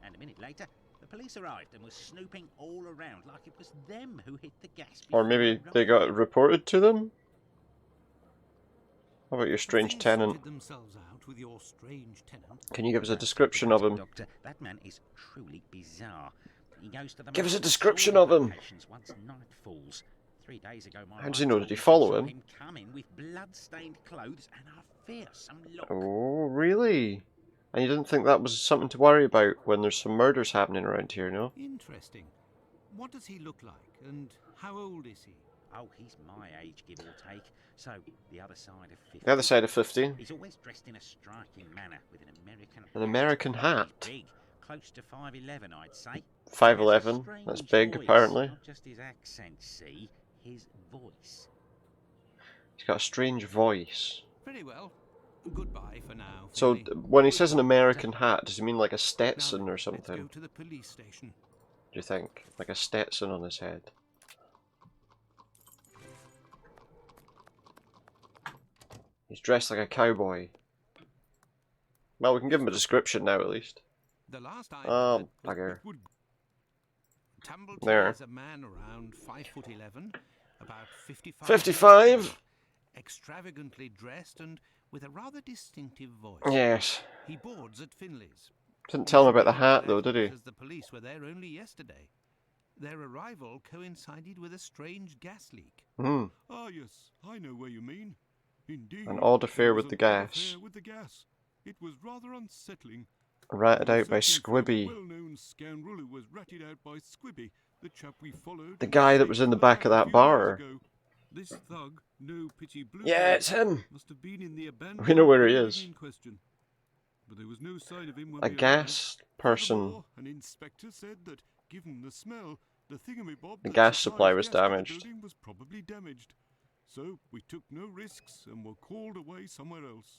And a minute later, the police arrived and was snooping all around like it was them who hit the gas. Or maybe they got reported to them? How about your strange Things tenant? sorted themselves out with your strange tenant. Can you give us a description of him? Doctor, that man is truly bizarre. He goes to the Give us a most description sordid of him. locations once night falls. 3 days ago, my How does he know? wife Did he told me follow she saw him? come in with blood-stained clothes and a fearsome look. Oh, really? And you didn't think that was something to worry about when there's some murders happening around here, no? Interesting. What does he look like, and how old is he? Oh, he's my age, give or take. So, the other side of 50. The other side of 50. He's always dressed in a striking manner with an American hat. An American hat? He's big, close to 5'11", I'd say. 5'11", Strange that's big voice, apparently. Not just his accent, see, his voice. He's got a strange voice. Very well. Goodbye for now. So, Finley. when he says an American hat, does he mean like a Stetson Now, or something? Let's Do go to the police station. you think? Like a Stetson on his head? He's dressed like a cowboy. Well, we can give him a description now at least. The last I Oh, heard, bugger. Tumblety There. is a man around 5'11", about 55. 55? Extravagantly dressed and with a rather distinctive voice. Yes. He boards at Finley's. Didn't tell him about the hat though, did he? Because the police were there only yesterday. Their arrival coincided with a strange gas leak. Hmm. Ah, yes, I know where you mean. Indeed. An odd affair there was with the an odd gas. affair with the gas. It was rather unsettling. Ratted out by Searching for the Squibby. well-known scoundrel who was ratted out by Squibby, the chap we followed. The guy that was in the back of that a few bar. days ago. This thug, no pity blue. Yeah, it's him. Must have been in the abandoned We know where he building is. in question. But there was no sign of him when A we gas arrived. person. Furthermore, an inspector said that, given the smell, the thingamabob The that gas supplies supply was gas to the damaged. building was probably damaged. So we took no risks and were called away somewhere else.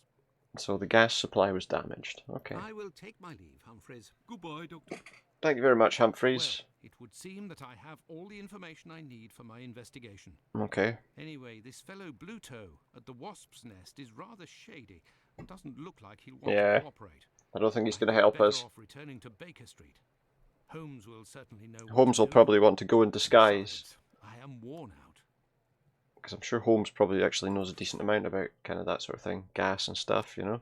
So the gas supply was damaged. Okay. I will take my leave, Humphreys. Goodbye, Doctor. Thank you very much, Humphreys. Well, it would seem that I have all the information I need for my investigation. Okay. Anyway, this fellow Bluto at the Wasp's Nest is rather shady and doesn't look like he'll want Yeah. to cooperate. I don't think he's going to I'd be help better us. off returning to Baker Street. Holmes will certainly know. what Holmes to will do. probably want to go in disguise. Besides, I am worn out. Because I'm sure Holmes probably actually knows a decent amount about kind of that sort of thing. Gas and stuff, you know.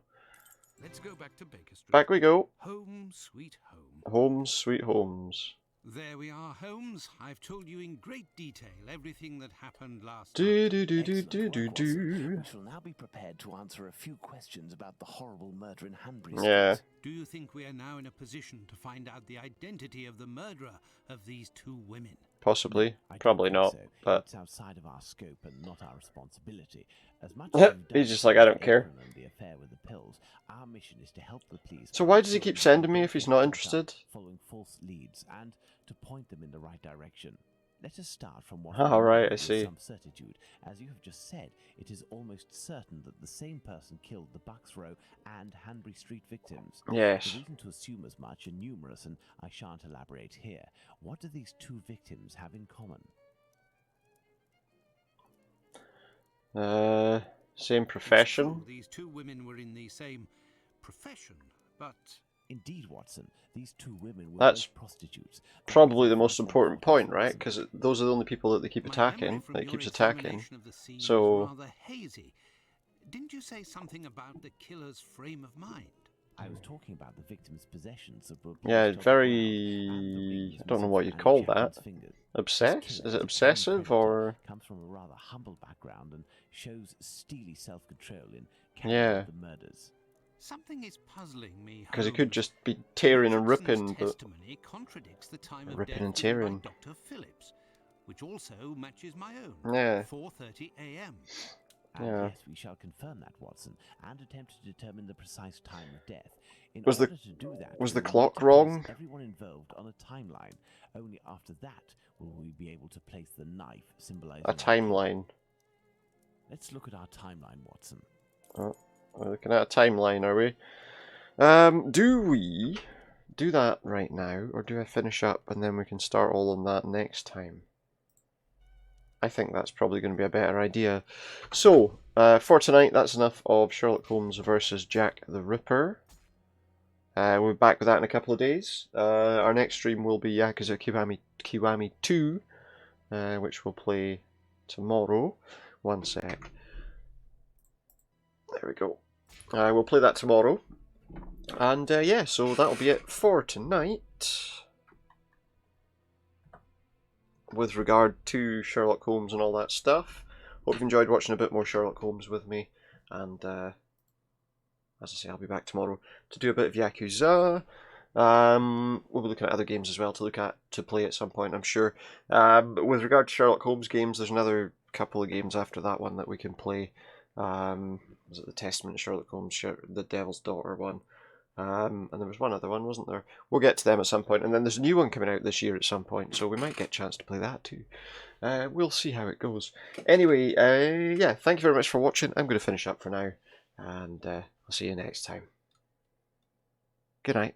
Let's go back to Baker Street. Back we go. Home, sweet home. Holmes, sweet Holmes. There we are, Holmes. I've told you in great detail everything that happened last Do night. do do do Excellent do do work, Watson. do. We shall now be prepared to answer a few questions about the horrible murder in Hanbury Yeah. Street. Do you think we are now in a position to find out the identity of the murderer of these two women? Possibly. I don't Probably think not. so. But It's outside of our scope and not our responsibility. As much as you've done he's just like, I don't care. and the affair with the pills, our mission is to help the police. So why does he keep sending me if he's not interested? Following false leads and to point them in the right direction. Let us start from what Ah, we right, know I with see. some certitude. As you have just said, it is almost certain that the same person killed the Bucks Row and Hanbury Street victims. Yes. The reason to assume as much are numerous, and I shan't elaborate here. What do these two victims have in common? Same It's profession. true these two women were in the same profession, but... Indeed, Watson, these two women were That's both prostitutes. probably the most important point, right? Because those are the only people that they keep My attacking, memory from that he your keeps attacking. examination of the scene is So, rather hazy. Didn't you say something about the killer's frame of mind? I was talking about the victim's possessions of both. yeah, very... I don't know what you'd call that. Obsessed? Is it obsessive, or... Comes from a rather humble background and shows steely self-control in Yeah. the murders. Something is puzzling me. Because he could just be tearing and ripping, but... testimony contradicts the time of ripping death and given by tearing. Dr. Phillips, which also matches my own. Yeah. 4:30 a.m. And Yeah. yes, we shall confirm that, Watson, and attempt to determine the precise time of death. In Was the- order to do that, was we the will need clock to place wrong? Everyone involved on a timeline. Only after that will we be able to place the knife symbolizing A timeline. Let's look at our timeline, Watson. Oh, we're looking at a timeline, are we? Do we do that right now, or do I finish up and then we can start all on that next time? I think that's probably going to be a better idea. So, for tonight, that's enough of Sherlock Holmes versus Jack the Ripper. We'll be back with that in a couple of days. Our next stream will be Yakuza Kiwami 2, which we'll play tomorrow. One sec. There we go. We'll play that tomorrow. And yeah, so that'll be it for tonight. With regard to Sherlock Holmes and all that stuff. Hope you've enjoyed watching a bit more Sherlock Holmes with me. And as I say, I'll be back tomorrow to do a bit of Yakuza. We'll be looking at other games as well to play at some point, I'm sure. With regard to Sherlock Holmes games, there's another couple of games after that one that we can play. Was it the Testament of Sherlock Holmes, the Devil's Daughter one? And there was one other one, wasn't there? We'll get to them at some point. And then there's a new one coming out this year at some point, so we might get a chance to play that too. We'll see how it goes. Anyway, yeah, thank you very much for watching. I'm going to finish up for now, and I'll see you next time. Good night.